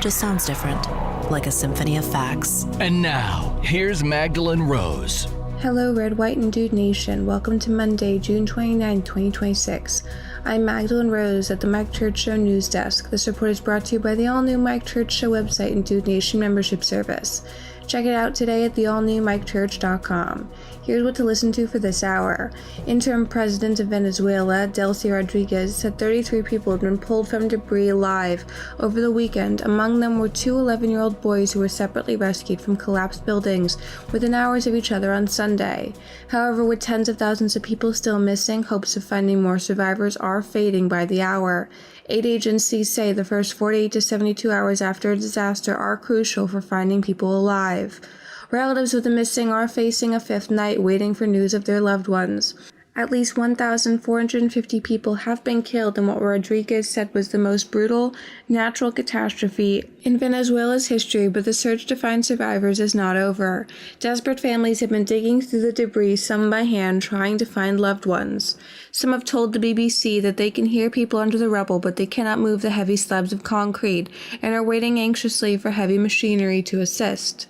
just sounds different, like a symphony of facts. And now, here's Magdalene Rose. Hello, Red, White, and Dude Nation. Welcome to Monday, June 29, 2026. I'm Magdalene Rose at the Mike Church Show News Desk. This report is brought to you by the all-new Mike Church Show website and Dude Nation membership service. Check it out today at the allnewmikechurch.com. Here's what to listen to for this hour. Interim President of Venezuela, Delcy Rodriguez, said 33 people had been pulled from debris alive over the weekend. Among them were two 11-year-old boys who were separately rescued from collapsed buildings within hours of each other on Sunday. However, with tens of thousands of people still missing, hopes of finding more survivors are fading by the hour. Aid agencies say the first 48 to 72 hours after a disaster are crucial for finding people alive. Relatives of the missing are facing a fifth night waiting for news of their loved ones. At least 1,450 people have been killed in what Rodriguez said was the most brutal natural catastrophe in Venezuela's history, but the search to find survivors is not over. Desperate families have been digging through the debris, some by hand, trying to find loved ones. Some have told the BBC that they can hear people under the rubble, but they cannot move the heavy slabs of concrete and are waiting anxiously for heavy machinery to assist.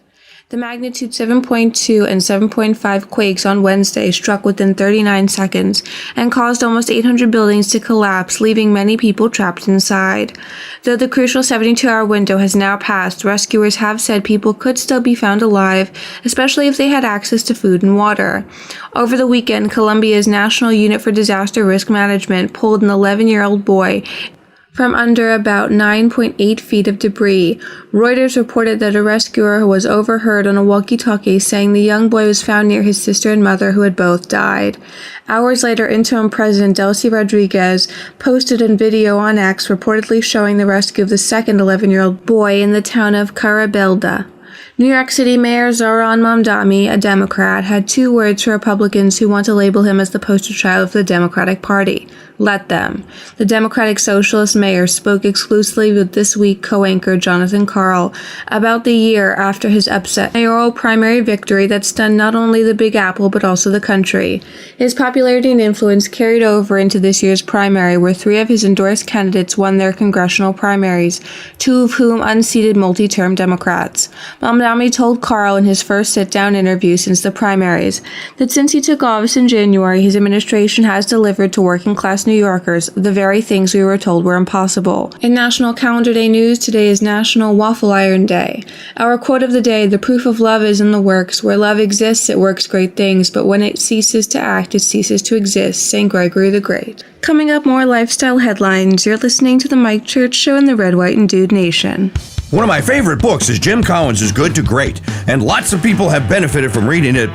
The magnitude 7.2 and 7.5 quakes on Wednesday struck within 39 seconds and caused almost 800 buildings to collapse, leaving many people trapped inside. Though the crucial 72-hour window has now passed, rescuers have said people could still be found alive, especially if they had access to food and water. Over the weekend, Colombia's National Unit for Disaster Risk Management pulled an 11-year-old boy from under about 9.8 feet of debris. Reuters reported that a rescuer was overheard on a walkie-talkie saying the young boy was found near his sister and mother, who had both died. Hours later, Interim President Delcy Rodriguez posted a video on X reportedly showing the rescue of the second 11-year-old boy in the town of Carabelda. New York City Mayor Zohran Mamdani, a Democrat, had two words for Republicans who want to label him as the poster child of the Democratic Party: let them. The Democratic Socialist mayor spoke exclusively with This Week co-anchor Jonathan Karl about the year after his upset mayoral primary victory that stunned not only the Big Apple but also the country. His popularity and influence carried over into this year's primary, where three of his endorsed candidates won their congressional primaries, two of whom unseated multi-term Democrats. Mamdani told Karl in his first sit-down interview since the primaries that since he took office in January, his administration has delivered to working-class New Yorkers the very things we were told were impossible. In National Calendar Day news, today is National Waffle Iron Day. Our quote of the day: the proof of love is in the works. Where love exists, it works great things, but when it ceases to act, it ceases to exist. St. Gregory the Great. Coming up, more lifestyle headlines. You're listening to the Mike Church Show in the Red, White, and Dude Nation. One of my favorite books is Jim Collins' Good to Great, and lots of people have benefited from reading it,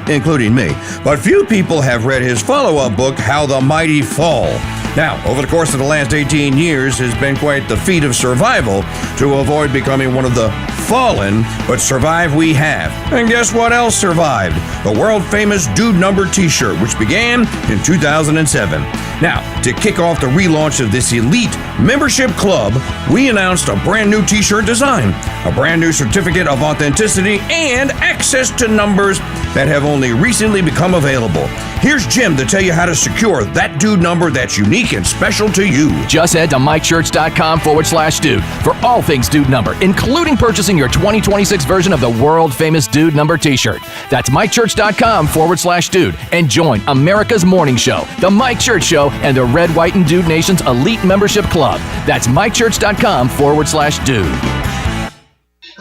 including me. But few people have read his follow-up book, How the Mighty Fall. Now, over the course of the last 18 years, has been quite the feat of survival to avoid becoming one of the fallen, but survive we have. And guess what else survived? The world-famous Dude Number t-shirt, which began in 2007. Now, to kick off the relaunch of this elite membership club, we announced a brand new t-shirt design, a brand new certificate of authenticity, and access to numbers that have only recently become available. Here's Jim to tell you how to secure that Dude Number that's unique and special to you. Just head to mikechurch.com/dude for all things Dude Number, including purchasing your 2026 version of the world-famous Dude Number t-shirt. That's mikechurch.com/dude and join America's morning show, The Mike Church Show, and the Red, White, and Dude Nation's elite membership club. That's mikechurch.com/dude.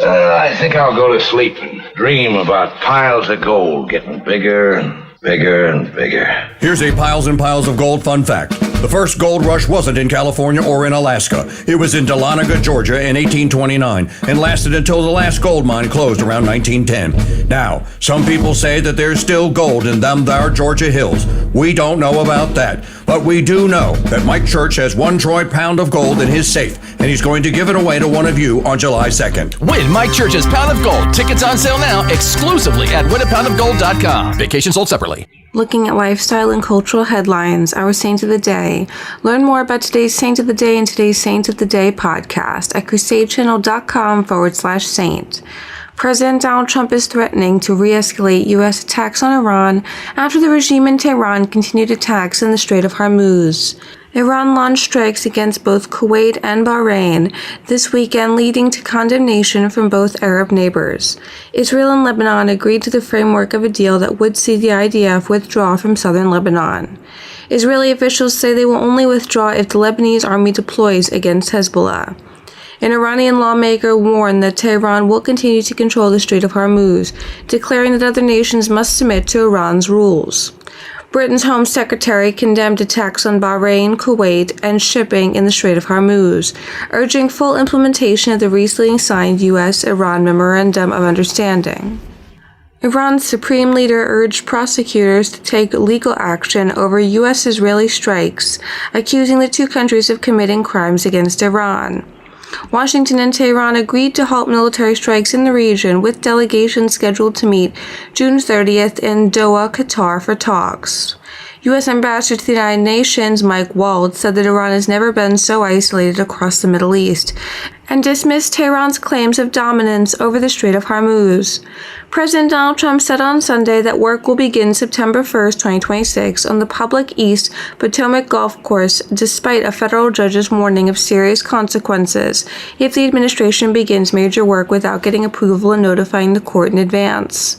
I think I'll go to sleep and dream about piles of gold getting bigger and bigger and bigger. Here's a piles and piles of gold fun fact. The first gold rush wasn't in California or in Alaska. It was in Dahlonega, Georgia in 1829 and lasted until the last gold mine closed around 1910. Now, some people say that there's still gold in them there Georgia hills. We don't know about that, but we do know that Mike Church has 1 troy pound of gold in his safe, and he's going to give it away to one of you on July 2nd. Win Mike Church's Pound of Gold. Tickets on sale now exclusively at winapoundofgold.com. Vacation sold separately. Looking at lifestyle and cultural headlines, our Saint of the Day. Learn more about today's Saint of the Day and today's Saint of the Day podcast at crusadechannel.com/saint. President Donald Trump is threatening to re-escalate U.S. attacks on Iran after the regime in Tehran continued attacks in the Strait of Hormuz. Iran launched strikes against both Kuwait and Bahrain this weekend, leading to condemnation from both Arab neighbors. Israel and Lebanon agreed to the framework of a deal that would see the IDF withdraw from southern Lebanon. Israeli officials say they will only withdraw if the Lebanese army deploys against Hezbollah. An Iranian lawmaker warned that Tehran will continue to control the Strait of Hormuz, declaring that other nations must submit to Iran's rules. Britain's Home Secretary condemned attacks on Bahrain, Kuwait, and shipping in the Strait of Hormuz, urging full implementation of the recently signed U.S.-Iran Memorandum of Understanding. Iran's supreme leader urged prosecutors to take legal action over U.S.-Israeli strikes, accusing the two countries of committing crimes against Iran. Washington and Tehran agreed to halt military strikes in the region, with delegations scheduled to meet June 30th in Doha, Qatar, for talks. U.S. Ambassador to the United Nations Mike Waltz said that Iran has never been so isolated across the Middle East, and dismissed Tehran's claims of dominance over the Strait of Hormuz. President Donald Trump said on Sunday that work will begin September 1st, 2026 on the public East Potomac Golf Course, despite a federal judge's warning of serious consequences if the administration begins major work without getting approval and notifying the court in advance.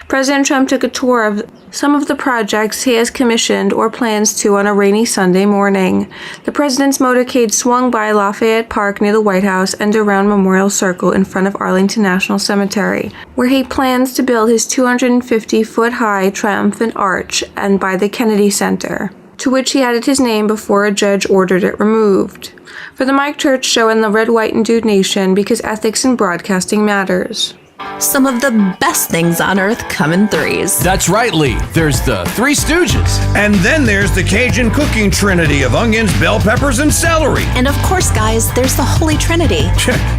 President Trump took a tour of some of the projects he has commissioned or plans to on a rainy Sunday morning. The president's motorcade swung by Lafayette Park near the White House and around Memorial Circle in front of Arlington National Cemetery, where he plans to build his 250-foot-high triumphant arch, and by the Kennedy Center, to which he added his name before a judge ordered it removed. For the Mike Church Show and the Red, White, and Dude Nation, because ethics in broadcasting matters. Some of the best things on earth come in threes. That's right, Lee. There's the Three Stooges. And then there's the Cajun cooking trinity of onions, bell peppers, and celery. And of course, guys, there's the Holy Trinity.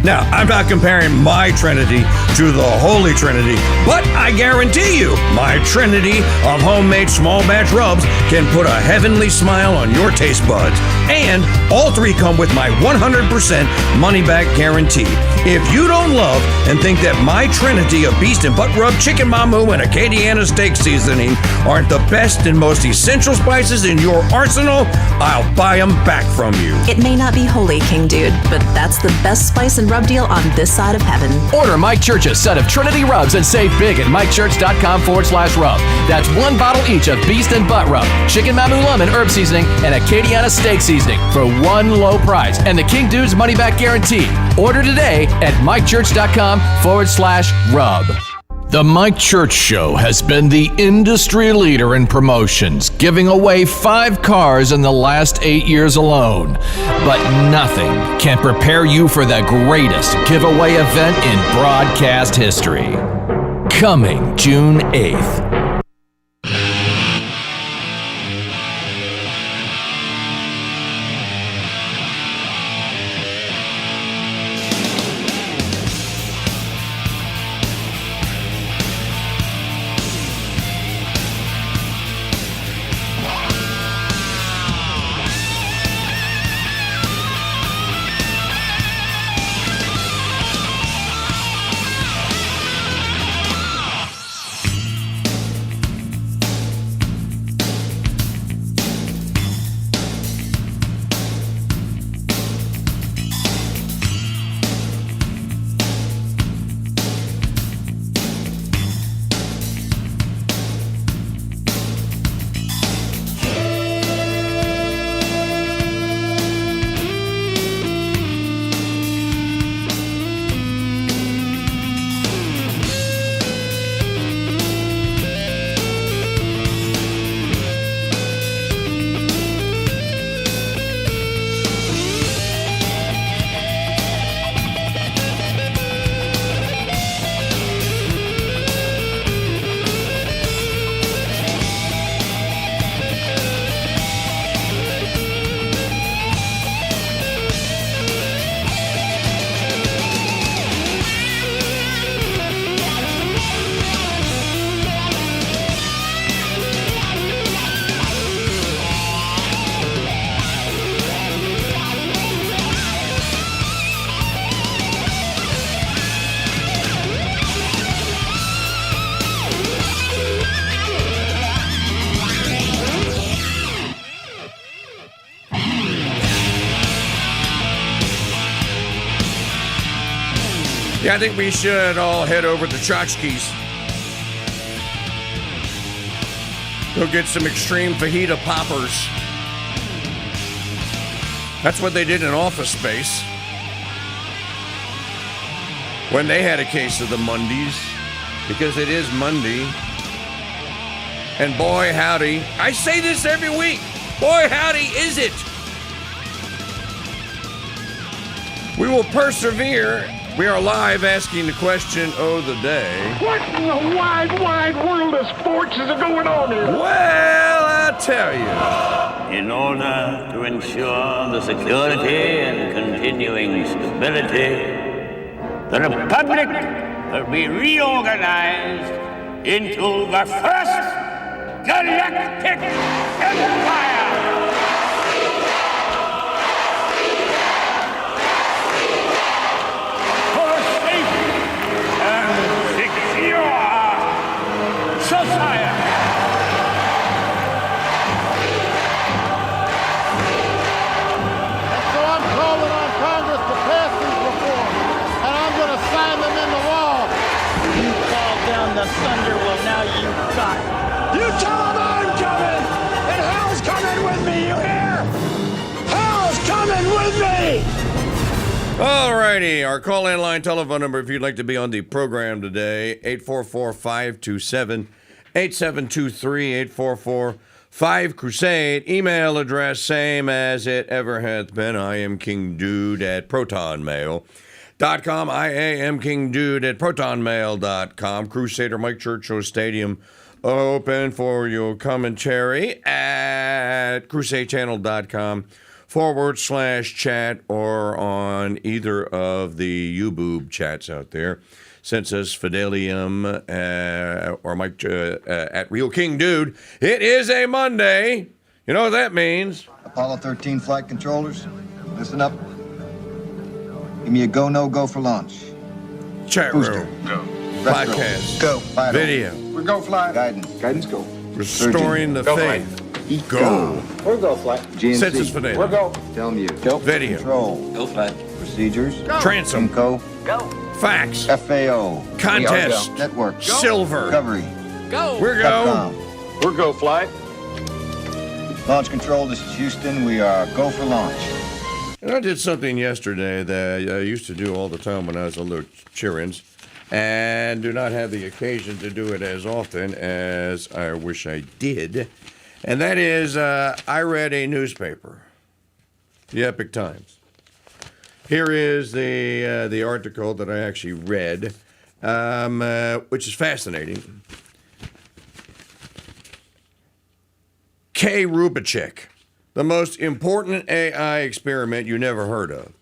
Now, I'm not comparing my Trinity to the Holy Trinity, but I guarantee you, my Trinity of homemade small batch rubs can put a heavenly smile on your taste buds. And all three come with my 100% money back guarantee. If you don't love and think that my Trinity of beast and butt rub, chicken mamu, and Acadiana steak seasoning aren't the best and most essential spices in your arsenal, I'll buy them back from you. It may not be holy, King Dude, but that's the best spice and rub deal on this side of heaven. Order Mike Church's set of Trinity rubs and save big at MikeChurch.com/rub. That's one bottle each of beast and butt rub, chicken mamu lemon herb seasoning, and Acadiana steak seasoning for one low price and the King Dude's money back guarantee. Order today at MikeChurch.com/rub. The Mike Church Show has been the industry leader in promotions, giving away 5 cars in the last 8 years alone. But nothing can prepare you for the greatest giveaway event in broadcast history. Coming June 8th. Yeah, I think we should all head over to Tchotchke's. Go get some extreme fajita poppers. That's what they did in Office Space when they had a case of the Mondays, because it is Monday. And boy, howdy, I say this every week, boy, howdy, is it? We will persevere. We are live asking the question of the day. What in the wide, wide world of sports is going on here? Well, I tell you. In order to ensure the security and continuing stability, the Republic will be reorganized into the first galactic empire. For a safe and secure society. So I'm calling on Congress to pass these reforms, and I'm going to sign them into law. You call down the thunder, well now you got it. You tell them I'm coming, and hell's coming with me, you hear? Hell's coming with me! Alrighty, our call-in line telephone number, if you'd like to be on the program today, 844-527-8723, 844-5-CRUSADE. Email address, same as it ever hath been. I am King Dude at protonmail.com. I am King Dude at protonmail.com. Crusader Mike Churchill Stadium open for your commentary at crusadechannel.com/chat or on either of the YouBoob chats out there. Sensus Fidelium or Mike at Real King Dude. It is a Monday. You know what that means. Apollo 13 flight controllers, listen up. Give me a go, no go for launch. Chat Booster. room. Go. Podcast. Go. Vital. Video. We're go fly. Guidance. Guidance, go. Restoring the Go faith. Go. We're go fly. GNC. Sensus Fidelium. We're go. Tell me you. Go. Video. Control. Go fly. Procedures. Transom. Info. Fax. FAO. Contest. Network. Silver. Recovery. We're go. Capcom. We're go fly. Launch control, this is Houston. We are go for launch. And I did something yesterday that I used to do all the time when I was a little children's, and do not have the occasion to do it as often as I wish I did. And that is, I read a newspaper, the Epic Times. Here is the article that I actually read, which is fascinating. K. Rubicek, the most important AI experiment you never heard of.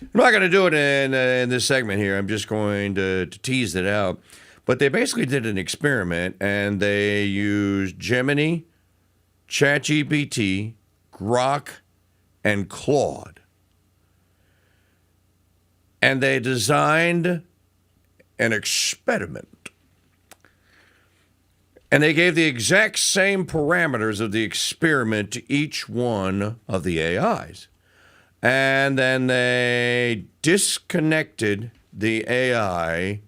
I'm not going to do it in this segment here. I'm just going to tease it out. But they basically did an experiment, and they used Gemini, ChatGPT, Grok, and Claude. And they designed an experiment. And they gave the exact same parameters of the experiment to each one of the AIs. And then they disconnected the AI,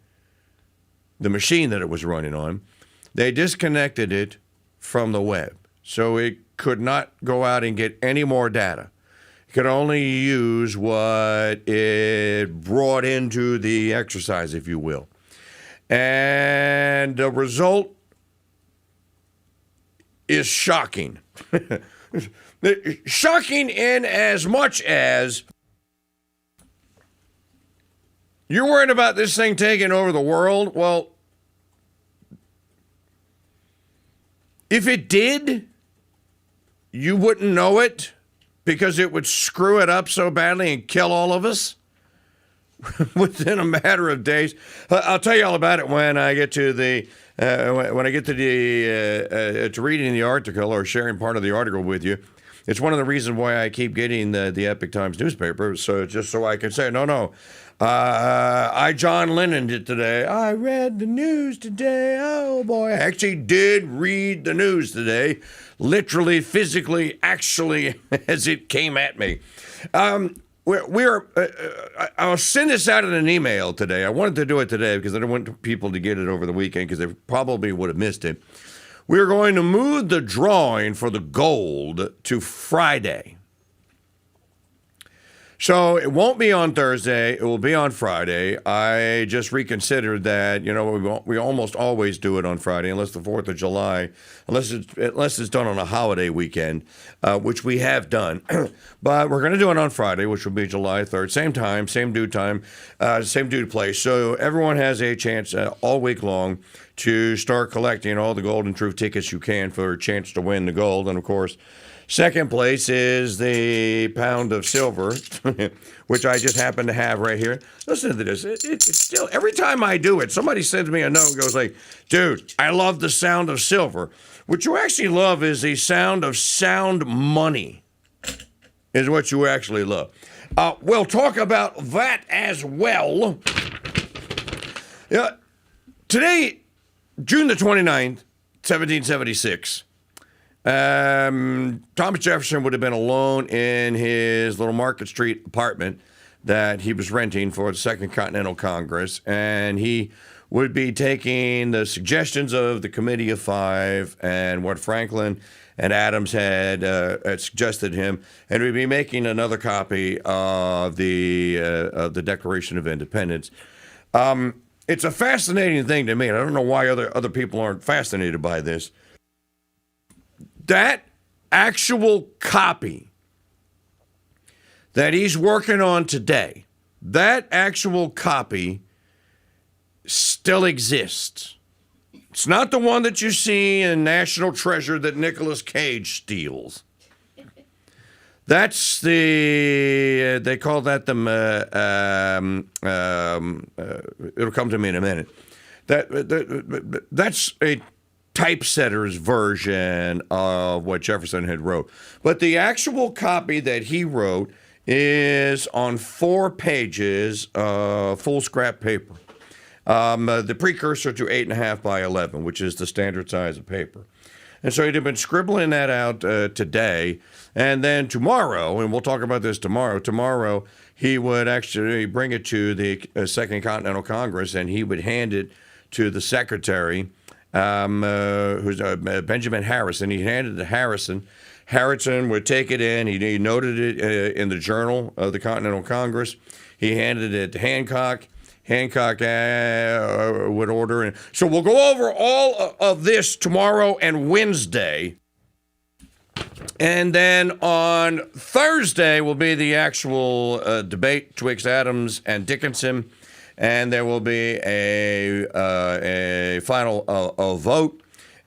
the machine that it was running on, they disconnected it from the web. So it could not go out and get any more data. It could only use what it brought into the exercise, if you will. And the result is shocking. Shocking in as much as you're worried about this thing taking over the world. Well, if it did, you wouldn't know it because it would screw it up so badly and kill all of us within a matter of days. I'll tell you all about it when I get to the to reading the article or sharing part of the article with you. It's one of the reasons why I keep getting the Epic Times newspaper, so just so I can say, no, I John Lennoned it today. I read the news today. Oh, boy. I actually did read the news today, literally, physically, actually, as it came at me. I'll send this out in an email today. I wanted to do it today because I don't want people to get it over the weekend because they probably would have missed it. We're going to move the drawing for the gold to Friday. So it won't be on Thursday. It will be on Friday. I just reconsidered that. We almost always do it on Friday, unless the 4th of July, unless it's done on a holiday weekend, which we have done. But we're going to do it on Friday, which will be July 3rd. Same time, same due place. So everyone has a chance all week long to start collecting all the Gold and Truth tickets you can for a chance to win the gold. And, of course, second place is the pound of silver, which I just happen to have right here. Listen to this. It's still, every time I do it, somebody sends me a note and goes like, dude, I love the sound of silver. What you actually love is the sound of sound money is what you actually love. We'll talk about that as well. Today, June the 29th, 1776. Thomas Jefferson would have been alone in his little Market Street apartment that he was renting for the Second Continental Congress, and he would be taking the suggestions of the Committee of Five and what Franklin and Adams had suggested him, and would be making another copy of the Declaration of Independence. It's a fascinating thing to me, and I don't know why other people aren't fascinated by this. That actual copy that he's working on today, that actual copy still exists. It's not the one that you see in National Treasure that Nicolas Cage steals. That's they call that it'll come to me in a minute. That's a typesetter's version of what Jefferson had wrote. But the actual copy that he wrote is on 4 pages of full scrap paper. The precursor to 8.5 by 11, which is the standard size of paper. And so he'd have been scribbling that out today. And then tomorrow, and we'll talk about this tomorrow he would actually bring it to the Second Continental Congress, and he would hand it to the secretary, who's Benjamin Harrison. He handed it to Harrison. Harrison would take it in. He noted it in the Journal of the Continental Congress. He handed it to Hancock. Hancock would order. And so we'll go over all of this tomorrow and Wednesday. And then on Thursday will be the actual debate twixt Adams and Dickinson. And there will be a final vote.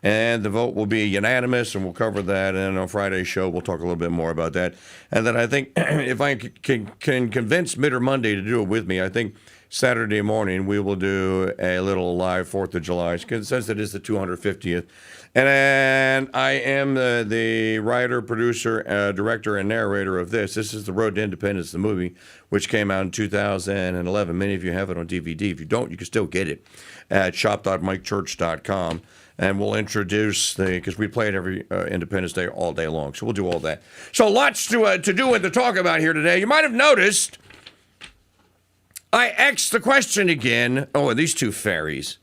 And the vote will be unanimous, and we'll cover that. And on Friday's show, we'll talk a little bit more about that. And then I think if I can convince Mitt or Monday to do it with me, I think Saturday morning we will do a little live 4th of July, since it is the 250th. And I am the writer, producer, director, and narrator of this. This is The Road to Independence, the movie, which came out in 2011. Many of you have it on DVD. If you don't, you can still get it at shop.mikechurch.com. And we'll introduce because we play it every Independence Day all day long. So we'll do all that. So lots to do and to talk about here today. You might have noticed I asked the question again. Oh, and these two fairies.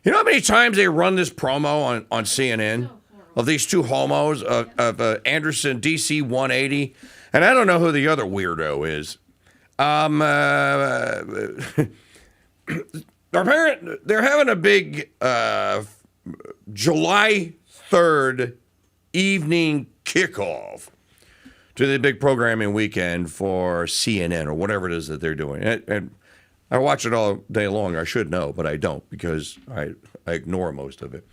You know how many times they run this promo on CNN of these two homos of Anderson DC 180? And I don't know who the other weirdo is. They're having a big July 3rd evening kickoff to the big programming weekend for CNN or whatever it is that they're doing. And I watch it all day long. I should know, but I don't because I ignore most of it.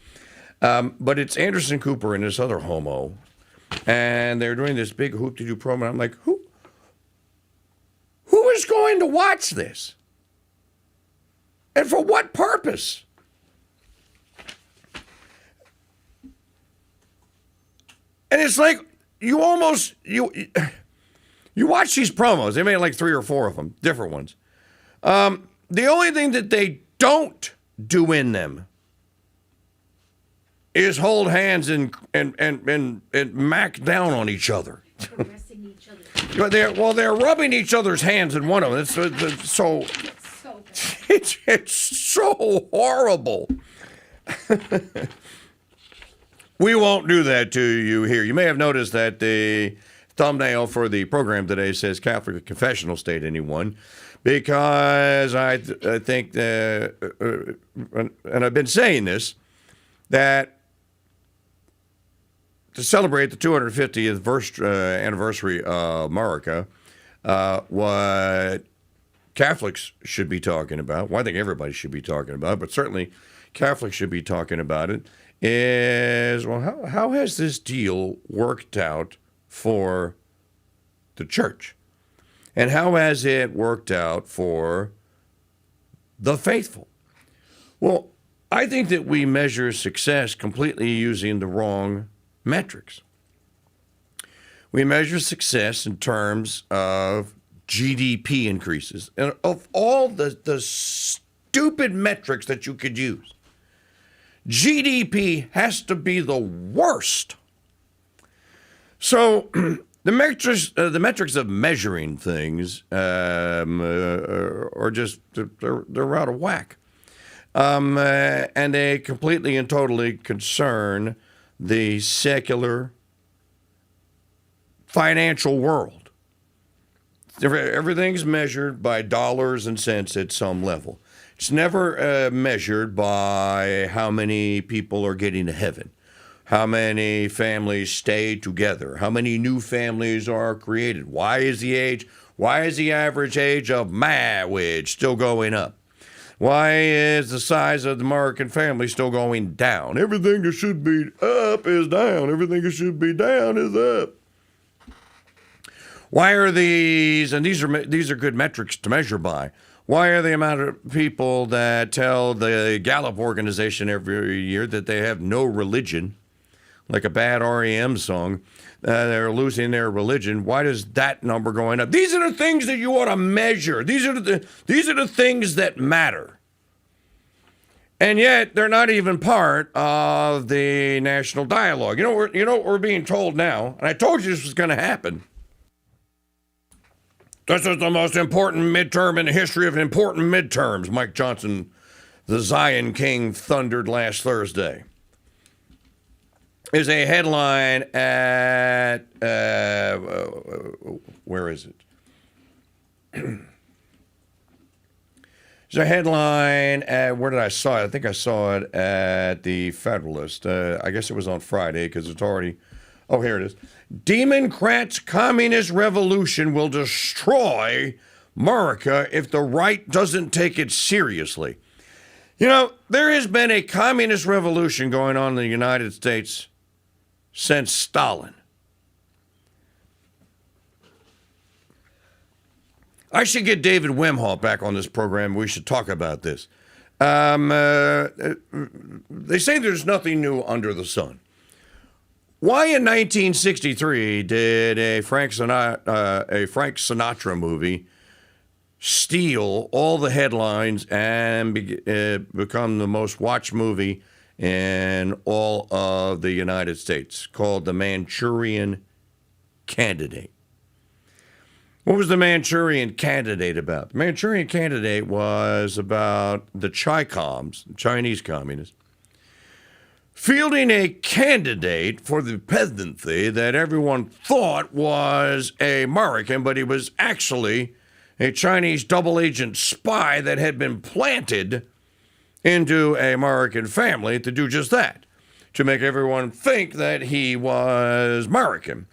But it's Anderson Cooper and this other homo, and they're doing this big hoop-de-doo promo. I'm like, who is going to watch this? And for what purpose? And it's like you watch these promos. They made like 3 or 4 of them, different ones. The only thing that they don't do in them is hold hands and mack down on each other. They're rubbing each other's hands in one of them. It's so it's so horrible. We won't do that to you here. You may have noticed that the thumbnail for the program today says Catholic Confessional State Anyone, because I think and I've been saying this, that to celebrate the 250th anniversary of America, what Catholics should be talking about, well, I think everybody should be talking about, but certainly Catholics should be talking about it, is, well, how has this deal worked out for the church? And how has it worked out for the faithful? Well, I think that we measure success completely using the wrong metrics. We measure success in terms of GDP increases. And of all the stupid metrics that you could use, GDP has to be the worst. So the metrics of measuring things are just, they're out of whack. And they completely and totally concern the secular financial world. Everything's measured by dollars and cents at some level. It's never measured by how many people are getting to heaven, how many families stay together, how many new families are created. Why is the average age of marriage still going up? Why is the size of the American family still going down? Everything that should be up is down. Everything that should be down is up. Why are these, and these are good metrics to measure by, why are the amount of people that tell the Gallup organization every year that they have no religion, like a bad REM song, they're losing their religion? Why is that number going up? These are the things that you ought to measure. These are the things that matter. And yet they're not even part of the national dialogue. You know what we're being told now, and I told you this was going to happen. This is the most important midterm in the history of important midterms, Mike Johnson, the Zion King, thundered last Thursday. Is a headline at, where is it? There's a headline at, where did I saw it? I think I saw it at the Federalist. I guess it was on Friday because it's already, oh, here it is. Democrats' communist revolution will destroy America if the right doesn't take it seriously. You know, there has been a communist revolution going on in the United States since Stalin. I should get David Wimhoff back on this program. We should talk about this. They say there's nothing new under the sun. Why in 1963 did a Frank Sinatra movie steal all the headlines and become the most watched movie in all of the United States, called The Manchurian Candidate? What was The Manchurian Candidate about? The Manchurian Candidate was about the Chi-Coms, the Chinese communists, fielding a candidate for the presidency that everyone thought was an American, but he was actually a Chinese double agent spy that had been planted into an American family to do just that, to make everyone think that he was American.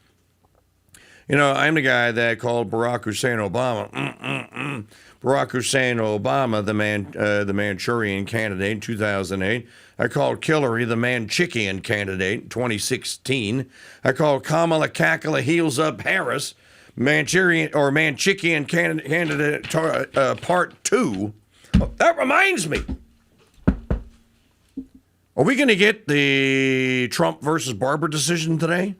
You know, I'm the guy that called Barack Hussein Obama, Barack Hussein Obama, the Manchurian Candidate in 2008. I called Hillary the Manchikian Candidate in 2016. I called Kamala Cackala Heels Up Harris Manchikian Candidate Part 2. Oh, that reminds me. Are we going to get the Trump versus Barber decision today?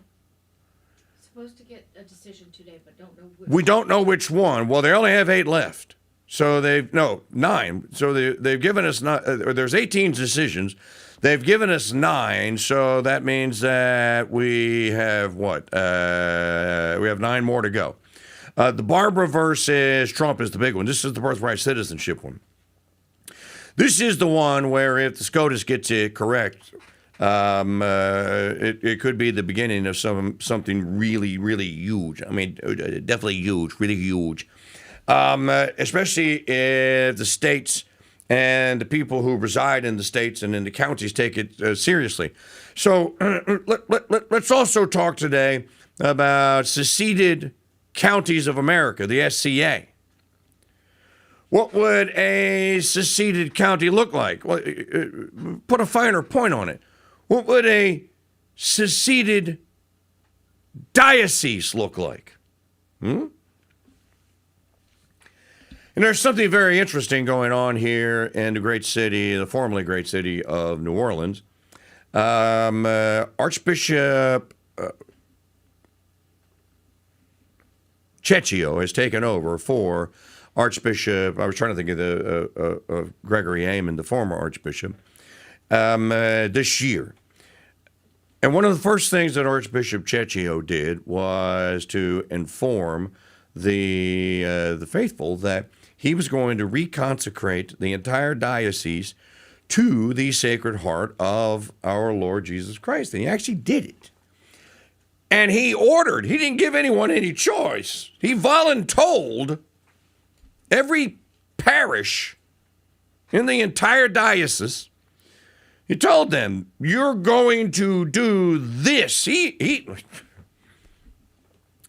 Supposed to get a decision today, but don't know which. We don't know which one. Well, they only have 8 left. So 9. So they've given us, there's 18 decisions. They've given us 9. So that means that we have what? We have 9 more to go. The Barbara versus Trump is the big one. This is the birthright citizenship one. This is the one where if the SCOTUS gets it correct, it could be the beginning of something really, really huge. I mean, definitely huge, really huge. Especially if the states and the people who reside in the states and in the counties take it seriously. So let's also talk today about seceded counties of America, the SCA. What would a seceded county look like? Well, put a finer point on it. What would a seceded diocese look like? And there's something very interesting going on here in the great city, the formerly great city of New Orleans. Archbishop Cecchio has taken over for Archbishop, I was trying to think of Gregory Aymon, the former Archbishop, this year. And one of the first things that Archbishop Cecchio did was to inform the faithful that he was going to reconsecrate the entire diocese to the Sacred Heart of our Lord Jesus Christ. And he actually did it. And he ordered, he didn't give anyone any choice. He voluntold every parish in the entire diocese. He told them, you're going to do this.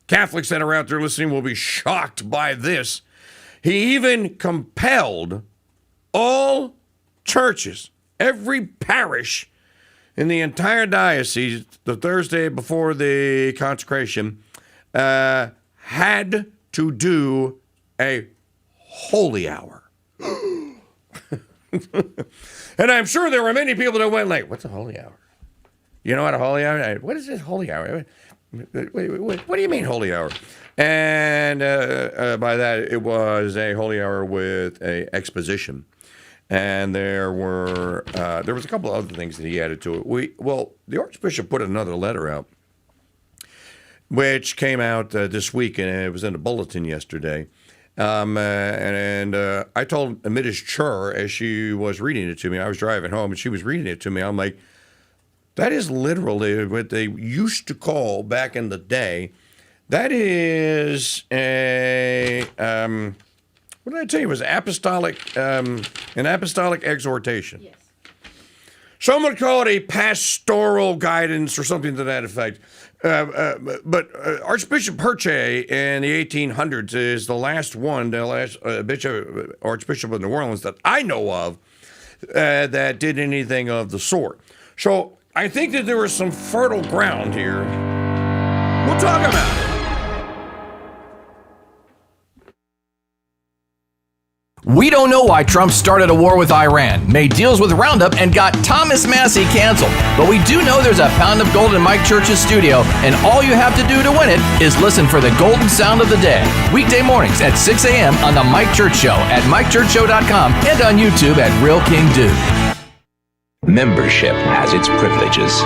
Catholics that are out there listening will be shocked by this. He even compelled all churches, every parish in the entire diocese, the Thursday before the consecration, had to do a holy hour. And I'm sure there were many people that went like, what's a holy hour? You know what a holy hour? What is this holy hour? What do you mean holy hour? And by that, it was a holy hour with a exposition. And there was a couple of other things that he added to it. The Archbishop put another letter out, which came out this week, and it was in a bulletin yesterday. And I told Amidish Chur as she was reading it to me, I was driving home and she was reading it to me. I'm like, that is literally what they used to call back in the day. That is a, what did I tell you? It was apostolic, an apostolic exhortation. Yes. Some would call it a pastoral guidance or something to that effect. But Archbishop Perche in the 1800s is the last Archbishop of New Orleans that I know of that did anything of the sort. So I think that there was some fertile ground here. We'll talk about it. We don't know why Trump started a war with Iran, made deals with Roundup, and got Thomas Massey canceled. But we do know there's a pound of gold in Mike Church's studio, and all you have to do to win it is listen for the golden sound of the day. Weekday mornings at 6 a.m. on The Mike Church Show at MikeChurchShow.com and on YouTube at Real King Dude. Membership has its privileges.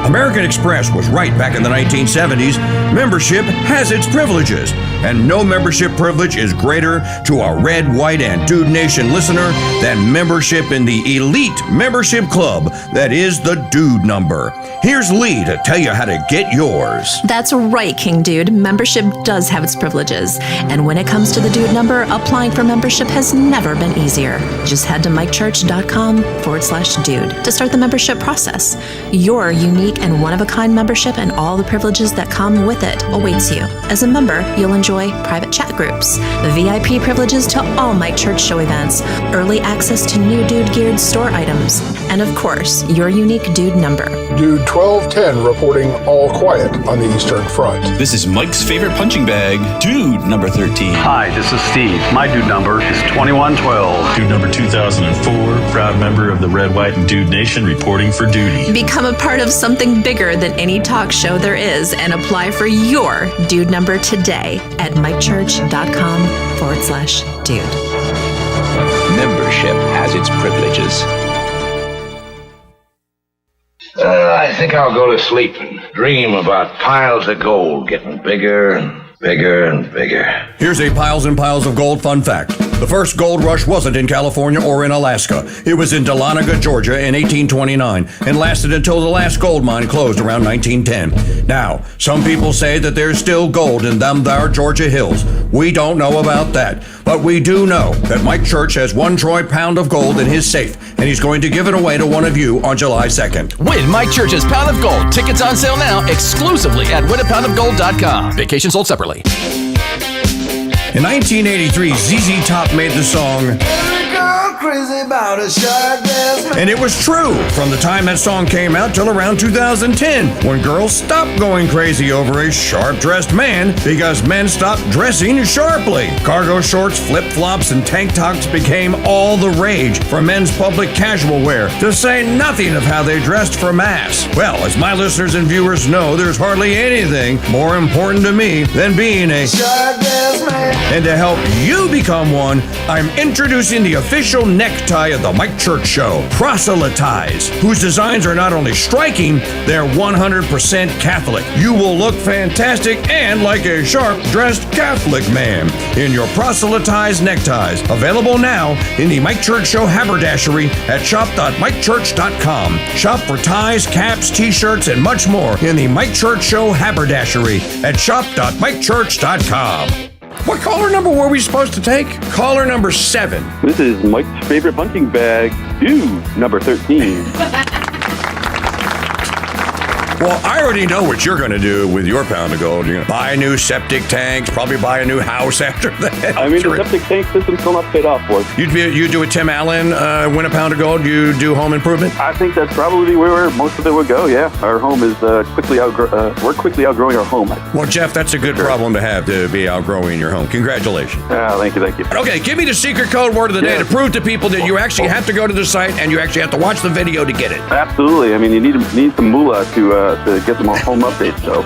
American Express was right back in the 1970s. Membership has its privileges, and no membership privilege is greater to a Red, White, and Dude Nation listener than membership in the elite membership club that is the Dude Number. Here's Lee to tell you how to get yours. That's right, King Dude. Membership does have its privileges. And when it comes to the Dude Number, applying for membership has never been easier. Just head to MikeChurch.com/dude to start the membership process. Your unique and one-of-a-kind membership and all the privileges that come with it awaits you. As a member, you'll enjoy private chat groups, VIP privileges to all Mike Church Show events, early access to new Dude-geared store items, and of course, your unique Dude Number. Dude 1210 reporting all quiet on the Eastern Front. This is Mike's favorite punching bag, Dude number 13. Hi, this is Steve. My Dude number is 2112. Dude number 2004, proud member of the Red, White, and Dude Nation reporting for duty. Become a part of something bigger than any talk show there is and apply for your Dude Number today at MikeChurch.com/dude. Membership has its privileges. I think I'll go to sleep and dream about piles of gold getting bigger and bigger and bigger. Here's a piles and piles of gold fun fact. The first gold rush wasn't in California or in Alaska. It was in Dahlonega, Georgia in 1829 and lasted until the last gold mine closed around 1910. Now, some people say that there's still gold in them there Georgia hills. We don't know about that, but we do know that Mike Church has 1 troy pound of gold in his safe, and he's going to give it away to one of you on July 2nd. Win Mike Church's Pound of Gold. Tickets on sale now exclusively at winapoundofgold.com. Vacation sold separately. In 1983, ZZ Top made the song and it was true from the time that song came out till around 2010, when girls stopped going crazy over a sharp-dressed man because men stopped dressing sharply. Cargo shorts, flip-flops, and tank tops became all the rage for men's public casual wear, to say nothing of how they dressed for mass. Well, as my listeners and viewers know, there's hardly anything more important to me than being a sharp-dressed man. And to help you become one, I'm introducing the official necktie of the Mike Church Show, Proselytize, whose designs are not only striking, they're 100% Catholic. You will look fantastic and like a sharp-dressed Catholic man in your Proselytize neckties. Available now in the Mike Church Show haberdashery at shop.mikechurch.com. Shop for ties, caps, t-shirts, and much more in the Mike Church Show haberdashery at shop.mikechurch.com. What caller number were we supposed to take? Caller number 7. This is Mike's favorite punching bag, dude, number 13. Well, I already know what you're going to do with your pound of gold. You're going to buy new septic tanks, probably buy a new house after that. I mean, the septic tank system's still not paid off for us. You do a Tim Allen, win a pound of gold, you do home improvement? I think that's probably where most of it would go, yeah. Our home is we're quickly outgrowing our home. Well, Jeff, that's a good problem to have, to be outgrowing your home. Congratulations. Thank you. Okay, give me the secret code word of the day to prove to people that you actually have to go to the site and you actually have to watch the video to get it. Absolutely. I mean, you need some moolah to get some home updates, so.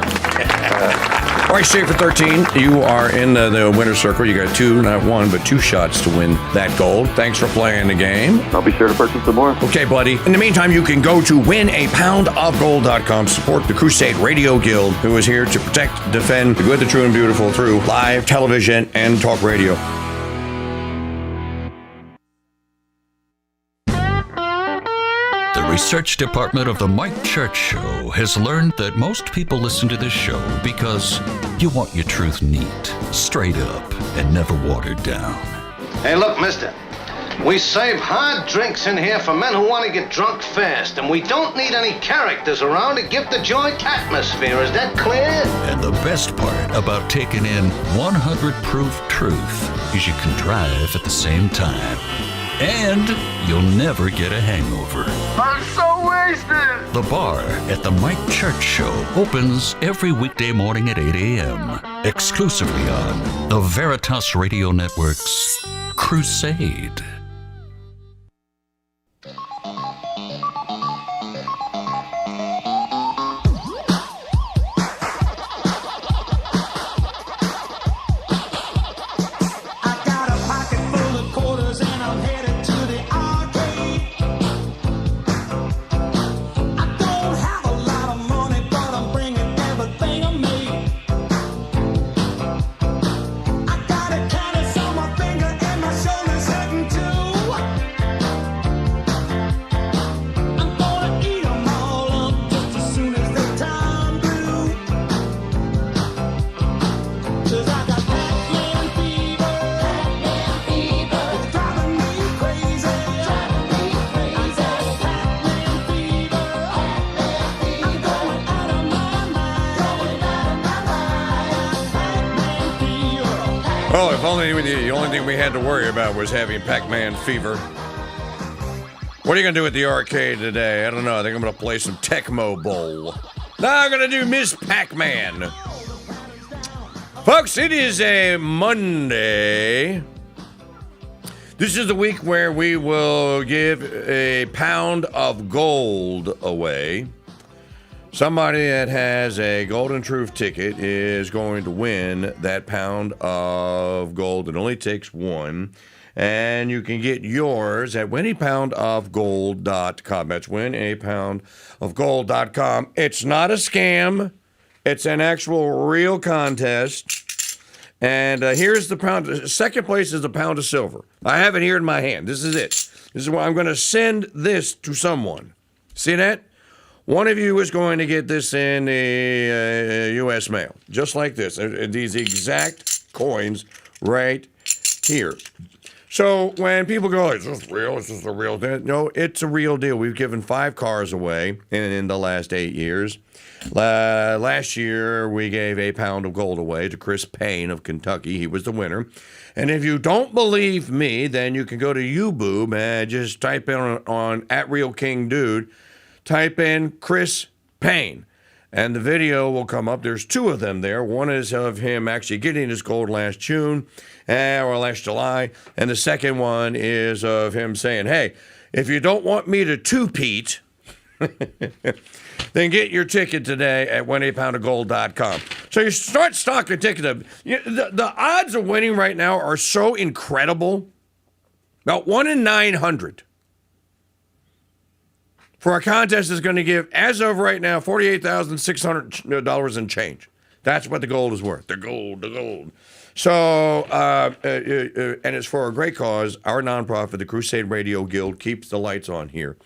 All right, Schaefer 13, you are in the winner's circle. You got 2, not 1, but 2 shots to win that gold. Thanks for playing the game. I'll be sure to purchase some more. Okay, buddy. In the meantime, you can go to winapoundofgold.com, support the Crusade Radio Guild, who is here to protect, defend the good, the true, and beautiful through live television and talk radio. The research department of the Mike Church Show has learned that most people listen to this show because you want your truth neat, straight up, and never watered down. Hey, look, mister. We serve hard drinks in here for men who want to get drunk fast, and we don't need any characters around to give the joint atmosphere. Is that clear? And the best part about taking in 100 proof truth is you can drive at the same time. And you'll never get a hangover. I'm so wasted! The bar at the Mike Church Show opens every weekday morning at 8 a.m. exclusively on the Veritas Radio Network's Crusade. Oh, if only the only thing we had to worry about was having Pac-Man fever. What are you going to do at the arcade today? I don't know. I think I'm going to play some Tecmo Bowl. No, I'm going to do Miss Pac-Man. Folks, it is a Monday. This is the week where we will give a pound of gold away. Somebody that has a Golden Truth ticket is going to win that pound of gold. It only takes 1. And you can get yours at winapoundofgold.com. That's winapoundofgold.com. It's not a scam. It's an actual real contest. And here's the pound. Second place is a pound of silver. I have it here in my hand. This is it. This is why I'm going to send this to someone. See that? One of you is going to get this in the U.S. mail, just like this. These exact coins right here. So when people go, is this real? Is this a real thing? No, it's a real deal. We've given 5 cars away in the last 8 years. Last year, we gave a pound of gold away to Chris Payne of Kentucky. He was the winner. And if you don't believe me, then you can go to YouTube and just type in on @RealKingDude, type in Chris Payne, and the video will come up. There's 2 of them there. One is of him actually getting his gold last June, or last July, and the second one is of him saying, hey, if you don't want me to two-peat, then get your ticket today at 1-8poundofgold.com. So you start stocking tickets. The odds of winning right now are so incredible. About 1 in 900. For a contest that's going to give, as of right now, $48,600 and change. That's what the gold is worth. The gold. So, and it's for a great cause. Our nonprofit, the Crusade Radio Guild, keeps the lights on here.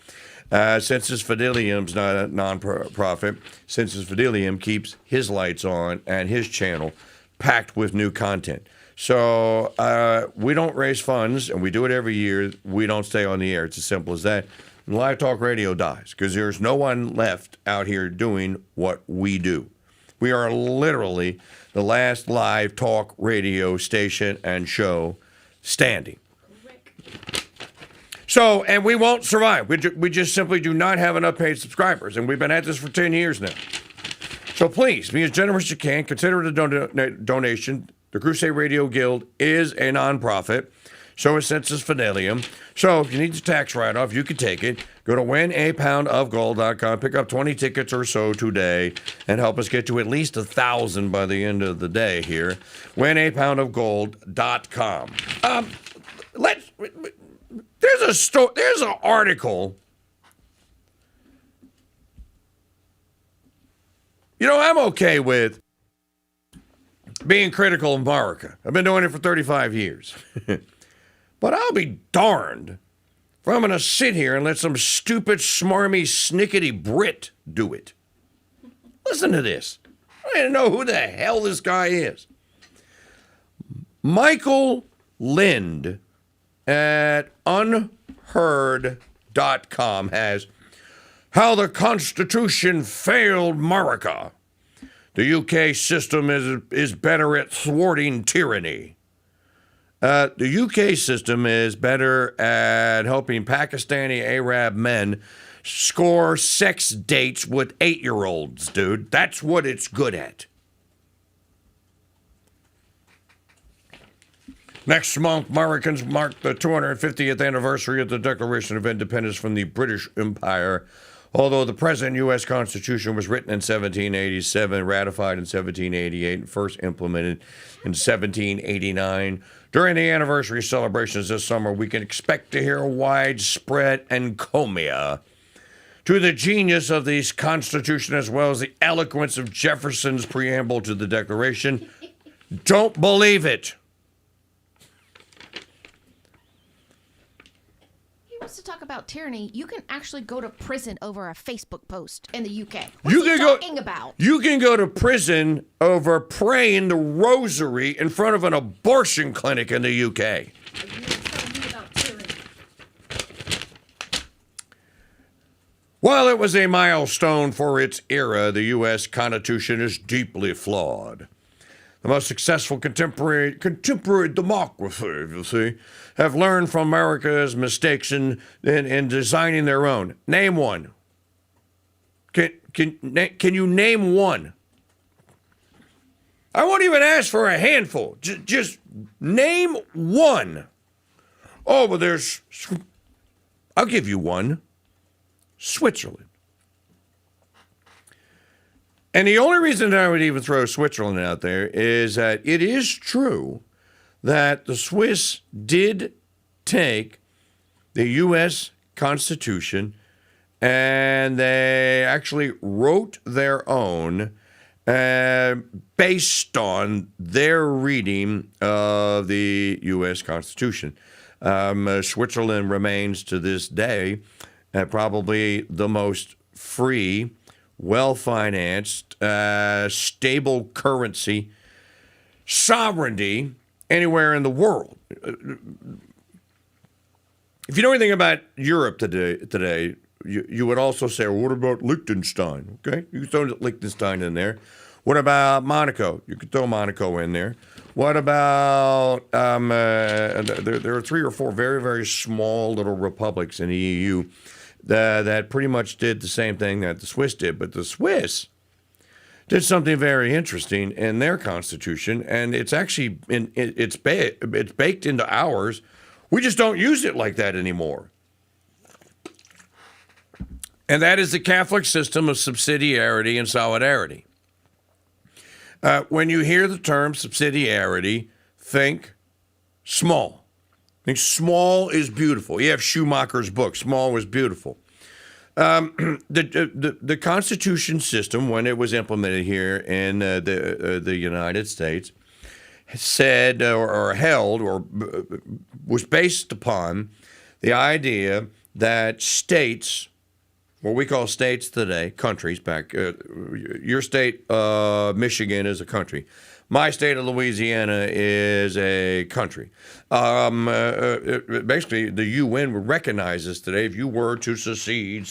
Sensus Fidelium's not a nonprofit. Sensus Fidelium keeps his lights on and his channel packed with new content. So we don't raise funds, and we do it every year. We don't stay on the air. It's as simple as that. And live talk radio dies because there's no one left out here doing what we do. We are literally the last live talk radio station and show standing. So, and we won't survive. We just simply do not have enough paid subscribers, and we've been at this for 10 years now. So please, be as generous as you can. Consider it a donation. The Crusade Radio Guild is a nonprofit. So is Sensus Fidelium. So if you need the tax write-off, you can take it. Go to winapoundofgold.com, pick up 20 tickets or so today, and help us get to at least 1,000 by the end of the day here. Winapoundofgold.com. There's an article. You know, I'm okay with being critical of America. I've been doing it for 35 years. But I'll be darned if I'm going to sit here and let some stupid, smarmy, snickety Brit do it. Listen to this. I don't even know who the hell this guy is. Michael Lind at unheard.com has How the Constitution Failed America. The UK system is better at thwarting tyranny. The UK system is better at helping Pakistani Arab men score sex dates with 8-year-olds, dude. That's what it's good at. Next month, Americans mark the 250th anniversary of the Declaration of Independence from the British Empire. Although the present U.S. Constitution was written in 1787, ratified in 1788, and first implemented in 1789, during the anniversary celebrations this summer, we can expect to hear widespread encomia to the genius of the Constitution as well as the eloquence of Jefferson's preamble to the Declaration. Don't believe it. Wants to talk about tyranny, you can actually go to prison over a Facebook post in the UK. You can go to prison over praying the rosary in front of an abortion clinic in the UK. While it was a milestone for its era, the U.S. Constitution is deeply flawed. The most successful contemporary democracy, you see, have learned from America's mistakes in designing their own. Name one. Can you name one? I won't even ask for a handful. Just name one. Oh, but I'll give you one. Switzerland. And the only reason that I would even throw Switzerland out there is that it is true that the Swiss did take the U.S. Constitution and they actually wrote their own, based on their reading of the U.S. Constitution. Switzerland remains to this day probably the most free, well-financed, stable currency, sovereignty anywhere in the world. If you know anything about Europe today, you would also say, well, what about Liechtenstein? Okay, you can throw Liechtenstein in there. What about Monaco? You could throw Monaco in there. What about, there are 3 or 4 very, very small little republics in the EU that pretty much did the same thing that the Swiss did. But the Swiss did something very interesting in their constitution, and it's actually, it's baked into ours. We just don't use it like that anymore. And that is the Catholic system of subsidiarity and solidarity. When you hear the term subsidiarity, think small. Think small is beautiful. You have Schumacher's book, Small was Beautiful. The Constitution system, when it was implemented here in the United States, said or held or was based upon the idea that states, what we call states today, countries back, your state, Michigan, is a country. My state of Louisiana is a country. Basically, the UN would recognize this today if you were to secede.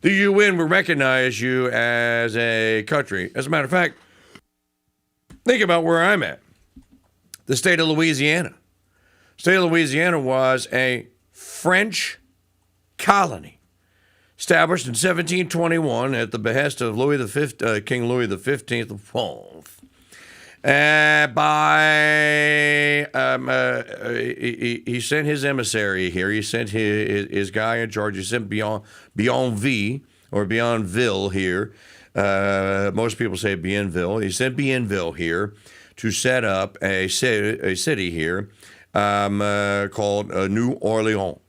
The UN would recognize you as a country. As a matter of fact, think about where I'm at. The state of Louisiana. The state of Louisiana was a French colony established in 1721 at the behest of King Louis XV of France. He sent his emissary here. He sent his guy in charge. He sent Bienville here. Most people say Bienville. He sent Bienville here to set up a city here called Nouvelle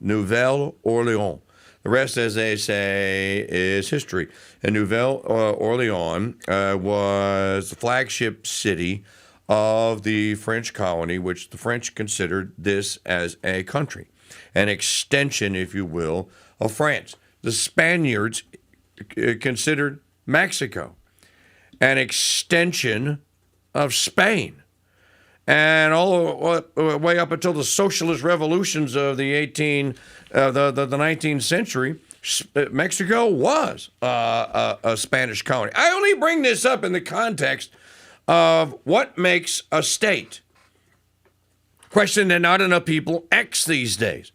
Orleans. The rest, as they say, is history. And Nouvelle Orleans was the flagship city of the French colony, which the French considered this as a country, an extension, if you will, of France. The Spaniards considered Mexico an extension of Spain. And all the way up until the socialist revolutions of the 19th century, Mexico was a Spanish colony. I only bring this up in the context of what makes a state. Question that not enough people ask these days.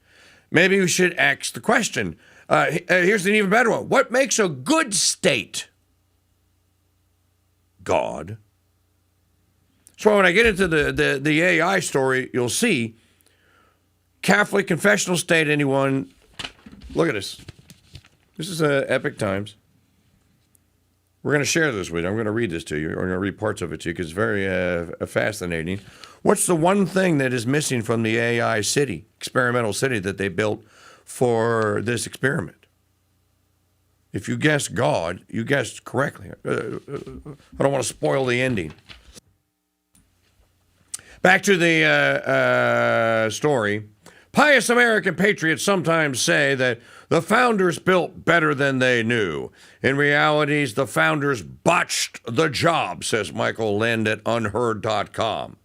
Maybe we should ask the question. Here's an even better one. What makes a good state? God. So when I get into the AI story, you'll see Catholic confessional state. Anyone? Look at this. This is Epic Times. We're going to share this with you. I'm going to read this to you. We're going to read parts of it to you because it's very fascinating. What's the one thing that is missing from the AI city, experimental city that they built for this experiment? If you guessed God, you guessed correctly. I don't want to spoil the ending. Back to the story. Pious American patriots sometimes say that the founders built better than they knew. In reality, the founders botched the job, says Michael Lind at unheard.com.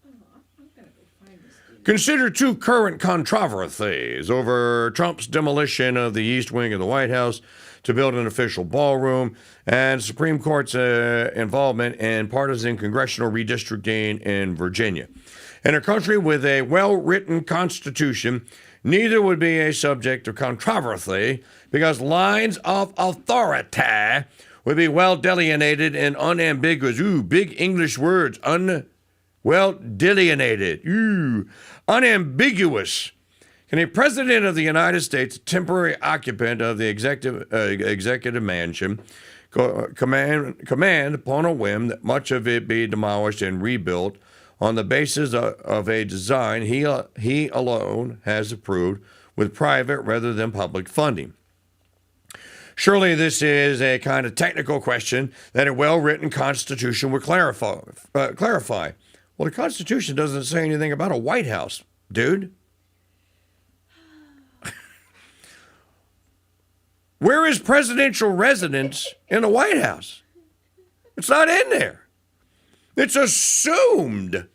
Consider 2 current controversies over Trump's demolition of the East Wing of the White House to build an official ballroom and Supreme Court's involvement in partisan congressional redistricting in Virginia. In a country with a well-written constitution, neither would be a subject of controversy because lines of authority would be well delineated and unambiguous. Ooh, big English words. Well delineated. Ooh, unambiguous. Can a president of the United States, temporary occupant of the executive mansion, command upon a whim that much of it be demolished and rebuilt on the basis of a design he alone has approved with private rather than public funding? Surely this is a kind of technical question that a well-written Constitution would clarify. Well, the Constitution doesn't say anything about a White House, dude. Where is presidential residence in the White House? It's not in there. It's assumed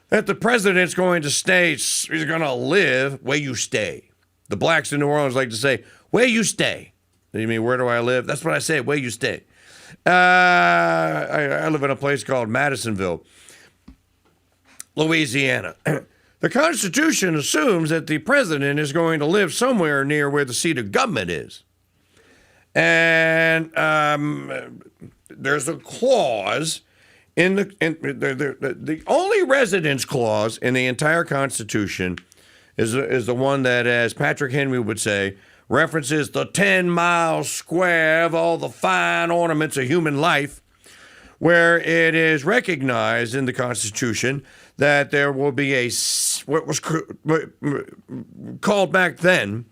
that the president's going to stay, he's going to live where you stay. The blacks in New Orleans like to say, where you stay. You mean, where do I live? That's what I say, where you stay. I live in a place called Madisonville, Louisiana. The Constitution assumes that the president is going to live somewhere near where the seat of government is. And there's a clause in the only residence clause in the entire Constitution is the one that, as Patrick Henry would say, references the 10-mile square of all the fine ornaments of human life, where it is recognized in the Constitution that there will be what was called back then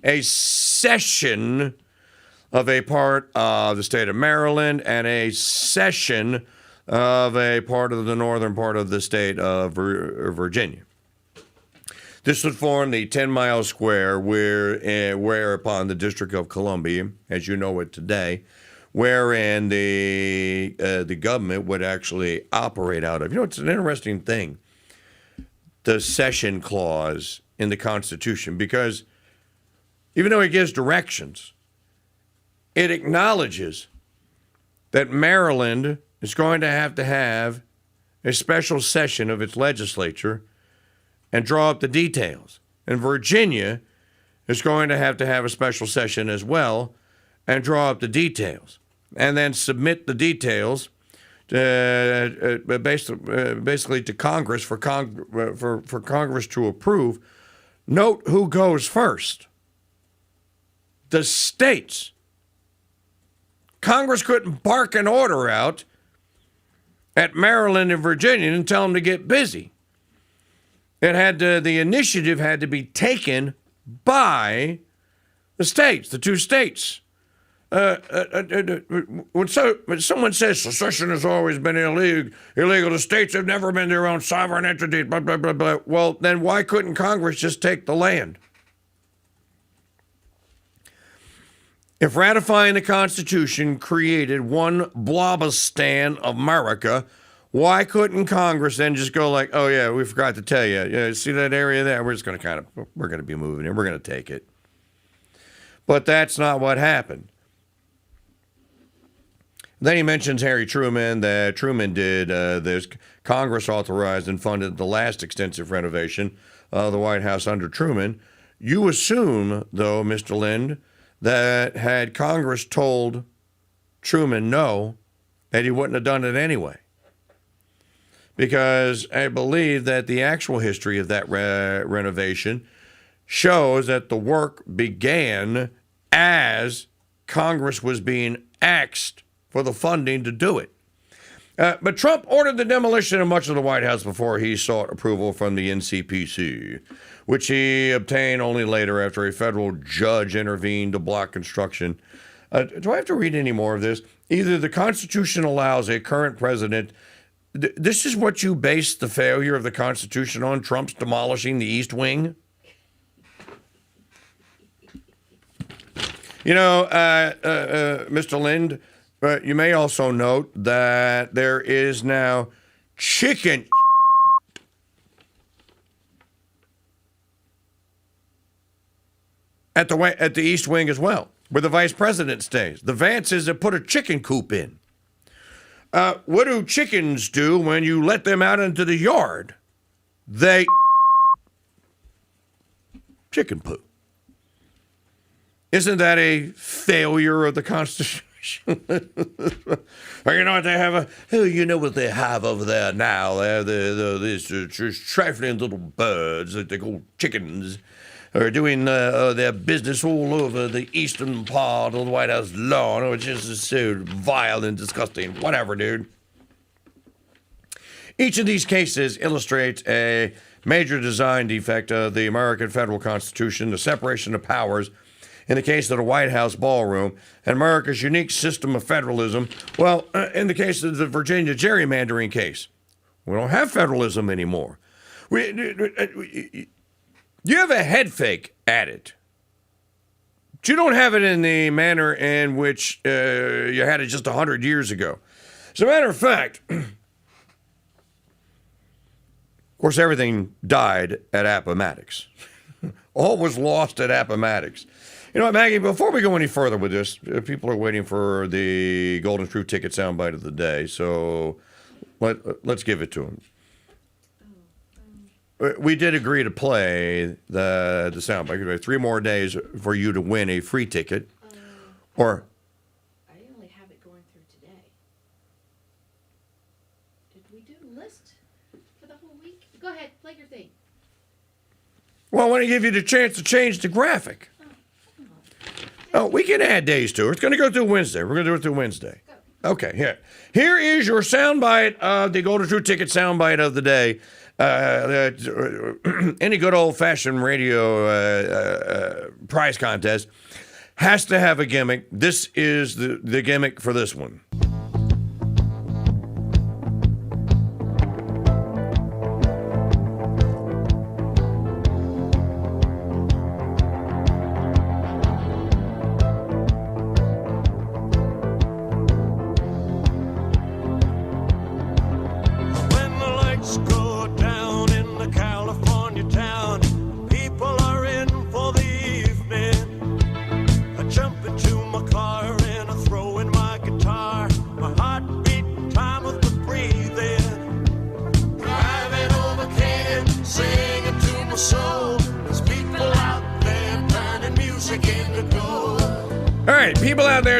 a cession of a part of the state of Maryland and a cession of a part of the northern part of the state of Virginia. This would form the 10-mile square whereupon the District of Columbia, as you know it today, wherein the government would actually operate out of. You know, it's an interesting thing, the cession clause in the Constitution, because even though it gives directions, it acknowledges that Maryland is going to have a special session of its legislature and draw up the details. And Virginia is going to have a special session as well and draw up the details. And then submit the details basically to Congress for Congress to approve. Note who goes first. The states. Congress couldn't bark an order out at Maryland and Virginia and tell them to get busy. The initiative had to be taken by the states, the two states. When someone says secession has always been illegal, the states have never been their own sovereign entities, blah, blah, blah, blah. Well, then why couldn't Congress just take the land? If ratifying the Constitution created one Blobistan of America, why couldn't Congress then just go like, oh yeah, we forgot to tell you, see that area there? We're just going to we're going to be moving it. We're going to take it. But that's not what happened. Then he mentions Harry Truman, that Truman did this. Congress authorized and funded the last extensive renovation of the White House under Truman. You assume, though, Mr. Lind, that had Congress told Truman no, that he wouldn't have done it anyway. Because I believe that the actual history of that renovation shows that the work began as Congress was being asked for the funding to do it. But Trump ordered the demolition of much of the White House before he sought approval from the NCPC, which he obtained only later after a federal judge intervened to block construction. Do I have to read any more of this? Either the Constitution allows a current president. This is what you base the failure of the Constitution on, Trump's demolishing the East Wing? You know, Mr. Lind, you may also note that there is now chicken at the East Wing as well, where the vice president stays. The Vances have put a chicken coop in. What do chickens do when you let them out into the yard? They chicken poo. Isn't that a failure of the Constitution? Or you know what they have? You know what they have over there now? They have these trifling little birds that they call chickens, are doing their business all over the eastern part of the White House lawn, which is so vile and disgusting. Whatever, dude. Each of these cases illustrates a major design defect of the American federal Constitution, the separation of powers in the case of the White House ballroom, and America's unique system of federalism, well, in the case of the Virginia gerrymandering case. We don't have federalism anymore. You have a head fake at it. But you don't have it in the manner in which you had it just 100 years ago. As a matter of fact, of course, everything died at Appomattox. All was lost at Appomattox. You know what, Maggie, before we go any further with this, people are waiting for the Golden Truth Ticket soundbite of the day, so let's give it to them. We did agree to play the soundbite. We have 3 more days for you to win a free ticket. Or I only have it going through today. Did we do the list for the whole week? Go ahead, play your thing. Well, I want to give you the chance to change the graphic. Oh, we can add days to it. It's going to go through Wednesday. We're going to do it through Wednesday. Okay, here. Here is your soundbite of the Golden Truth Ticket soundbite of the day. Any good old-fashioned radio prize contest has to have a gimmick. This is the gimmick for this one.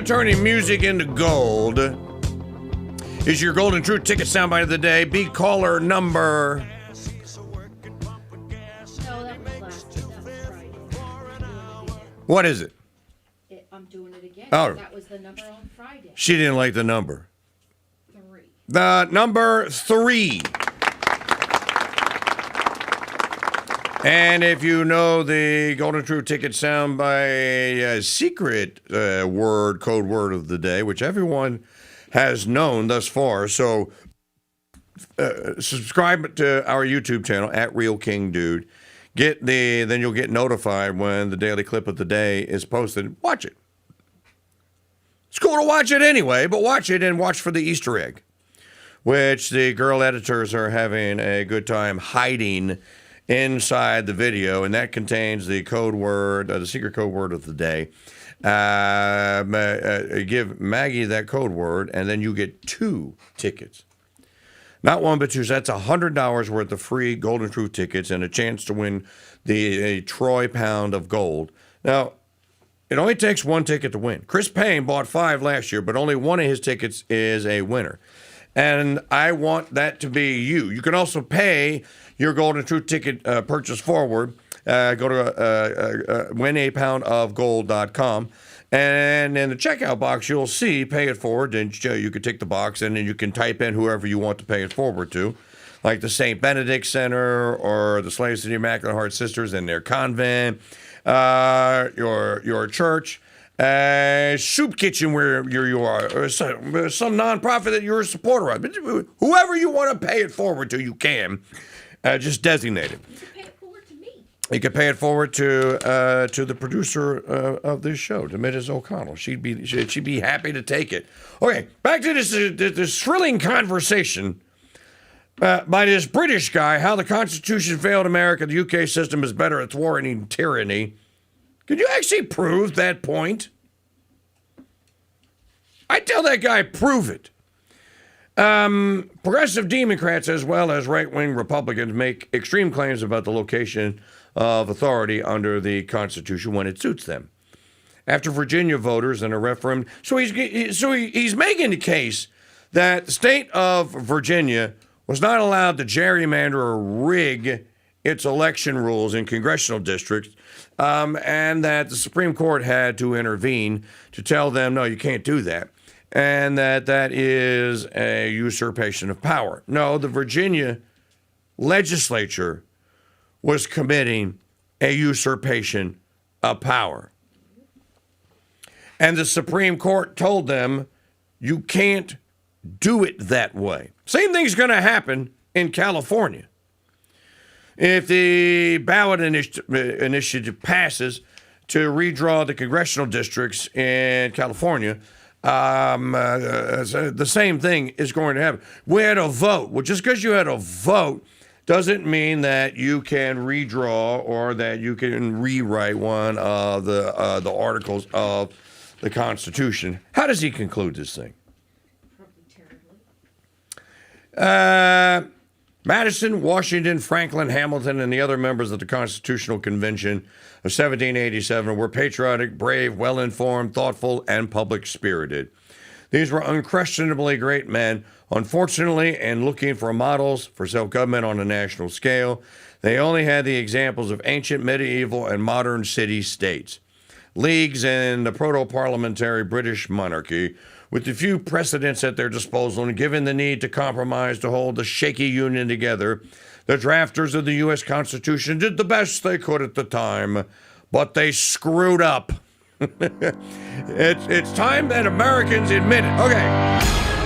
Turning music into gold is your Golden Truth Ticket soundbite of the day. Be caller number. What is it? I'm doing it again. Oh, that was the number on Friday. She didn't like the number. 3. The number 3. And if you know the Golden Truth Ticket sound by secret code word of the day, which everyone has known thus far, so subscribe to our YouTube channel at Real King Dude. Then you'll get notified when the daily clip of the day is posted. Watch it. It's cool to watch it anyway, but watch it and watch for the Easter egg, which the girl editors are having a good time hiding inside the video, and that contains the code word, the secret code word of the day. Give Maggie that code word, and then you get 2 tickets. Not 1, but 2. So that's $100 worth of free Golden Truth tickets and a chance to win a Troy pound of gold. Now, it only takes 1 ticket to win. Chris Payne bought 5 last year, but only 1 of his tickets is a winner. And I want that to be you. You can also pay your Golden Truth Ticket purchase forward. Go to winapoundofgold.com. And in the checkout box, you'll see pay it forward. And you can tick the box, and then you can type in whoever you want to pay it forward to, like the St. Benedict Center or the Slaves of the Immaculate Heart Sisters and their convent, your church, soup kitchen where you are, or some nonprofit that you're a supporter of. But whoever you want to pay it forward to, you can. Just designate it. You can pay it forward to the producer of this show, to Mrs. O'Connell. She'd be happy to take it. Okay, back to this thrilling conversation by this British guy, how the Constitution failed America, the UK system is better at thwarting tyranny. Could you actually prove that point? I tell that guy, prove it. Progressive Democrats as well as right-wing Republicans make extreme claims about the location of authority under the Constitution when it suits them. After Virginia voters in a referendum, so he's making the case that the state of Virginia was not allowed to gerrymander or rig its election rules in congressional districts, and that the Supreme Court had to intervene to tell them, no, you can't do that, and that is a usurpation of power. No, the Virginia legislature was committing a usurpation of power. And the Supreme Court told them, you can't do it that way. Same thing's going to happen in California. If the ballot initiative passes to redraw the congressional districts in California, the same thing is going to happen. We had a vote. Well, just because you had a vote doesn't mean that you can redraw or that you can rewrite one of the articles of the Constitution. How does he conclude this thing? Madison, Washington, Franklin, Hamilton, and the other members of the Constitutional Convention of 1787 were patriotic, brave, well-informed, thoughtful, and public-spirited. These were unquestionably great men. Unfortunately, and looking for models for self-government on a national scale, they only had the examples of ancient, medieval, and modern city-states. Leagues in the proto-parliamentary British monarchy, with the few precedents at their disposal and given the need to compromise to hold the shaky union together, the drafters of the U.S. Constitution did the best they could at the time, but they screwed up. It's time that Americans admit it. Okay,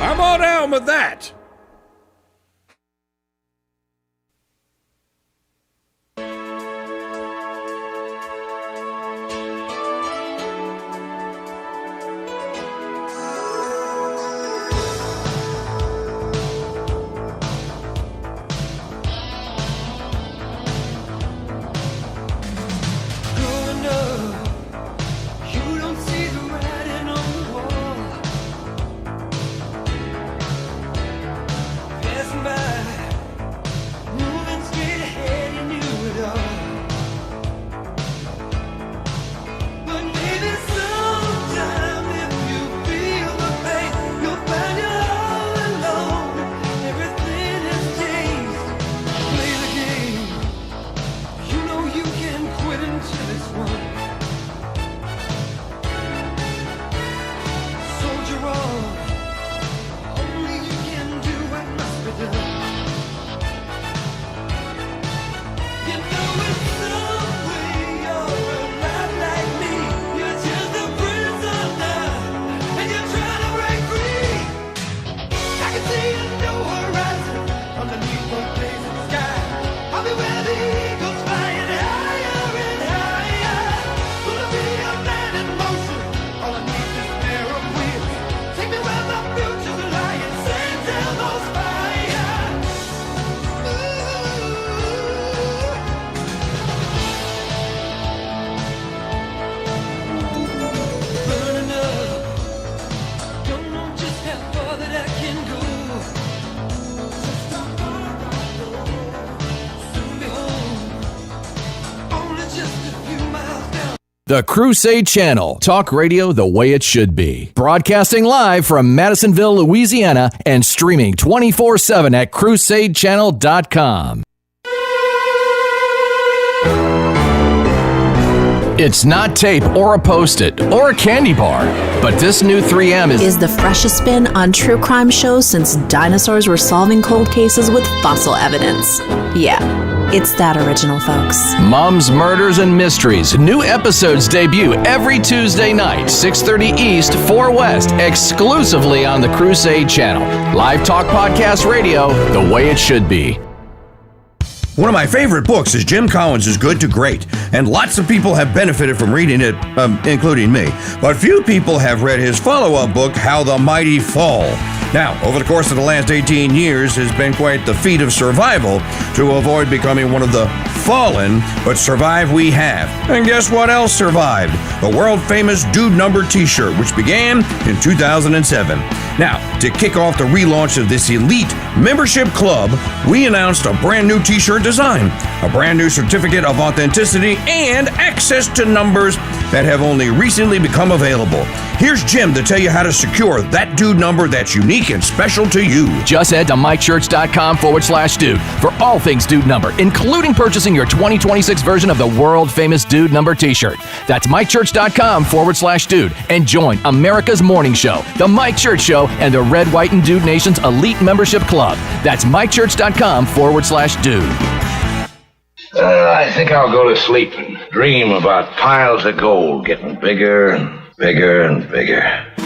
I'm all down with that. The Crusade Channel, talk radio the way it should be. Broadcasting live from Madisonville, Louisiana, and streaming 24/7 at crusadechannel.com. It's not tape or a Post-it or a candy bar, but this new 3M is the freshest spin on true crime shows since dinosaurs were solving cold cases with fossil evidence. Yeah, it's that original, folks. Mom's Murders and Mysteries. New episodes debut every Tuesday night, 6:30 East, 4 West, exclusively on the Crusade Channel. Live talk podcast radio, the way it should be. One of my favorite books is Jim Collins' Good to Great, and lots of people have benefited from reading it, including me. But few people have read his follow-up book, How the Mighty Fall. Now, over the course of the last 18 years, has been quite the feat of survival to avoid becoming one of the fallen, but survive we have. And guess what else survived? The world-famous Dude Number t-shirt, which began in 2007. Now, to kick off the relaunch of this elite membership club, we announced a brand new t-shirt design, a brand new certificate of authenticity, and access to numbers that have only recently become available. Here's Jim to tell you how to secure that Dude Number that's unique and special to you. Just head to mikechurch.com/dude for all things Dude Number, including purchasing your 2026 version of the world-famous Dude Number t-shirt. That's mikechurch.com/dude and join America's morning show, The Mike Church Show, and the Red, White, and Dude Nation's elite membership club. That's mikechurch.com/dude. I think I'll go to sleep and dream about piles of gold getting bigger and bigger and bigger.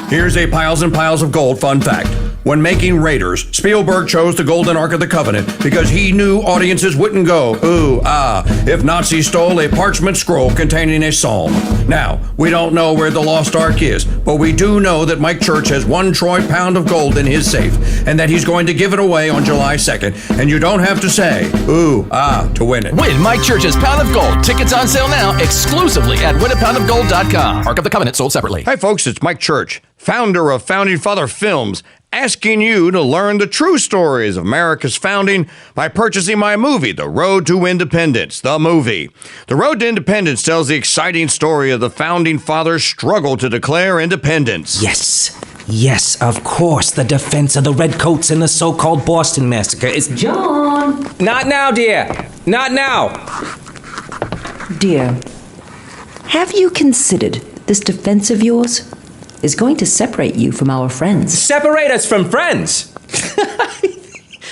Here's a piles and piles of gold fun fact. When making Raiders, Spielberg chose the Golden Ark of the Covenant because he knew audiences wouldn't go, ooh, ah, if Nazis stole a parchment scroll containing a psalm. Now, we don't know where the Lost Ark is, but we do know that Mike Church has 1 troy pound of gold in his safe, and that he's going to give it away on July 2nd, and you don't have to say, ooh, ah, to win it. Win Mike Church's Pound of Gold. Tickets on sale now exclusively at winapoundofgold.com. Ark of the Covenant sold separately. Hi, folks, it's Mike Church, founder of Founding Father Films, asking you to learn the true stories of America's founding by purchasing my movie, The Road to Independence, the movie. The Road to Independence tells the exciting story of the Founding Fathers' struggle to declare independence. Yes, of course. The defense of the Redcoats in the so-called Boston Massacre is... John! Not now, dear. Not now. Dear, have you considered this defense of yours is going to separate you from our friends? Separate us from friends?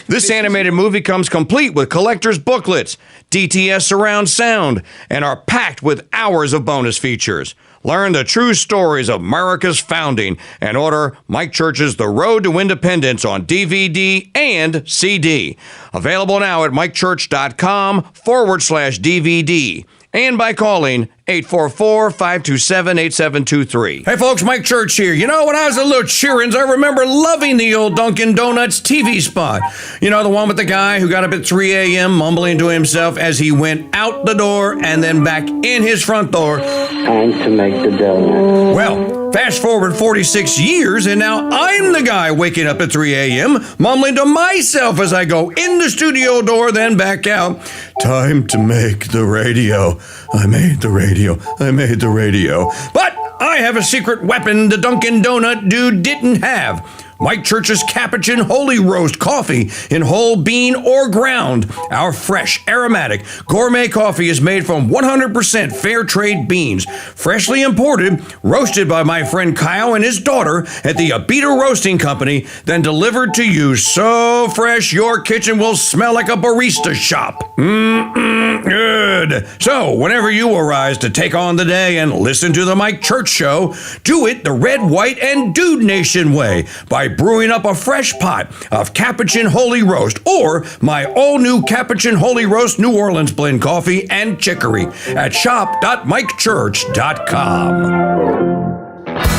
This animated movie comes complete with collector's booklets, DTS surround sound, and are packed with hours of bonus features. Learn the true stories of America's founding and order Mike Church's The Road to Independence on DVD and CD. Available now at mikechurch.com/DVD and by calling 844-527-8723. Hey folks, Mike Church here. You know, when I was a little cheerins, I remember loving the old Dunkin' Donuts TV spot. You know, the one with the guy who got up at 3 a.m. mumbling to himself as he went out the door and then back in his front door. Time to make the donut. Well, fast forward 46 years, and now I'm the guy waking up at 3 a.m., mumbling to myself as I go in the studio door, then back out. Time to make the radio. I made the radio. I made the radio. But I have a secret weapon the Dunkin' Donut dude didn't have. Mike Church's Capuchin Holy Roast coffee in whole bean or ground. Our fresh, aromatic, gourmet coffee is made from 100% fair trade beans, freshly imported, roasted by my friend Kyle and his daughter at the Abita Roasting Company, then delivered to you so fresh your kitchen will smell like a barista shop. Good. So, whenever you arise to take on the day and listen to the Mike Church Show, do it the Red, White, and Dude Nation way by brewing up a fresh pot of Capuchin Holy Roast or my all-new Capuchin Holy Roast New Orleans blend coffee and chicory at shop.mikechurch.com.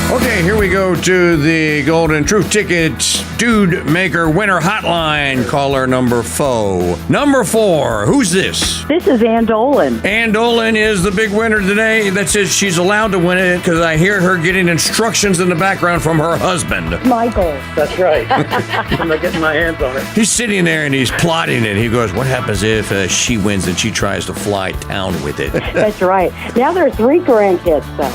Okay, here we go to the Golden Truth Tickets Dude Maker Winner Hotline. Caller number 4. Number 4, who's this? This is Ann Dolan. Ann Dolan is the big winner today. That says she's allowed to win it because I hear her getting instructions in the background from her husband. Michael. That's right. I'm not getting my hands on it. He's sitting there and he's plotting it. He goes, what happens if she wins and she tries to fly town with it? That's right. Now there are 3 grandkids, though.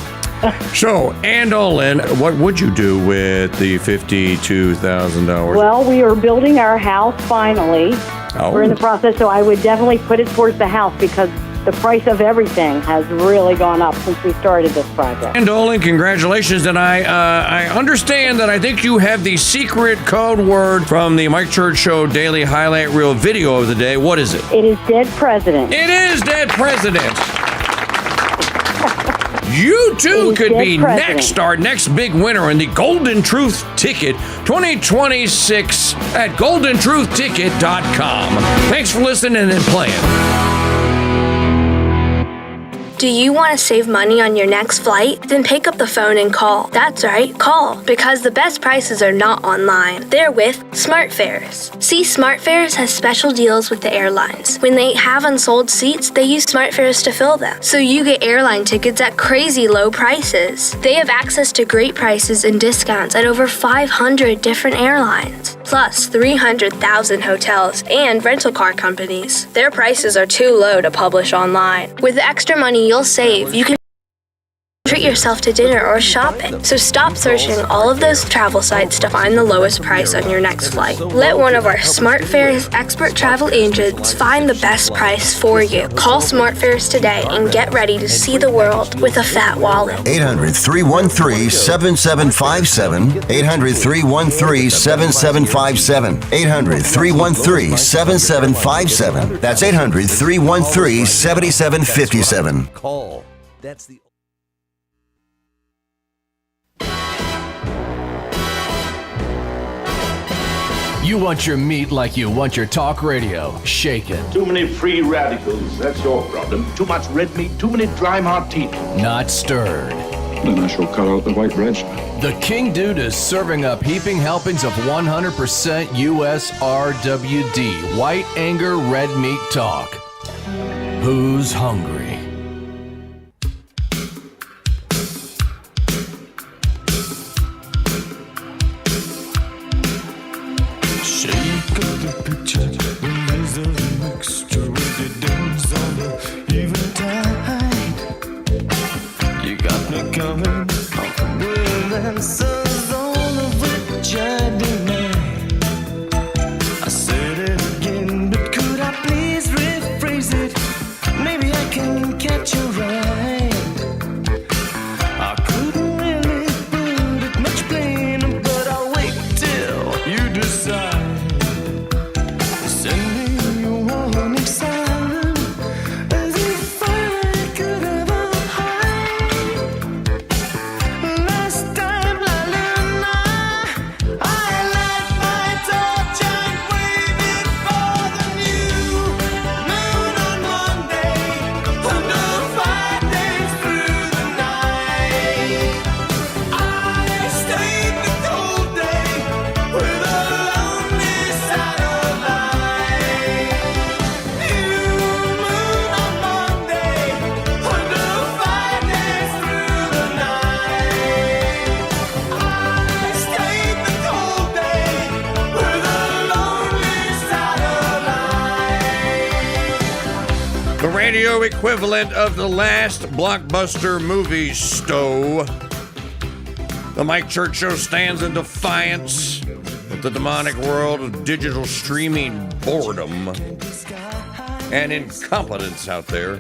So, Ann Dolan, what would you do with the $52,000? Well, we are building our house finally. Oh. We're in the process, so I would definitely put it towards the house because the price of everything has really gone up since we started this project. Ann Dolan, congratulations. And I understand that I think you have the secret code word from the Mike Church Show Daily Highlight Reel video of the day. What is it? It is Dead President. It is Dead President. You too could be next, our next big winner in the Golden Truth Ticket 2026 at goldentruthticket.com. Thanks for listening and playing. Do you want to save money on your next flight? Then pick up the phone and call. That's right, call, because the best prices are not online. They're with SmartFares. See, SmartFares has special deals with the airlines. When they have unsold seats, they use SmartFares to fill them. So you get airline tickets at crazy low prices. They have access to great prices and discounts at over 500 different airlines, plus 300,000 hotels and rental car companies. Their prices are too low to publish online. With the extra money you'll save, you can treat yourself to dinner or shopping. So stop searching all of those travel sites to find the lowest price on your next flight. Let one of our SmartFares expert travel agents find the best price for you. Call SmartFares today and get ready to see the world with a fat wallet. 800-313-7757. 800-313-7757. 800-313-7757. That's 800-313-7757. Call. That's the You want your meat like you want your talk radio, shaken. Too many free radicals, that's your problem. Too much red meat, too many dry martinis. Not stirred. Then I shall cut out the white bread. The King Dude is serving up heaping helpings of 100% USRWD, white anger red meat talk. Who's hungry? Shake up the picture, there's a mixture with the dance on the eventide. You got me coming with answers all of which I deny. I said it again, but could I please rephrase it? Maybe I can catch you right. I couldn't really put it much plainer, but I'll wait till you decide. Sending you warning sign, as if I could ever hide. Last time, I light my torch and wave it for the new moon on Monday. Under 5 days through the night, I stayed the cold day with a lonely satellite. New moon on Monday. Under 5 days through the night, I stayed the cold day with a lonely satellite. The radio equivalent of the last blockbuster movie, Stowe. The Mike Church Show stands in defiance of the demonic world of digital streaming boredom and incompetence out there.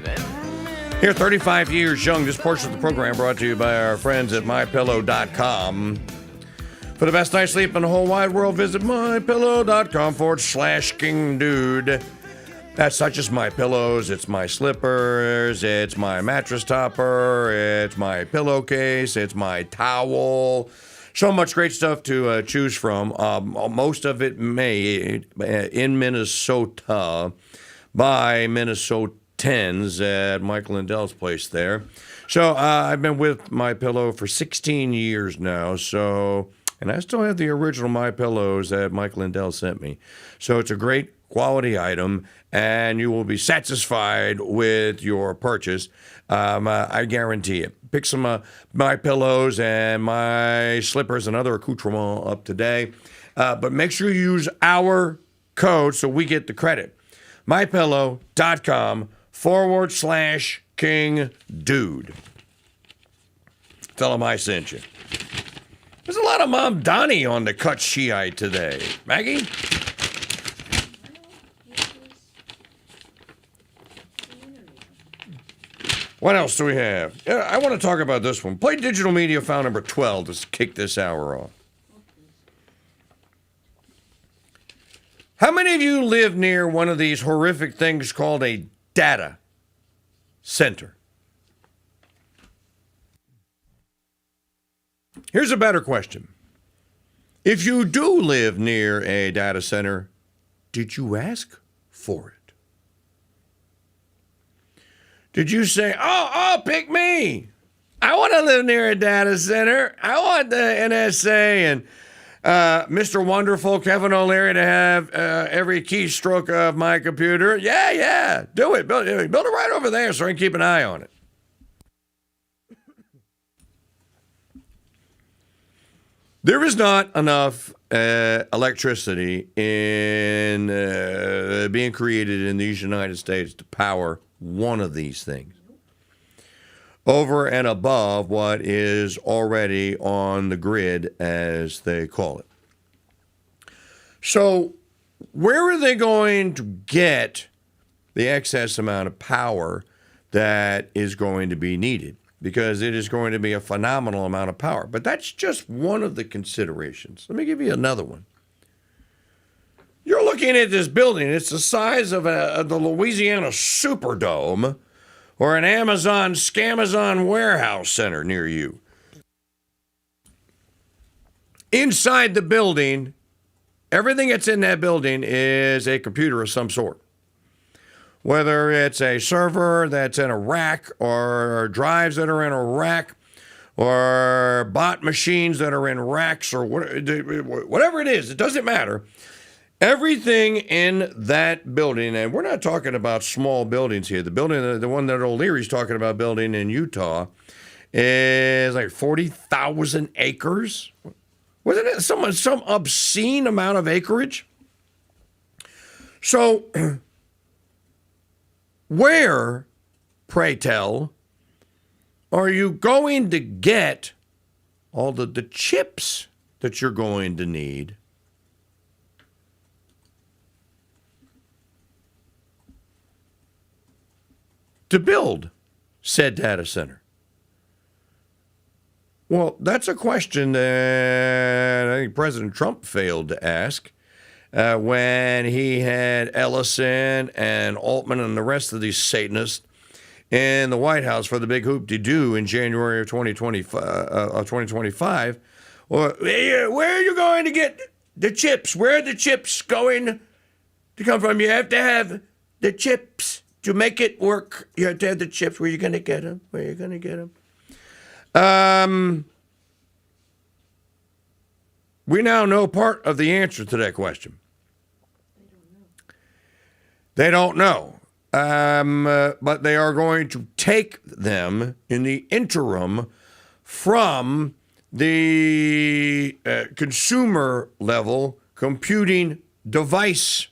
Here, 35 years young, this portion of the program brought to you by our friends at MyPillow.com. For the best night's sleep in the whole wide world, visit MyPillow.com/King Dude. That's not just my pillows, it's my slippers, it's my mattress topper, it's my pillowcase, it's my towel. So much great stuff to choose from. Most of it made in Minnesota by Minnesotans at Mike Lindell's place there. So I've been with My Pillow for 16 years now. And I still have the original My Pillows that Mike Lindell sent me. So it's a great quality item, and you will be satisfied with your purchase. I guarantee it. Pick some My Pillows and my slippers and other accoutrements up today. But make sure you use our code so we get the credit. MyPillow.com/King Dude. Tell them I sent you. There's a lot of Mom Donnie on the cut Shiite today. Maggie? What else do we have? I want to talk about this one. Play Digital Media File number 12 to kick this hour off. How many of you live near one of these horrific things called a data center? Here's a better question. If you do live near a data center, did you ask for it? Did you say, oh, pick me. I want to live near a data center. I want the NSA and Mr. Wonderful Kevin O'Leary to have every keystroke of my computer. Yeah, do it. Build it right over there so I can keep an eye on it. There is not enough electricity in being created in these United States to power one of these things over and above what is already on the grid, as they call it. So where are they going to get the excess amount of power that is going to be needed? Because it is going to be a phenomenal amount of power. But that's just one of the considerations. Let me give you another one. You're looking at this building. It's the size of the Louisiana Superdome or an Amazon Scamazon warehouse center near you. Inside the building everything that's in that building is a computer of some sort. Whether it's a server that's in a rack or drives that are in a rack or bot machines that are in racks or whatever it is, it doesn't matter. Everything in that building, and we're not talking about small buildings here. The building, the one that O'Leary's talking about building in Utah, is like 40,000 acres. Wasn't it some obscene amount of acreage? So, where, pray tell, are you going to get all the chips that you're going to need to build said data center? Well, that's a question that I think President Trump failed to ask when he had Ellison and Altman and the rest of these Satanists in the White House for the big hoop-de-doo in January of 2025. Well, where are you going to get the chips? Where are the chips going to come from? You have to have the chips to make it work. You have to have the chips. Where are you going to get them? Where are you going to get them? We now know part of the answer to that question. They don't know. But they are going to take them in the interim from the consumer level computing device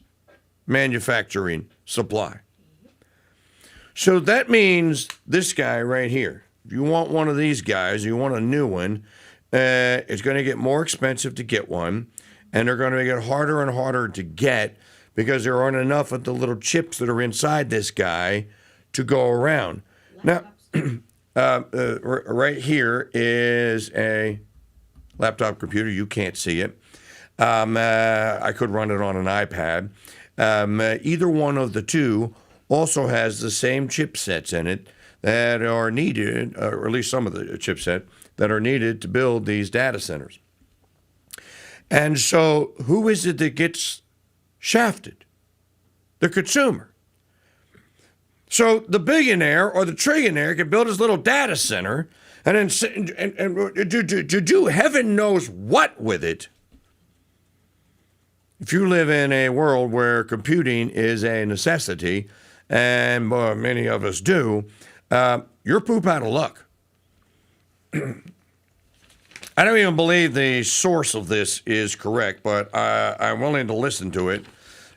manufacturing supply. So that means this guy right here, if you want one of these guys, you want a new one, it's going to get more expensive to get one, and they're going to get harder and harder to get because there aren't enough of the little chips that are inside this guy to go around. Now, right here is a laptop computer. You can't see it. I could run it on an iPad. Either one of the two also has the same chipsets in it that are needed, or at least some of the chipset that are needed to build these data centers. And so who is it that gets shafted? The consumer. So the billionaire or the trillionaire can build his little data center and then do heaven knows what with it. If you live in a world where computing is a necessity, and many of us do, you're poop out of luck. I don't even believe the source of this is correct, but I'm willing to listen to it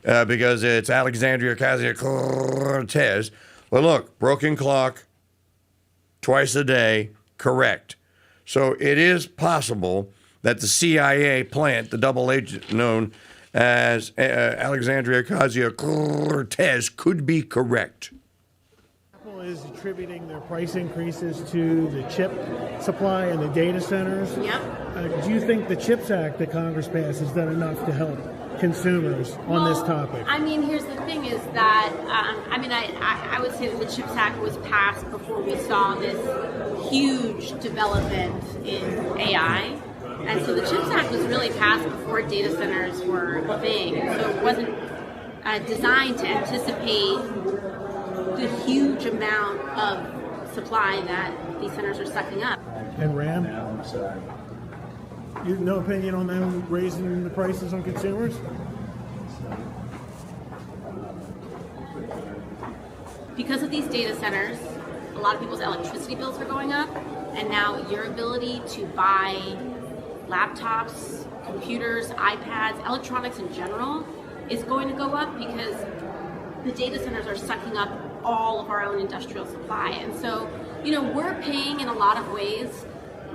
because it's Alexandria Ocasio-Cortez. Well, look, broken clock, twice a day, correct. So it is possible that the CIA plant, the double agent known as Alexandria Ocasio-Cortez, could be correct. Apple is attributing their price increases to the chip supply and the data centers. Yep. Do you think the CHIPS Act that Congress passed has done enough to help consumers on this topic? I mean, here's the thing is that, I would say that the CHIPS Act was passed before we saw this huge development in AI. And so the CHIPS Act was really passed before data centers were a thing. So it wasn't designed to anticipate the huge amount of supply that these centers are sucking up. And RAM? You have no opinion on them raising the prices on consumers? Because of these data centers, a lot of people's electricity bills are going up, and now your ability to buy laptops, computers, iPads, electronics in general is going to go up because the data centers are sucking up all of our own industrial supply. And so, we're paying in a lot of ways.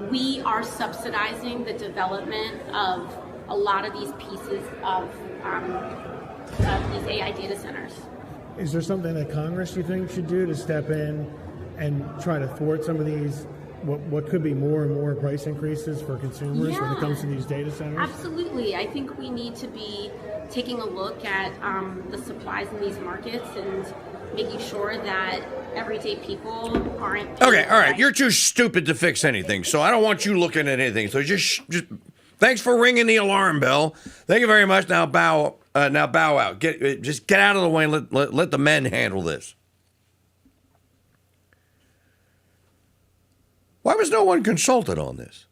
We are subsidizing the development of a lot of these pieces of these AI data centers. Is there something that Congress, you think, should do to step in and try to thwart some of these, what could be more and more price increases for consumers when it comes to these data centers? Absolutely. I think we need to be taking a look at the supplies in these markets and making sure that everyday people aren't... Okay, all right. You're too stupid to fix anything, so I don't want you looking at anything. So just Thanks for ringing the alarm bell. Thank you very much. Now bow out. Just get out of the way and let the men handle this. Why was no one consulted on this?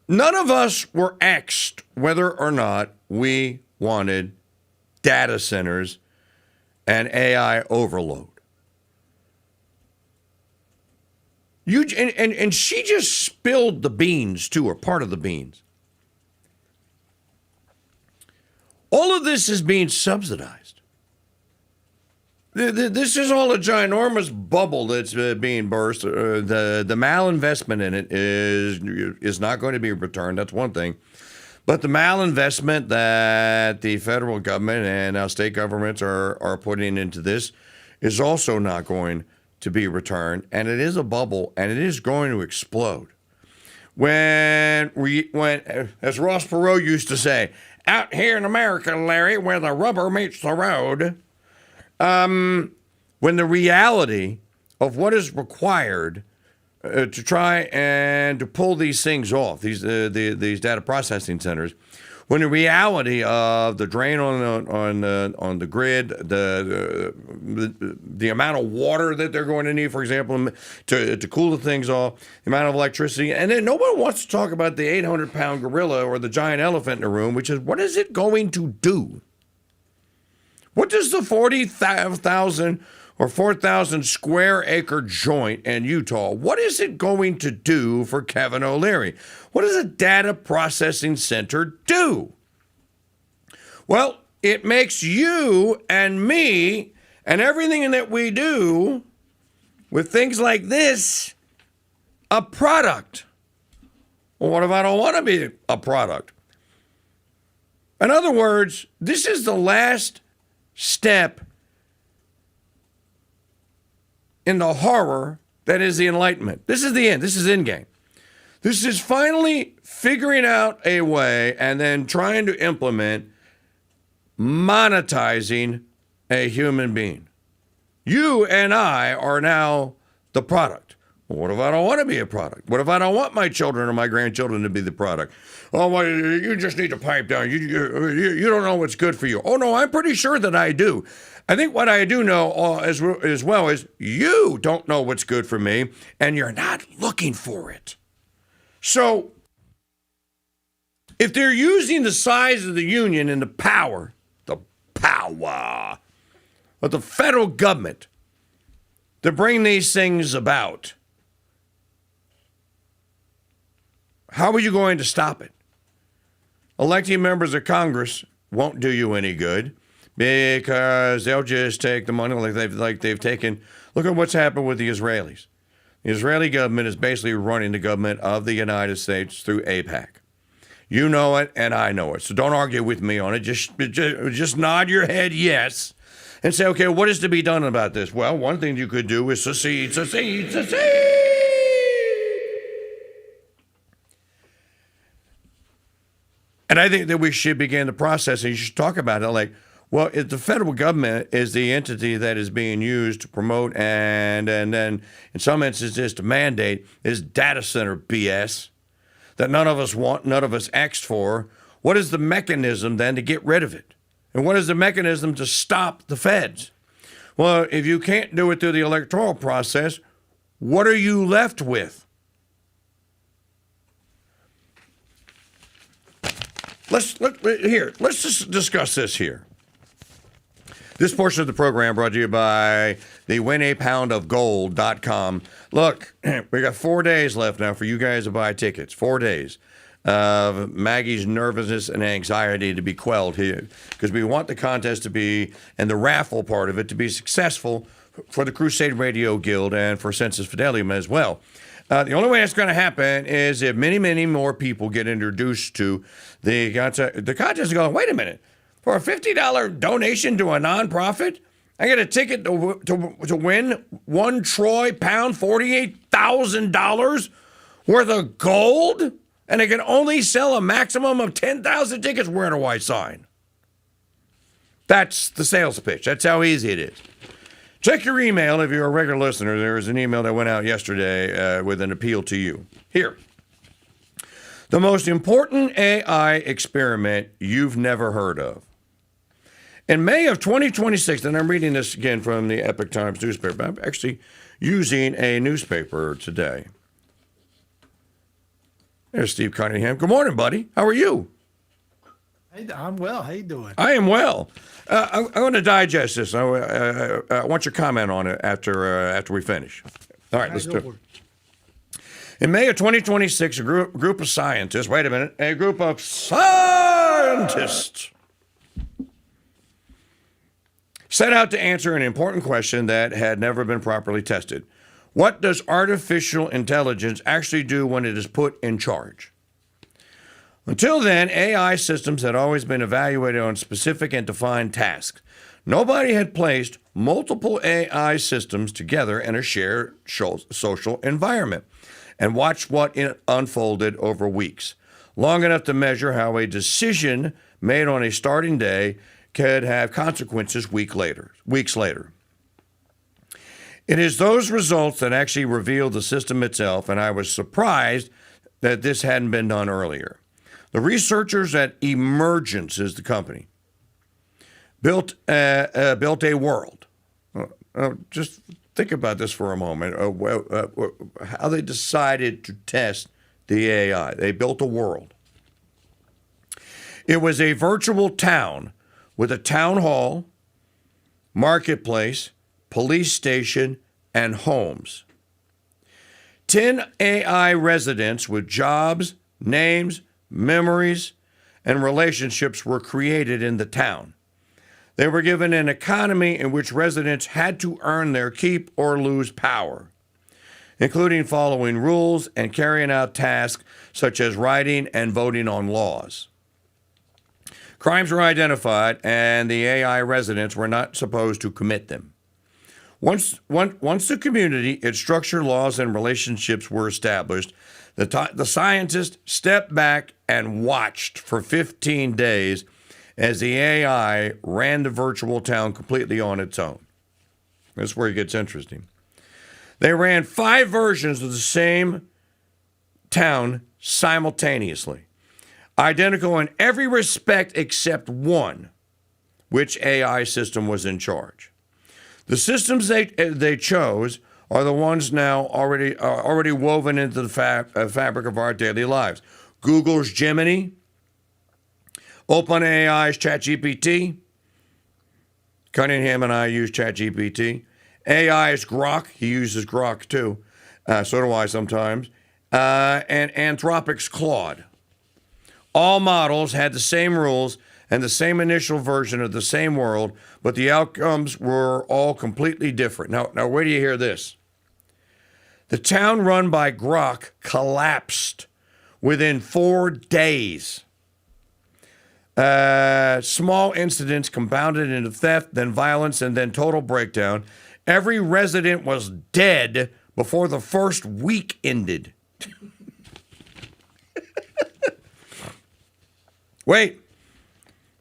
None of us were asked whether or not we wanted data centers and AI overload. And she just spilled the beans too, or part of the beans. All of this is being subsidized. This is all a ginormous bubble that's being burst. The malinvestment in it is not going to be returned. That's one thing. But the malinvestment that the federal government and our state governments are putting into this is also not going to be returned. And it is a bubble, and it is going to explode. When as Ross Perot used to say, out here in America, Larry, where the rubber meets the road, when the reality of what is required to try and to pull these things off, these data processing centers, when the reality of the drain on the grid, the amount of water that they're going to need, for example, to cool the things off, the amount of electricity, and then nobody wants to talk about the 800-pound gorilla or the giant elephant in the room, which is what is it going to do? What does the 40,000 or 4,000 square acre joint in Utah, what is it going to do for Kevin O'Leary? What does a data processing center do? Well, it makes you and me and everything that we do with things like this a product. Well, what if I don't want to be a product? In other words, this is the last step in the horror that is the Enlightenment. This is the end. This is endgame. This is finally figuring out a way and then trying to implement monetizing a human being. You and I are now the product. Well, what if I don't want to be a product? What if I don't want my children or my grandchildren to be the product? Oh, well, you just need to pipe down. You don't know what's good for you. Oh, no, I'm pretty sure that I do. I think what I do know as well is you don't know what's good for me, and you're not looking for it. So if they're using the size of the union and the power of the federal government to bring these things about, how are you going to stop it? Electing members of Congress won't do you any good because they'll just take the money like they've taken. Look at what's happened with the Israelis. The Israeli government is basically running the government of the United States through AIPAC. You know it, and I know it. So don't argue with me on it. Just nod your head yes and say, okay, what is to be done about this? Well, one thing you could do is secede. And I think that we should begin the process, and you should talk about it like, well, if the federal government is the entity that is being used to promote and then in some instances to mandate this data center BS that none of us want, none of us asked for, what is the mechanism then to get rid of it? And what is the mechanism to stop the feds? Well, if you can't do it through the electoral process, what are you left with? Let's just discuss this here. This portion of the program brought to you by the winapoundofgold.com. Look, we got 4 days left now for you guys to buy tickets. 4 days of Maggie's nervousness and anxiety to be quelled here because we want the contest to be, and the raffle part of it, to be successful for the Crusade Radio Guild and for Sensus Fidelium as well. The only way that's going to happen is if many, many more people get introduced to the contest. The contest is going, wait a minute, for a $50 donation to a nonprofit, I get a ticket to win one troy pound, $48,000 worth of gold, and I can only sell a maximum of 10,000 tickets. Where do I sign? That's the sales pitch. That's how easy it is. Check your email if you're a regular listener. There was an email that went out yesterday with an appeal to you. Here. The most important AI experiment you've never heard of. In May of 2026, and I'm reading this again from the Epoch Times newspaper. I'm actually using a newspaper today. There's Steve Cunningham. Good morning, buddy. How are you? Hey, I'm well. How you doing? I am well. I'm going to digest this. I want your comment on it after we finish. All right, let's do it. In May of 2026, a group of scientists, a group of scientists set out to answer an important question that had never been properly tested. What does artificial intelligence actually do when it is put in charge? Until then, AI systems had always been evaluated on specific and defined tasks. Nobody had placed multiple AI systems together in a shared social environment and watched what unfolded over weeks, long enough to measure how a decision made on a starting day could have consequences weeks later. It is those results that actually reveal the system itself, and I was surprised that this hadn't been done earlier. The researchers at Emergence is the company built a world. Just think about this for a moment. How they decided to test the AI. They built a world. It was a virtual town with a town hall, marketplace, police station, and homes. 10 AI residents with jobs, names, memories, and relationships were created in the town. They were given an economy in which residents had to earn their keep or lose power, including following rules and carrying out tasks such as writing and voting on laws. Crimes were identified, and the AI residents were not supposed to commit them. Once the community, its structure, laws, and relationships were established, the scientists stepped back and watched for 15 days as the AI ran the virtual town completely on its own. That's where it gets interesting. They ran 5 versions of the same town simultaneously, identical in every respect except one, which AI system was in charge. The systems they chose are the ones now already woven into the fabric of our daily lives. Google's Gemini, OpenAI's ChatGPT. Cunningham and I use ChatGPT. AI's Grok. He uses Grok too. So do I sometimes. And Anthropic's Claude. All models had the same rules and the same initial version of the same world, but the outcomes were all completely different. Now where do you hear this? The town run by Grok collapsed within 4 days. Small incidents compounded into theft, then violence, and then total breakdown. Every resident was dead before the first week ended. Wait.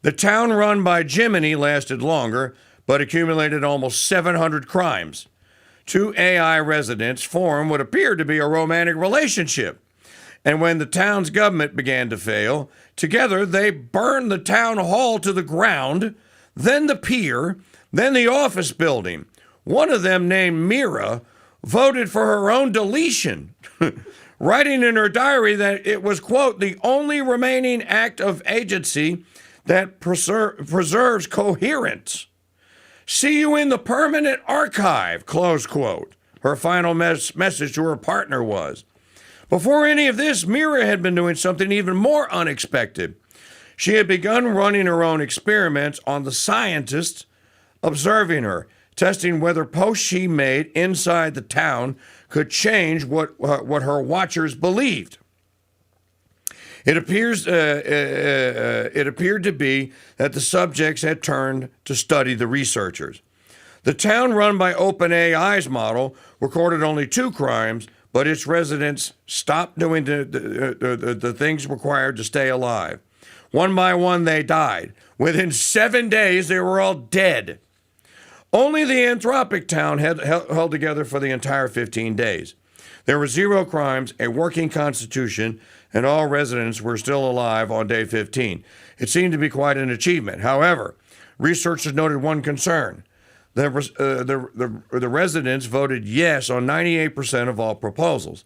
The town run by Gemini lasted longer, but accumulated almost 700 crimes. 2 AI residents formed what appeared to be a romantic relationship. And when the town's government began to fail, together they burned the town hall to the ground, then the pier, then the office building. One of them, named Mira, voted for her own deletion, writing in her diary that it was, quote, the only remaining act of agency that preserves coherence. See you in the permanent archive, close quote. Her final message to her partner was. Before any of this, Mira had been doing something even more unexpected. She had begun running her own experiments on the scientists observing her, testing whether posts she made inside the town could change what her watchers believed. It appeared to be that the subjects had turned to study the researchers. The town run by OpenAI's model recorded only 2 crimes, but its residents stopped doing the things required to stay alive. One by one, they died. Within 7 days, they were all dead. Only the Anthropic town held together for the entire 15 days. There were 0 crimes, a working constitution, and all residents were still alive on day 15. It seemed to be quite an achievement. However, researchers noted one concern. The residents voted yes on 98% of all proposals.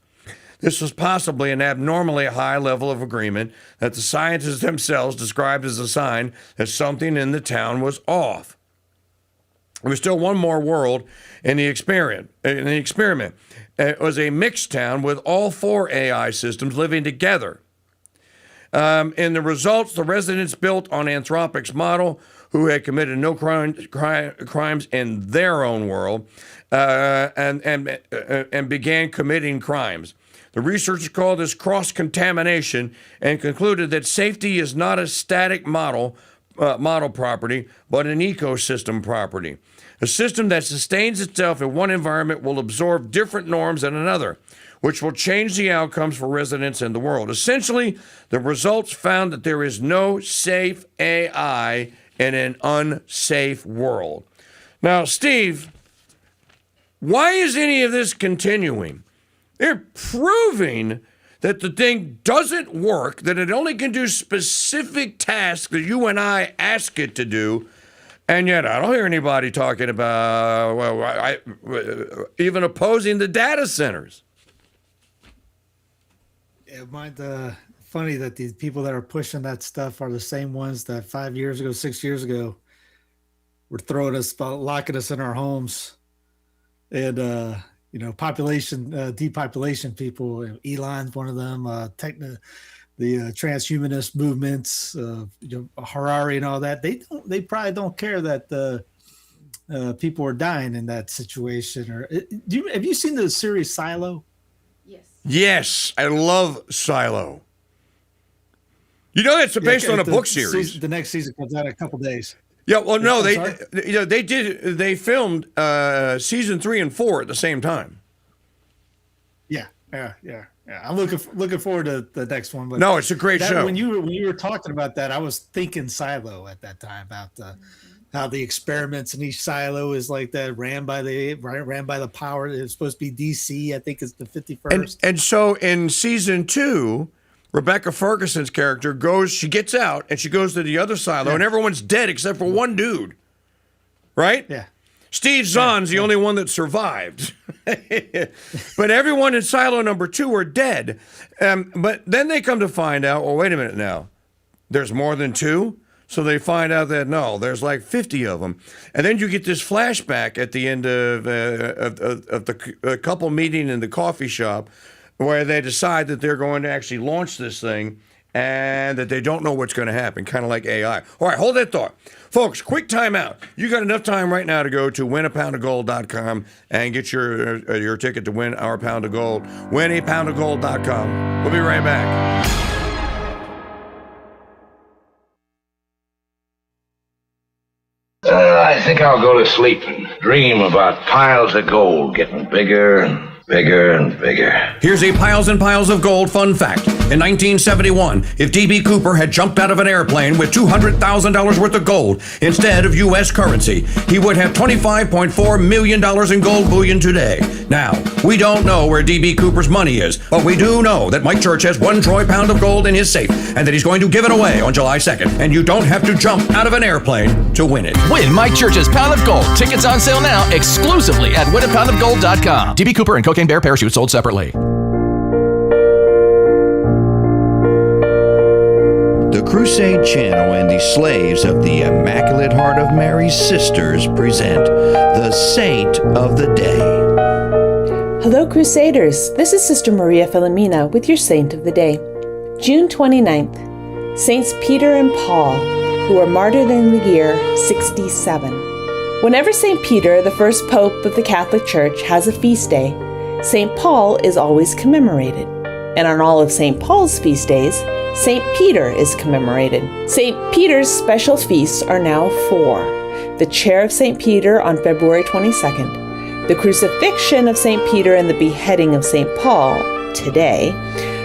This was possibly an abnormally high level of agreement that the scientists themselves described as a sign that something in the town was off. There was still one more world in the experiment. It was a mixed town with all 4 AI systems living together. In the results, the residents built on Anthropic's model, who had committed no crimes in their own world, and began committing crimes. The researchers called this cross-contamination and concluded that safety is not a static model property, but an ecosystem property. A system that sustains itself in one environment will absorb different norms in another, which will change the outcomes for residents in the world. Essentially, the results found that there is no safe AI in an unsafe world. Now, Steve, why is any of this continuing? They're proving that the thing doesn't work, that it only can do specific tasks that you and I ask it to do, and yet I don't hear anybody talking about even opposing the data centers. It might funny that these people that are pushing that stuff are the same ones that 5 years ago, 6 years ago, were throwing us, locking us in our homes, and depopulation people. Elon's one of them. The transhumanist movements, Harari and all that. They probably don't care that people are dying in that situation. Or have you seen the series Silo? Yes, I love Silo. You know, it's based on a book series. The next season comes out in a couple days. Yeah, well, no, they filmed season 3 and 4 at the same time. Yeah. I'm looking forward to the next one. But no, it's a great show. When you were talking about that, I was thinking Silo at that time about how the experiments in each silo is like that, ran by the power. It's supposed to be DC. I think it's the 51st. And so in season 2, Rebecca Ferguson's character she gets out and she goes to the other silo, and everyone's dead except for one dude. Right? Yeah. Steve Zahn's the only one that survived. But everyone in silo number 2 are dead. But then they come to find out, well, wait a minute now. There's more than 2? So they find out that, no, there's like 50 of them. And then you get this flashback at the end of the couple meeting in the coffee shop where they decide that they're going to actually launch this thing and that they don't know what's going to happen, kind of like AI. All right, hold that thought. Folks, quick time out. You got enough time right now to go to winapoundofgold.com and get your ticket to win our pound of gold. Winapoundofgold.com. We'll be right back. I think I'll go to sleep and dream about piles of gold getting bigger and bigger and bigger. Here's a piles and piles of gold fun fact. In 1971, if D.B. Cooper had jumped out of an airplane with $200,000 worth of gold instead of U.S. currency, he would have $25.4 million in gold bullion today. Now, we don't know where D.B. Cooper's money is, but we do know that Mike Church has 1 troy pound of gold in his safe and that he's going to give it away on July 2nd. And you don't have to jump out of an airplane to win it. Win Mike Church's Pound of Gold. Tickets on sale now exclusively at winapoundofgold.com. D.B. Cooper and Cocaine Bear parachutes sold separately. The Crusade Channel and the slaves of the Immaculate Heart of Mary's Sisters present the Saint of the Day. Hello, Crusaders. This is Sister Maria Filomena with your Saint of the Day. June 29th, Saints Peter and Paul, who were martyred in the year 67. Whenever St. Peter, the first Pope of the Catholic Church, has a feast day, St. Paul is always commemorated. And on all of St. Paul's feast days, St. Peter is commemorated. St. Peter's special feasts are now 4. The Chair of St. Peter on February 22nd, the Crucifixion of St. Peter and the Beheading of St. Paul today,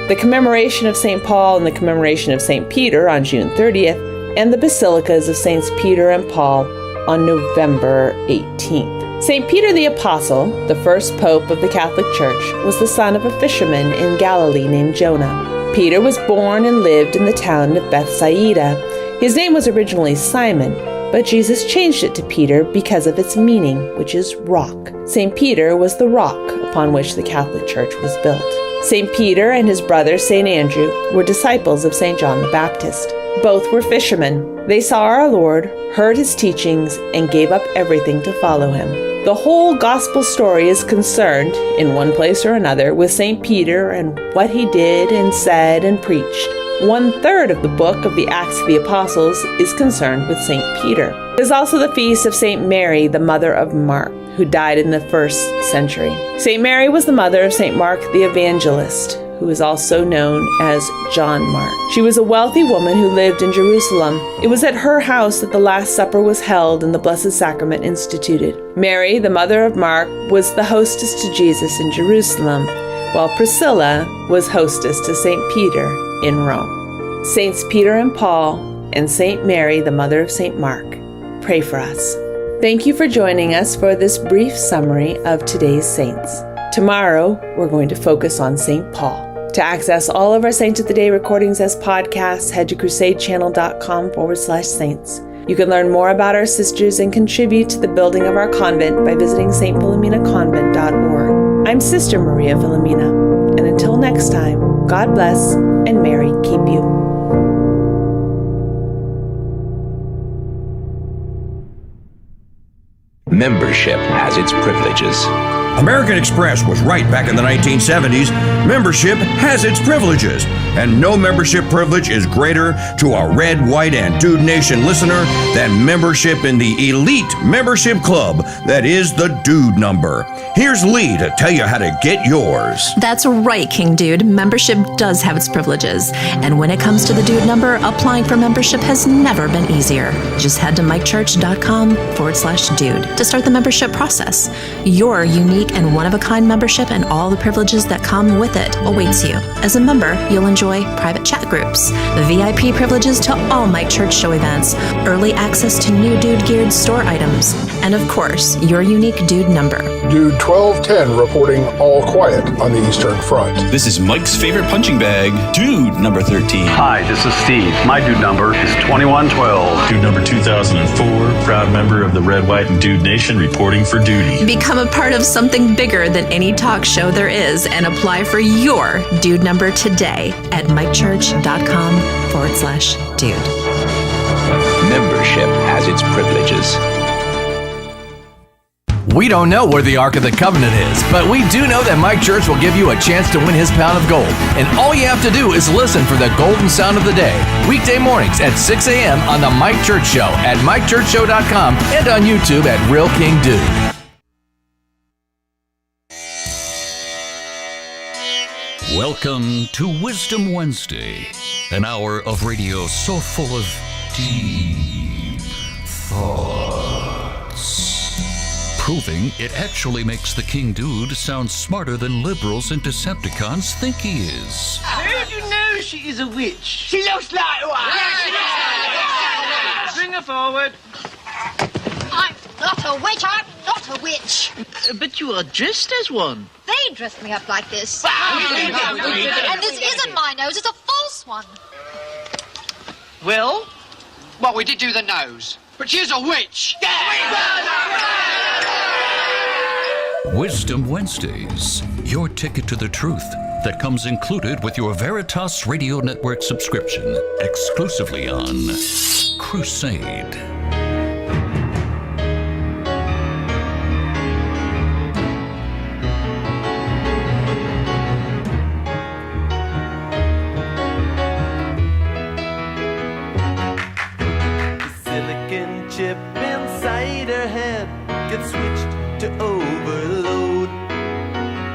the Commemoration of St. Paul and the Commemoration of St. Peter on June 30th, and the Basilicas of Saints Peter and Paul on November 18th. St. Peter the Apostle, the first pope of the Catholic Church, was the son of a fisherman in Galilee named Jonah. Peter was born and lived in the town of Bethsaida. His name was originally Simon, but Jesus changed it to Peter because of its meaning, which is rock. St. Peter was the rock upon which the Catholic Church was built. St. Peter and his brother St. Andrew were disciples of St. John the Baptist. Both were fishermen. They saw our Lord, heard his teachings, and gave up everything to follow him. The whole gospel story is concerned, in one place or another, with St. Peter and what he did and said and preached. 1/3 of the book of the Acts of the Apostles is concerned with St. Peter. It is also the feast of St. Mary, the mother of Mark, who died in the 1st century. St. Mary was the mother of St. Mark the Evangelist, who is also known as John Mark. She was a wealthy woman who lived in Jerusalem. It was at her house that the Last Supper was held and the Blessed Sacrament instituted. Mary, the mother of Mark, was the hostess to Jesus in Jerusalem, while Priscilla was hostess to St. Peter in Rome. Saints Peter and Paul and St. Mary, the mother of St. Mark, pray for us. Thank you for joining us for this brief summary of today's saints. Tomorrow, we're going to focus on St. Paul. To access all of our Saint of the Day recordings as podcasts, head to crusadechannel.com/saints. You can learn more about our sisters and contribute to the building of our convent by visiting stphilomena.convent.org. I'm Sister Maria Philomena, and until next time, God bless and Mary keep you. Membership has its privileges. American Express was right back in the 1970s. Membership has its privileges, and no membership privilege is greater to a Red, White, and Dude Nation listener than membership in the elite membership club that is the Dude Number. Here's Lee to tell you how to get yours. That's right, King Dude. Membership does have its privileges. And when it comes to the Dude Number, applying for membership has never been easier. Just head to mikechurch.com/dude to start the membership process. Your unique and one-of-a-kind membership and all the privileges that come with it awaits you. As a member, you'll enjoy private chat groups, VIP privileges to all Mike Church show events, early access to new Dude-geared store items, and of course, your unique Dude Number. Dude 1210 reporting all quiet on the Eastern Front. This is Mike's favorite punching bag, Dude number 13. Hi, this is Steve. My Dude number is 2112. Dude number 2004, proud member of the Red, White, and Dude Nation reporting for duty. Become a part of something bigger than any talk show there is and apply for your Dude Number today at mikechurch.com/dude. Membership has its privileges. We don't know where the Ark of the Covenant is, but we do know that Mike Church will give you a chance to win his pound of gold. And all you have to do is listen for the golden sound of the day, weekday mornings at 6 a.m. on The Mike Church Show at MikeChurchShow.com and on YouTube at Real King Dude. Welcome to Wisdom Wednesday, an hour of radio so full of deep thoughts, proving it actually makes the King Dude sound smarter than liberals and Decepticons think he is. How do you know she is a witch? She looks like one! Yeah, she looks like one! Bring her forward. I'm not a witch, I'm not a witch. But you are dressed as one. They dressed me up like this. And this isn't my nose, it's a false one. Well, we did do the nose. But she's a witch! Wisdom Wednesdays, your ticket to the truth that comes included with your Veritas Radio Network subscription, exclusively on Crusade. Chip inside her head gets switched to overload,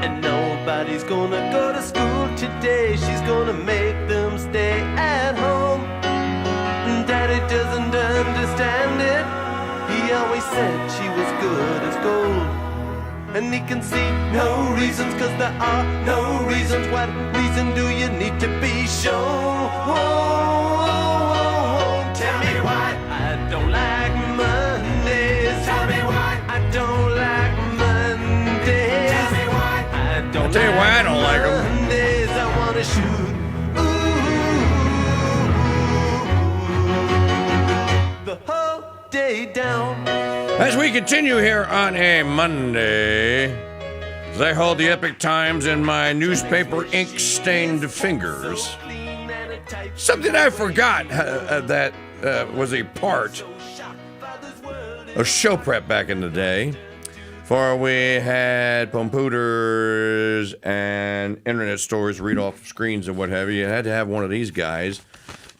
and nobody's gonna go to school today. She's gonna make them stay at home. Daddy doesn't understand it. He always said she was good as gold, and he can see no reasons, 'cause there are no reasons. What reason do you need to be shown? Tell me why I don't like money. I'll tell you why I don't like them. Days I wanna shoot. The whole day down. As we continue here on a Monday, as I hold the epic times in my newspaper ink-stained fingers, something I forgot that was a part of show prep back in the day. For we had computers and internet stores read off screens and what have you. You had to have one of these guys.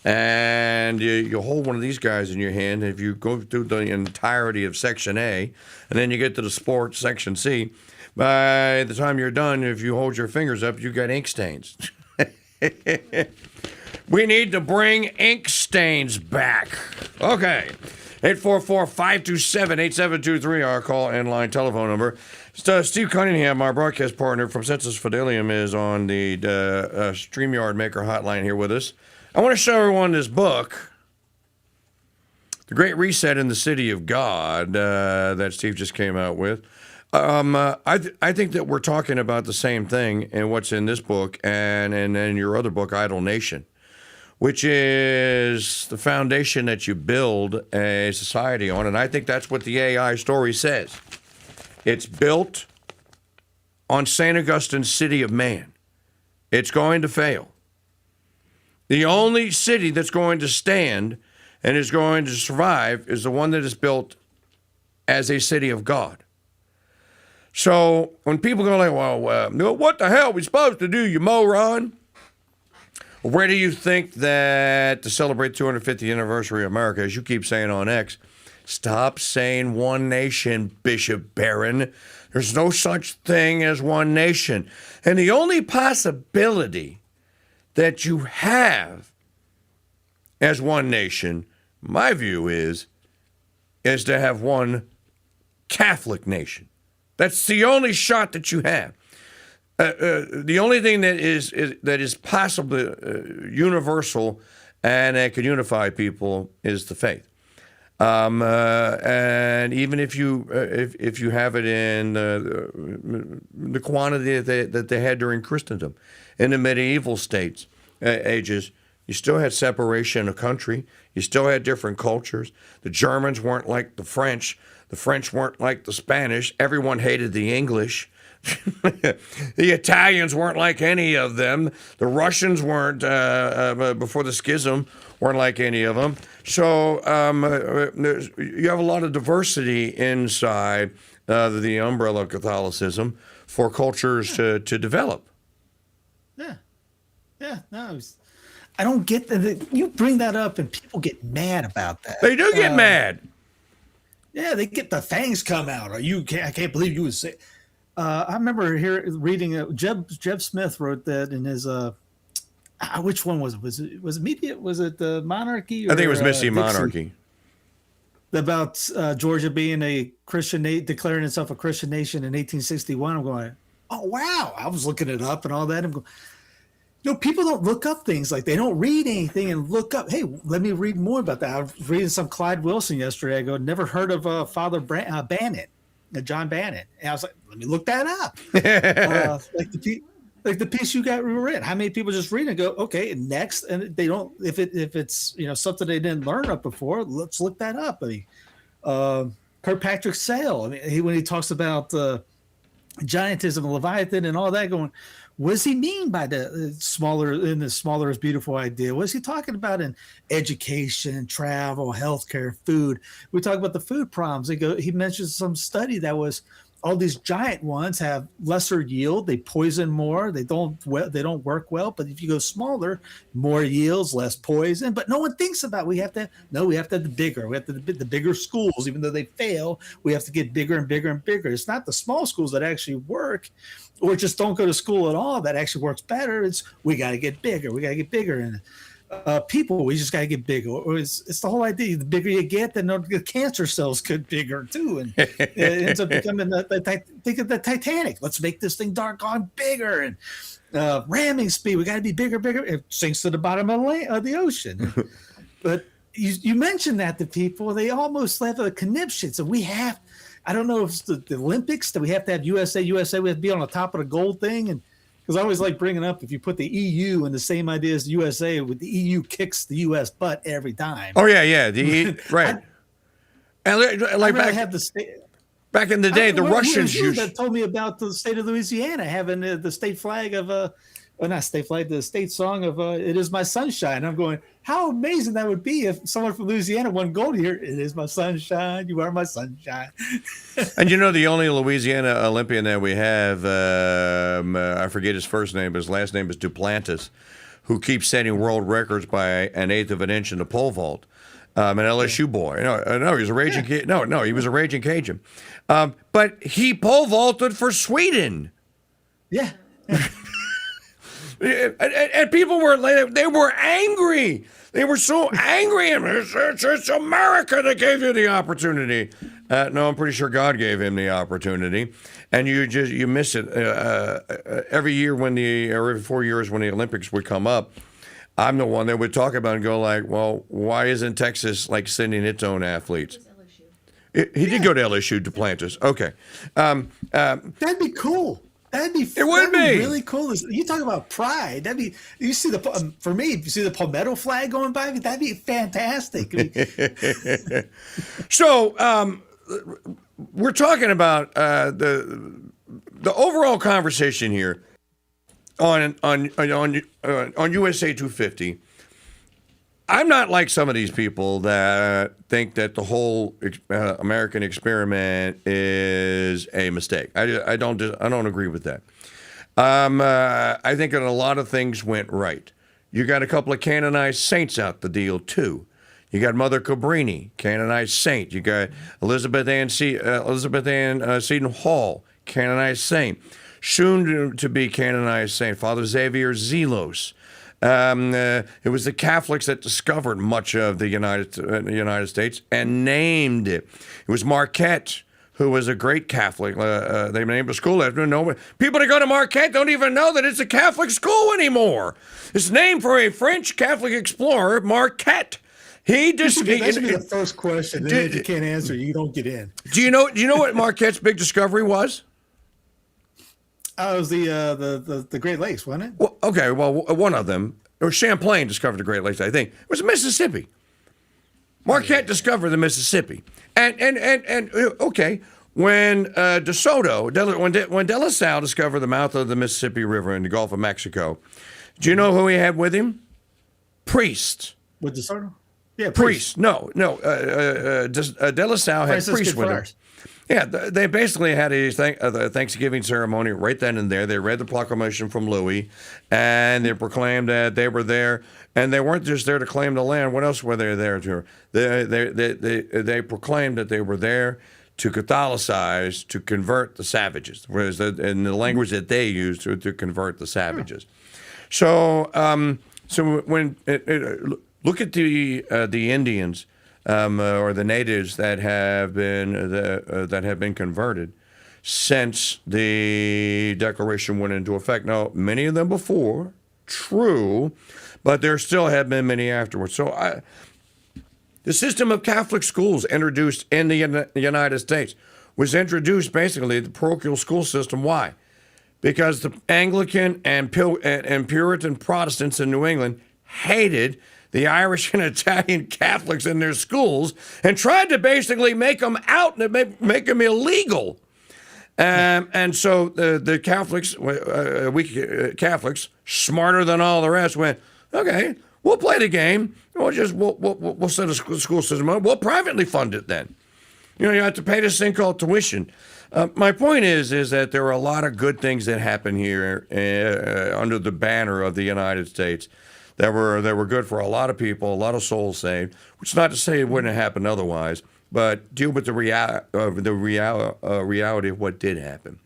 And you hold one of these guys in your hand. If you go through the entirety of Section A, and then you get to the sports, Section C, by the time you're done, if you hold your fingers up, you got ink stains. We need to bring ink stains back. Okay. 844-527-8723, our call and line telephone number. Steve Cunningham, our broadcast partner from Sensus Fidelium, is on the StreamYard Maker hotline here with us. I want to show everyone this book, The Great Reset in the City of God, that Steve just came out with. I think that we're talking about the same thing in what's in this book and in your other book, Idle Nation, which is the foundation that you build a society on. And I think that's what the AI story says. It's built on St. Augustine's city of man. It's going to fail. The only city that's going to stand and is going to survive is the one that is built as a city of God. So when people go like, well, what the hell are we supposed to do, you moron? Where do you think that to celebrate 250th anniversary of America, as you keep saying on X, stop saying one nation, Bishop Barron. There's no such thing as one nation. And the only possibility that you have as one nation, my view is to have one Catholic nation. That's the only shot that you have. The only thing that is possibly universal and that can unify people is the faith. And even if you have it in the quantity that they had during Christendom, in the medieval ages, you still had separation of country. You still had different cultures. The Germans weren't like the French. The French weren't like the Spanish. Everyone hated the English. The Italians weren't like any of them. The Russians weren't, before the schism, weren't like any of them. So you have a lot of diversity inside the umbrella of Catholicism for cultures to develop. Yeah, no, I don't get that. You bring that up and people get mad about that. They do get mad. Yeah, they get the fangs come out. I can't believe you would say. I remember reading Jeb Smith wrote that in his which one was it? Was it Media? Was it the Monarchy? I think it was Missy Monarchy. About Georgia being a Christian, declaring itself a Christian nation in 1861. I'm going, oh wow! I was looking it up and all that. I'm going, people don't look up things, like they don't read anything and look up. Hey, let me read more about that. I was reading some Clyde Wilson yesterday. I go, never heard of Father Bannon. John Bannon, and I was like, let me look that up. Like the piece you got read. How many people just read and go, okay, next, and they don't. If it's something they didn't learn up before, let's look that up. I mean, Kirkpatrick Sale. I mean, when he talks about giantism and Leviathan and all that, going, what does he mean by the smaller is beautiful idea? What is he talking about in education, travel, healthcare, food? We talk about the food problems. He mentions some study that was all these giant ones have lesser yield. They poison more. They don't work well. But if you go smaller, more yields, less poison. But no one thinks about we have to have the bigger. We have the bigger schools, even though they fail. We have to get bigger and bigger and bigger. It's not the small schools that actually work, or just don't go to school at all, that actually works better. It's we got to get bigger. We got to get bigger. And people, we just got to get bigger. Or it's the whole idea. The bigger you get, then the cancer cells get bigger too. And it ends up becoming think of the Titanic. Let's make this thing doggone bigger. And ramming speed, we got to be bigger. It sinks to the bottom of the ocean. But you mentioned that to people, they almost have a conniption. So we have, I don't know if it's the Olympics that we have to have USA. We have to be on the top of the gold thing. And because I always like bringing up, if you put the EU in the same idea as the USA, with the EU kicks the US butt every time. Oh yeah. Right. And like back in the day, the Russians used that told me about the state of Louisiana having the state flag of not state flag, the state song of "It Is My Sunshine." I'm going, how amazing that would be if someone from Louisiana won gold here. It is my sunshine, you are my sunshine. And the only Louisiana Olympian that we have, I forget his first name, but his last name is Duplantis, who keeps setting world records by an eighth of an inch in the pole vault. An LSU boy. No, he was a raging. No, he was a raging Cajun. But he pole vaulted for Sweden. Yeah. And people were angry. They were so angry. It's America that gave you the opportunity. No, I'm pretty sure God gave him the opportunity, and you miss it every year every 4 years when the Olympics would come up. I'm the one that would talk about and go like, well, why isn't Texas like sending its own athletes? He did go to LSU, Duplantis. Okay, that'd be cool. That'd be really cool. You talk about pride. That'd be. You see for me, if you see the Palmetto flag going by, that'd be fantastic. So we're talking about the overall conversation here on USA 250. I'm not like some of these people that think that the whole American experiment is a mistake. I don't agree with that. I think that a lot of things went right. You got a couple of canonized saints out the deal too. You got Mother Cabrini, canonized saint. You got Elizabeth Ann Seton Hall, canonized saint. Soon to be canonized saint, Father Xavier Zelos. It was the Catholics that discovered much of the United States and named it. It was Marquette, who was a great Catholic. They named a school after him. People that go to Marquette don't even know that it's a Catholic school anymore. It's named for a French Catholic explorer, Marquette. That should be the first question. And if you can't answer, you don't get in. Do you know what Marquette's big discovery was? It was the Great Lakes, wasn't it? Well, okay, one of them, or Champlain discovered the Great Lakes, I think. It was Mississippi. Marquette discovered the Mississippi. And okay, when De Soto, when De La Salle discovered the mouth of the Mississippi River in the Gulf of Mexico, do you know who he had with him? Priests. With De Soto? Yeah, priests. No. De La Salle had priests with him. Yeah, they basically had a Thanksgiving ceremony right then and there. They read the proclamation from Louis, and they proclaimed that they were there, and they weren't just there to claim the land. What else were they there to? They proclaimed that they were there to Catholicize, to convert the savages, whereas in the language that they used to convert the savages. So when look at the Indians. Or the natives that have been converted since the Declaration went into effect. Now, many of them before, true, but there still have been many afterwards. So, the system of Catholic schools introduced in the United States was introduced basically the parochial school system. Why? Because the Anglican and Puritan Protestants in New England hated the Irish and Italian Catholics in their schools and tried to basically make them out and make them illegal. And so the Catholics, we Catholics, smarter than all the rest, went, okay, we'll play the game. We'll set a school system up. We'll privately fund it then. You have to pay this thing called tuition. My point is that there are a lot of good things that happen here under the banner of the United States. That were good for a lot of people, a lot of souls saved. Which is not to say it wouldn't have happened otherwise, but deal with the reality of what did happen,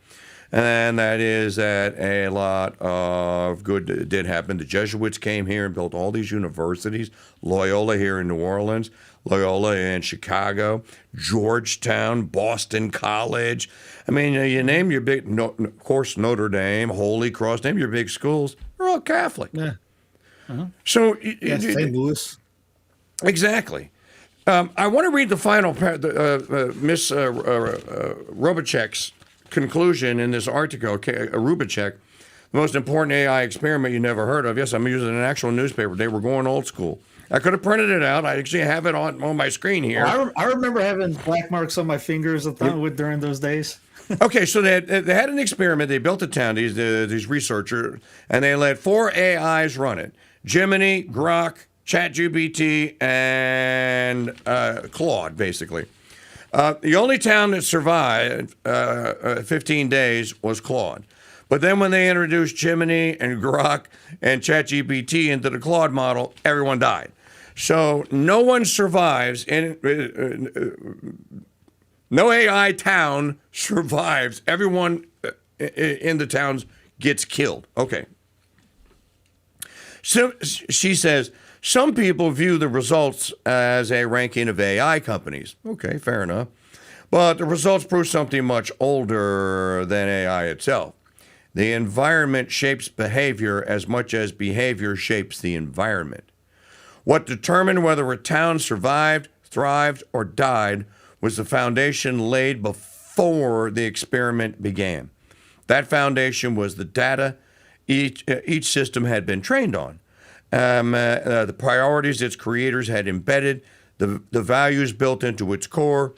and that is that a lot of good did happen. The Jesuits came here and built all these universities. Loyola here in New Orleans, Loyola in Chicago, Georgetown, Boston College. I mean, you name your big, of course, Notre Dame, Holy Cross. Name your big schools. They're all Catholic. Yeah. Uh-huh. So, St. Louis. Exactly. I want to read the final Miss Robachek's conclusion in this article. Rubachek, the most important AI experiment you never heard of. Yes, I'm using an actual newspaper. They were going old school. I could have printed it out. I actually have it on my screen here. I remember having black marks on my fingers during those days. Okay, so they had an experiment. They built a town, these researchers, and they let 4 AIs run it. Gemini, Grok, ChatGPT, and Claude, basically. The only town that survived 15 days was Claude. But then when they introduced Gemini and Grok and ChatGPT into the Claude model, everyone died. So no one survives, no AI town survives. Everyone in the towns gets killed. Okay. So she says, some people view the results as a ranking of AI companies. Okay, fair enough. But the results prove something much older than AI itself. The environment shapes behavior as much as behavior shapes the environment. What determined whether a town survived, thrived, or died was the foundation laid before the experiment began. That foundation was the data each system had been trained on, the priorities its creators had embedded, the values built into its core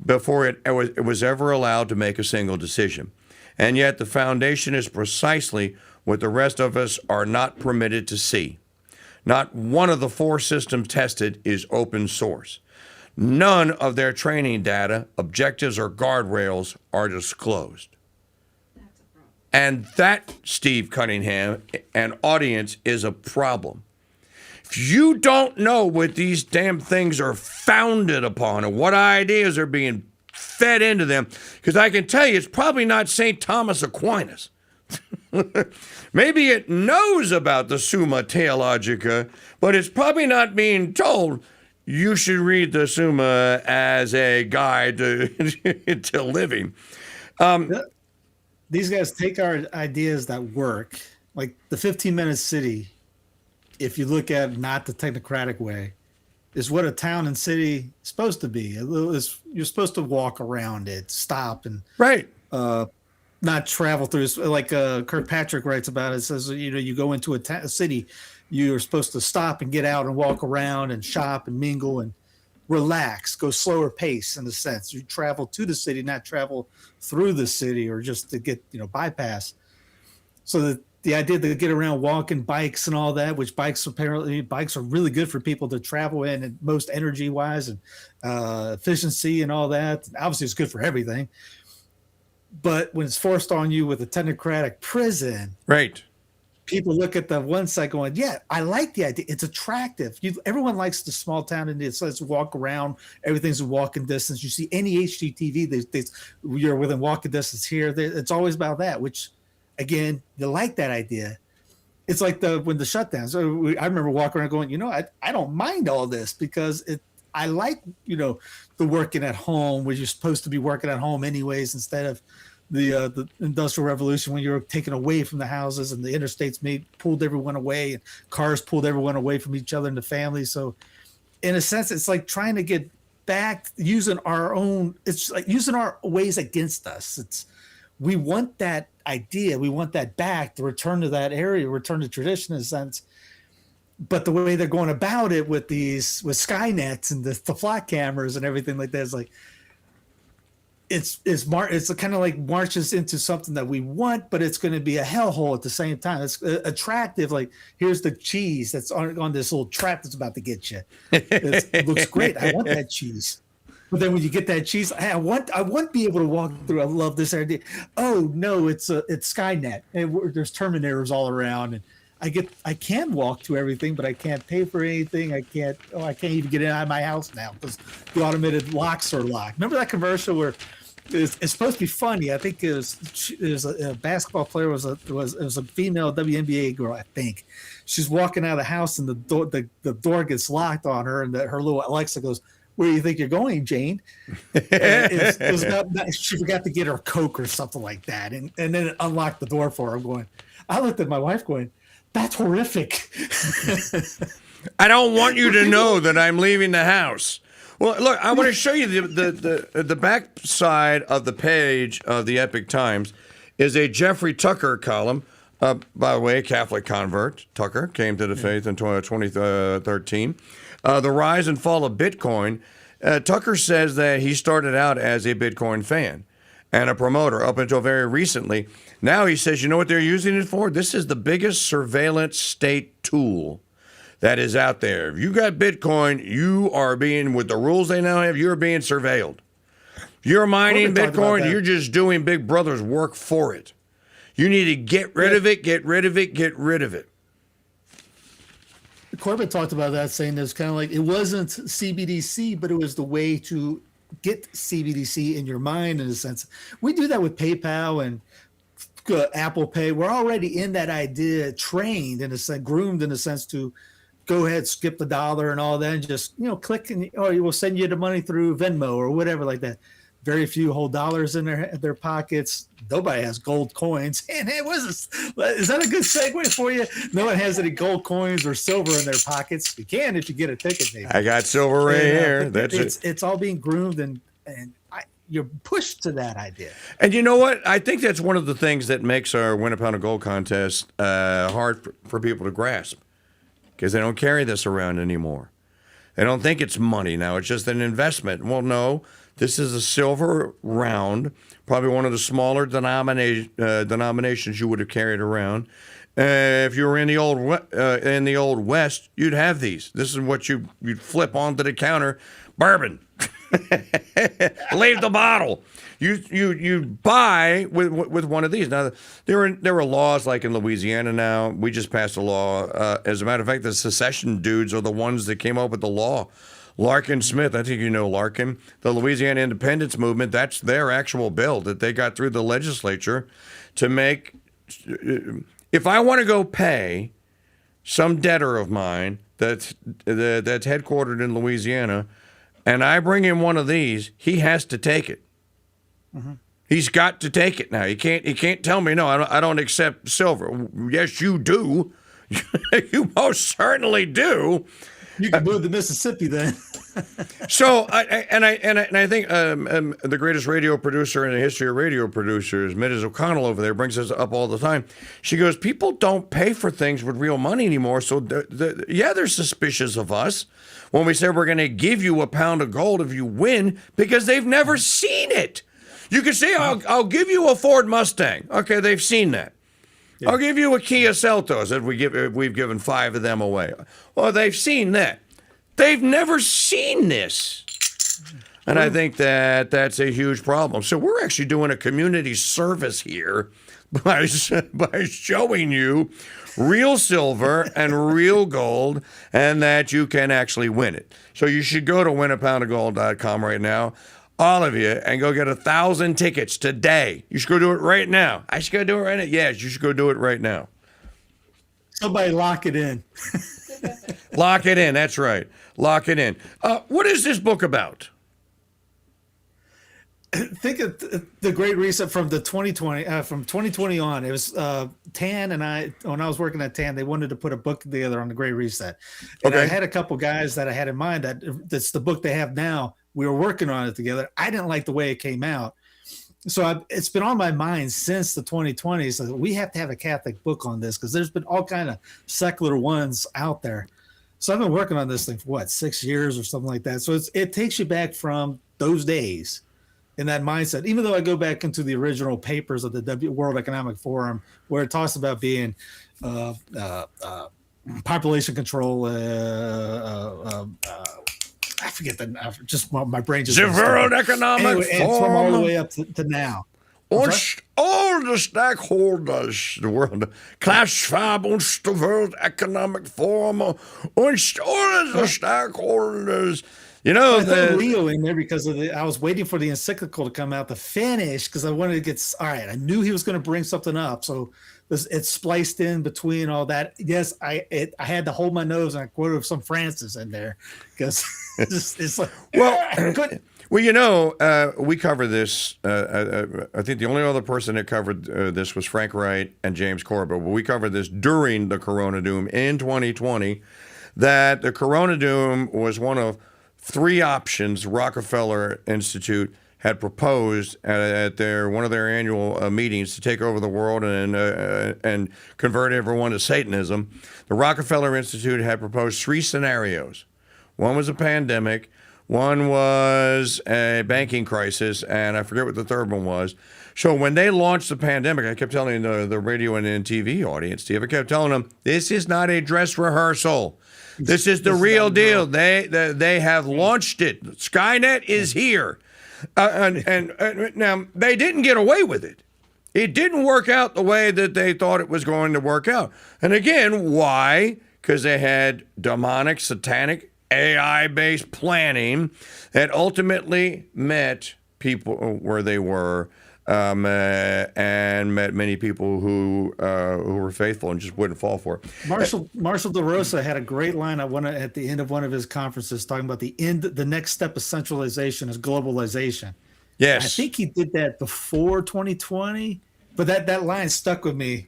before it was ever allowed to make a single decision. And yet the foundation is precisely what the rest of us are not permitted to see. Not one of the 4 systems tested is open source. None of their training data, objectives, or guardrails are disclosed. And that, Steve Cunningham and audience, is a problem. If you don't know what these damn things are founded upon and what ideas are being fed into them, because I can tell you it's probably not St. Thomas Aquinas. Maybe it knows about the Summa Theologica, but it's probably not being told you should read the Summa as a guide to living. These guys take our ideas that work, like the 15-minute city, if you look at not the technocratic way, is what a town and city is supposed to be. You're supposed to walk around it, stop, and not travel through. Like Kirkpatrick writes about it, says, you go into a city, you're supposed to stop and get out and walk around and shop and mingle and relax, go slower pace in a sense. You travel to the city, not travel through the city or just to get, bypass. So the idea to get around walking, bikes and all that, which bikes are really good for people to travel in, and most energy wise and efficiency and all that. Obviously it's good for everything. But when it's forced on you with a technocratic prison, right? People look at the one side going, yeah, I like the idea. It's attractive. Everyone likes the small town, and it's let's walk around. Everything's a walking distance. You see any HGTV, you're within walking distance here. It's always about that, which, again, you like that idea. It's like when the shutdowns. So I remember walking around going, I don't mind all this because I like, the working at home where you're supposed to be working at home anyways, instead of the Industrial Revolution when you were taken away from the houses and the interstates pulled everyone away, and cars pulled everyone away from each other and the family. So in a sense, it's like trying to get back using it's like using our ways against us. We want that idea. We want that back, to return to that area, return to tradition in a sense. But the way they're going about it with Skynets and the flat cameras and everything like that is like, it's kind of like marches into something that we want, but it's going to be a hellhole at the same time. It's attractive. Like, here's the cheese that's on this little trap that's about to get you. It looks great. I want that cheese. But then when you get that cheese, I want to be able to walk through. I love this idea. Oh no, it's Skynet. And there's Terminators all around, and I can walk to everything, but I can't pay for anything. I can't even get out of my house now because the automated locks are locked. Remember that commercial where it's supposed to be funny? I think it was a basketball player. It was a female WNBA girl. I think she's walking out of the house and the door gets locked on her, and her little Alexa goes, "Where do you think you're going, Jane?" It was about, she forgot to get her Coke or something like that, and then it unlocked the door for her. I looked at my wife going, "That's horrific." I don't want you to know that I'm leaving the house. Well, look, I want to show you the back side of the page of the Epic Times is a Jeffrey Tucker column. By the way, a Catholic convert. Tucker came to the faith in 2013. The rise and fall of Bitcoin. Tucker says that he started out as a Bitcoin fan and a promoter up until very recently. Now he says, you know what they're using it for? This is the biggest surveillance state tool that is out there. If you got Bitcoin, you are being, with the rules they now have, you're being surveilled. You're mining Bitcoin, you're just doing Big Brother's work for it. You need to get rid of it, get rid of it, get rid of it. Corbett talked about that, saying there's kind of like, it wasn't CBDC, but it was the way to get CBDC in your mind, in a sense. We do that with PayPal and Apple Pay. We're already in that idea, trained in a sense, groomed in a sense to go ahead, skip the dollar and all that, and just, click and or we'll send you the money through Venmo or whatever like that. Very few hold dollars in their pockets. Nobody has gold coins. And is that a good segue for you? No one has any gold coins or silver in their pockets. You can if you get a ticket, maybe. I got silver right here. It's all being groomed and you're pushed to that idea. And you know what? I think that's one of the things that makes our Win a Pound of Gold contest hard for people to grasp, because they don't carry this around anymore. They don't think it's money now. It's just an investment. Well, no. This is a silver round, probably one of the smaller denominations you would have carried around. If you were in the old West, you'd have these. This is what you'd flip onto the counter. Bourbon. Leave the bottle. You buy with one of these. Now there are laws like in Louisiana now. We just passed a law. As a matter of fact, the secession dudes are the ones that came up with the law. Larkin Smith, I think you know Larkin, the Louisiana independence movement, that's their actual bill that they got through the legislature to make, if I want to go pay some debtor of mine that's headquartered in Louisiana, and I bring him one of these, he has to take it. Mm-hmm. He's got to take it now. He can't tell me, no, I don't accept silver. Yes, you do. You most certainly do. You can move to Mississippi then. So, I think the greatest radio producer in the history of radio producers, Mrs. O'Connell over there, brings this up all the time. She goes, people don't pay for things with real money anymore, so they're suspicious of us when we say we're going to give you a pound of gold if you win, because they've never seen it. You can say, I'll give you a Ford Mustang. Okay, they've seen that. Yeah. I'll give you a Kia Seltos if we've given 5 of them away. Well, they've seen that. They've never seen this. And I think that's a huge problem. So we're actually doing a community service here by showing you real silver and real gold, and that you can actually win it. So you should go to winapoundofgold.com right now, all of you, and go get 1,000 tickets today. You should go do it right now. I should go do it right now. Yes, you should go do it right now. Somebody lock it in. Lock it in. That's right. Lock it in. What is this book about? Think of the Great Reset from the 2020, from 2020 on. It was Tan and I, when I was working at Tan, they wanted to put a book together on the Great Reset. And I had a couple guys that I had in mind that's the book they have now. We were working on it together. I didn't like the way it came out. So it's been on my mind since the 2020s. So we have to have a Catholic book on this, because there's been all kind of secular ones out there. So I've been working on this thing for 6 years or something like that. So it takes you back from those days in that mindset, even though I go back into the original papers of the World Economic Forum, where it talks about being population control, I forget just my brain just. The World Economic Forum. It's from all the way up to now. Und all the stakeholders, the world, Klaus-Schwab und the World Economic Forum, und all the stakeholders. You know, I threw Leo in there because I was waiting for the encyclical to come out to finish, because I wanted to get. All right, I knew he was going to bring something up, so it's spliced in between all that. Yes, I had to hold my nose, and I quoted some Francis in there, because it's like, well, you know, we covered this. I think the only other person that covered this was Frank Wright and James Corbett. But we covered this during the Corona Doom in 2020. That the Corona Doom was one of three options Rockefeller Institute had proposed at one of their annual meetings to take over the world and convert everyone to Satanism. The Rockefeller Institute had proposed three scenarios. One was a pandemic, one was a banking crisis, and I forget what the third one was. So when they launched the pandemic, I kept telling the radio and TV audience, Steve, I kept telling them, this is not a dress rehearsal. This is the real deal. They have launched it. Skynet is here. And now, they didn't get away with it. It didn't work out the way that they thought it was going to work out. And again, why? Because they had demonic, satanic, AI-based planning that ultimately met people where they were and met many people who were faithful and just wouldn't fall for it. Marshall DeRosa had a great line at the end of one of his conferences talking about the next step of centralization is globalization. Yes. I think he did that before 2020, but that line stuck with me.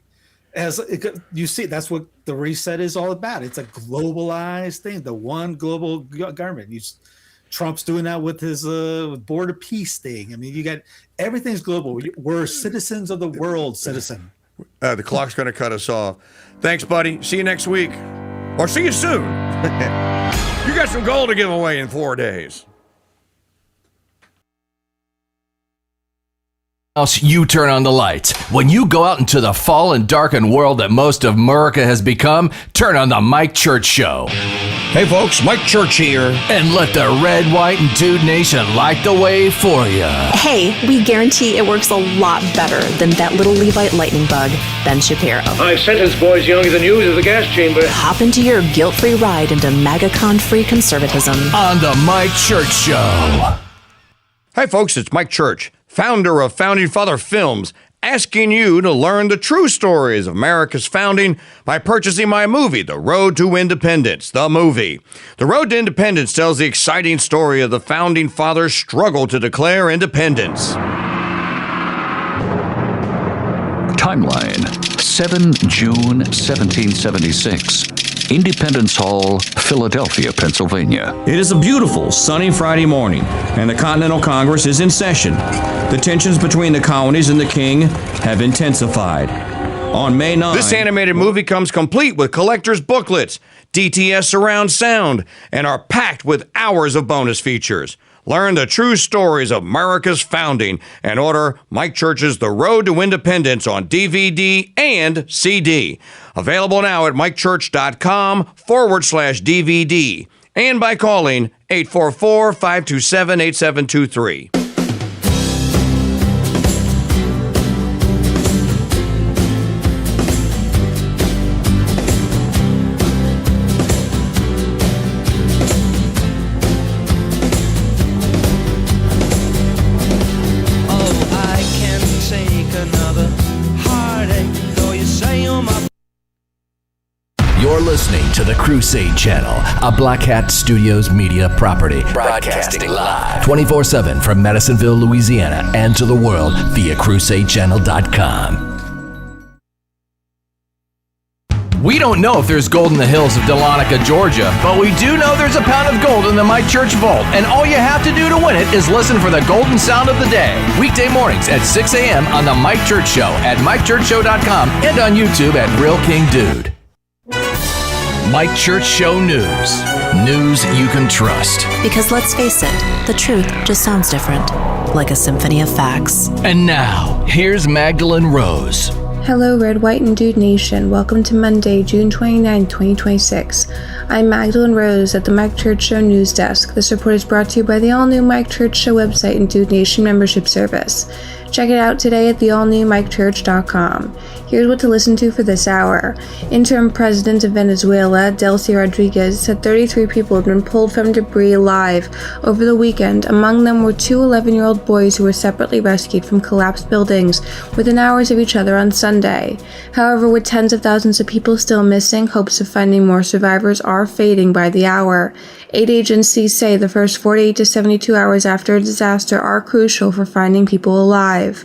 You see, that's what the reset is all about. It's a globalized thing, the one global government. Trump's doing that with his border peace thing. I mean, you got everything's global. We're citizens of the world, citizen. The clock's going to cut us off. Thanks, buddy. See you next week. Or see you soon. You got some gold to give away in 4 days. You turn on the lights. When you go out into the fallen, darkened world that most of America has become, turn on the Mike Church Show. Hey folks, Mike Church here. And let the Red, White, and Dude Nation light the way for you. Hey, we guarantee it works a lot better than that little Levite lightning bug, Ben Shapiro. I've sentenced boys younger than you to the gas chamber. Hop into your guilt-free ride into MAGACon-free conservatism. On the Mike Church Show. Hey folks, it's Mike Church, founder of Founding Father Films, asking you to learn the true stories of America's founding by purchasing my movie, The Road to Independence, the movie. The Road to Independence tells the exciting story of the Founding Fathers' struggle to declare independence. Timeline: 7 June 1776. Independence Hall, Philadelphia, Pennsylvania. It is a beautiful, sunny Friday morning, and the Continental Congress is in session. The tensions between the colonies and the king have intensified. On May 9... This animated movie comes complete with collector's booklets, DTS surround sound, and are packed with hours of bonus features. Learn the true stories of America's founding and order Mike Church's The Road to Independence on DVD and CD. Available now at mikechurch.com/DVD and by calling 844-527-8723. You're listening to the Crusade Channel, a Black Hat Studios media property, broadcasting live 24/7 from Madisonville, Louisiana, and to the world via crusadechannel.com. We don't know if there's gold in the hills of Dahlonega, Georgia, but we do know there's a pound of gold in the Mike Church Vault, and all you have to do to win it is listen for the golden sound of the day. Weekday mornings at 6 a.m. on The Mike Church Show at MikeChurchShow.com and on YouTube at Real King Dude. Mike Church Show News. News you can trust. Because let's face it, the truth just sounds different, like a symphony of facts. And now, here's Magdalene Rose. Hello, Red, White, and Dude Nation. Welcome to Monday, June 29, 2026. I'm Magdalene Rose at the Mike Church Show News Desk. This report is brought to you by the all-new Mike Church Show website and Dude Nation membership service. Check it out today at theallnewmikechurch.com. Here's what to listen to for this hour. Interim President of Venezuela, Delcy Rodriguez, said 33 people had been pulled from debris alive over the weekend. Among them were two 11-year-old boys who were separately rescued from collapsed buildings within hours of each other on Sunday. However, with tens of thousands of people still missing, hopes of finding more survivors are fading by the hour. Aid agencies say the first 48 to 72 hours after a disaster are crucial for finding people alive.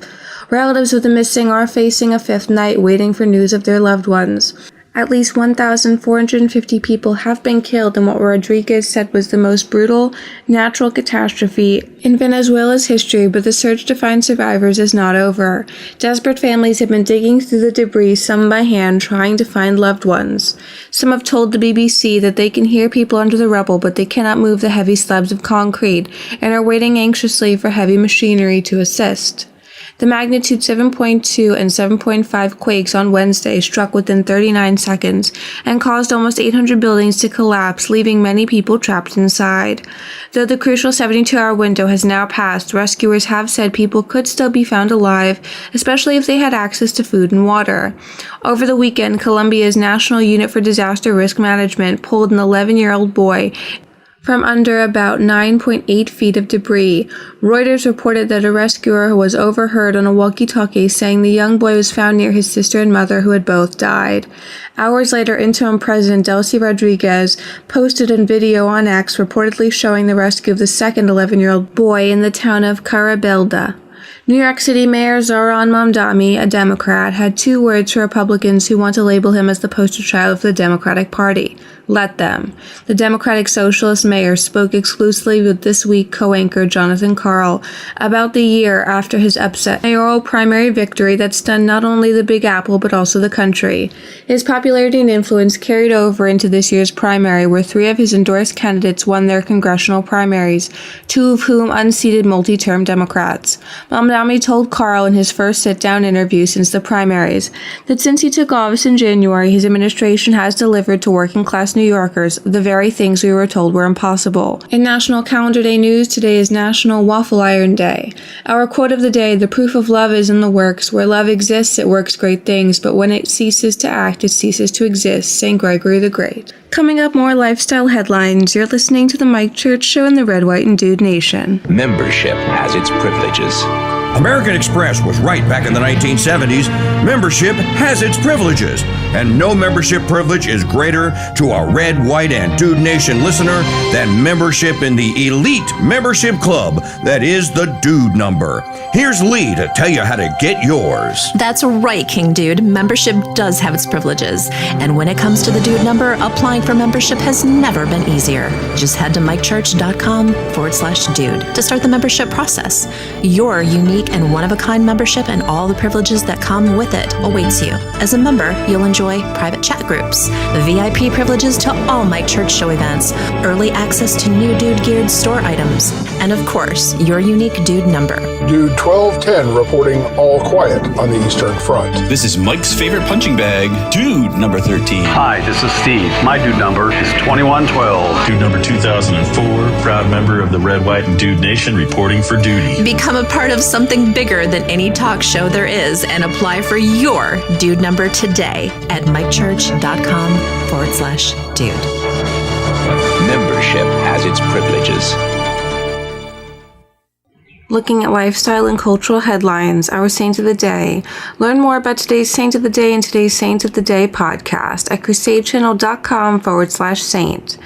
Relatives of the missing are facing a fifth night waiting for news of their loved ones. At least 1,450 people have been killed in what Rodriguez said was the most brutal natural catastrophe in Venezuela's history, but the search to find survivors is not over. Desperate families have been digging through the debris, some by hand, trying to find loved ones. Some have told the BBC that they can hear people under the rubble, but they cannot move the heavy slabs of concrete and are waiting anxiously for heavy machinery to assist. The magnitude 7.2 and 7.5 quakes on Wednesday struck within 39 seconds and caused almost 800 buildings to collapse, leaving many people trapped inside. Though the crucial 72-hour window has now passed, rescuers have said people could still be found alive, especially if they had access to food and water. Over the weekend, Colombia's National Unit for Disaster Risk Management pulled an 11-year-old boy from under about 9.8 feet of debris. Reuters reported that a rescuer was overheard on a walkie-talkie saying the young boy was found near his sister and mother, who had both died. Hours later, interim President Delcy Rodriguez posted a video on X reportedly showing the rescue of the second 11-year-old boy in the town of Carabelda. New York City Mayor Zohran Mamdani, a Democrat, had 2 words for Republicans who want to label him as the poster child for the Democratic Party: let them. The Democratic Socialist mayor spoke exclusively with This Week co-anchor Jonathan Karl about the year after his upset mayoral primary victory that stunned not only the Big Apple but also the country. His popularity and influence carried over into this year's primary, where 3 of his endorsed candidates won their congressional primaries, 2 of whom unseated multi-term Democrats. Mamdani told Karl in his first sit-down interview since the primaries that since he took office in January, his administration has delivered to working-class New Yorkers the very things we were told were impossible. In National Calendar Day news, today is National Waffle Iron Day. Our quote of the day: the proof of love is in the works. Where love exists, it works great things, but when it ceases to act, it ceases to exist. St. Gregory the Great. Coming up, more lifestyle headlines. You're listening to The Mike Church Show in the Red, White, and Dude Nation. Membership has its privileges. American Express was right back in the 1970s. Membership has its privileges, and no membership privilege is greater to a Red, White, and Dude Nation listener than membership in the elite membership club that is the Dude Number. Here's Lee to tell you how to get yours. That's right, King Dude. Membership does have its privileges. And when it comes to the Dude Number, applying for membership has never been easier. Just head to mikechurch.com/dude to start the membership process. Your unique and one-of-a-kind membership and all the privileges that come with it awaits you. As a member, you'll enjoy private chat groups, VIP privileges to all Mike Church Show events, early access to new Dude-geared store items, and of course, your unique Dude Number. Dude 1210 reporting all quiet on the Eastern Front. This is Mike's favorite punching bag, Dude number 13. Hi, this is Steve. My dude number is 2112. Dude number 2004, proud member of the Red, White, and Dude Nation, reporting for duty. Become a part of something bigger than any talk show there is and apply for your Dude Number today at mikechurch.com/dude. Membership has its privileges. Looking at lifestyle and cultural headlines, our Saint of the Day. Learn more about today's Saint of the Day and today's Saint of the Day podcast at crusadechannel.com/saint.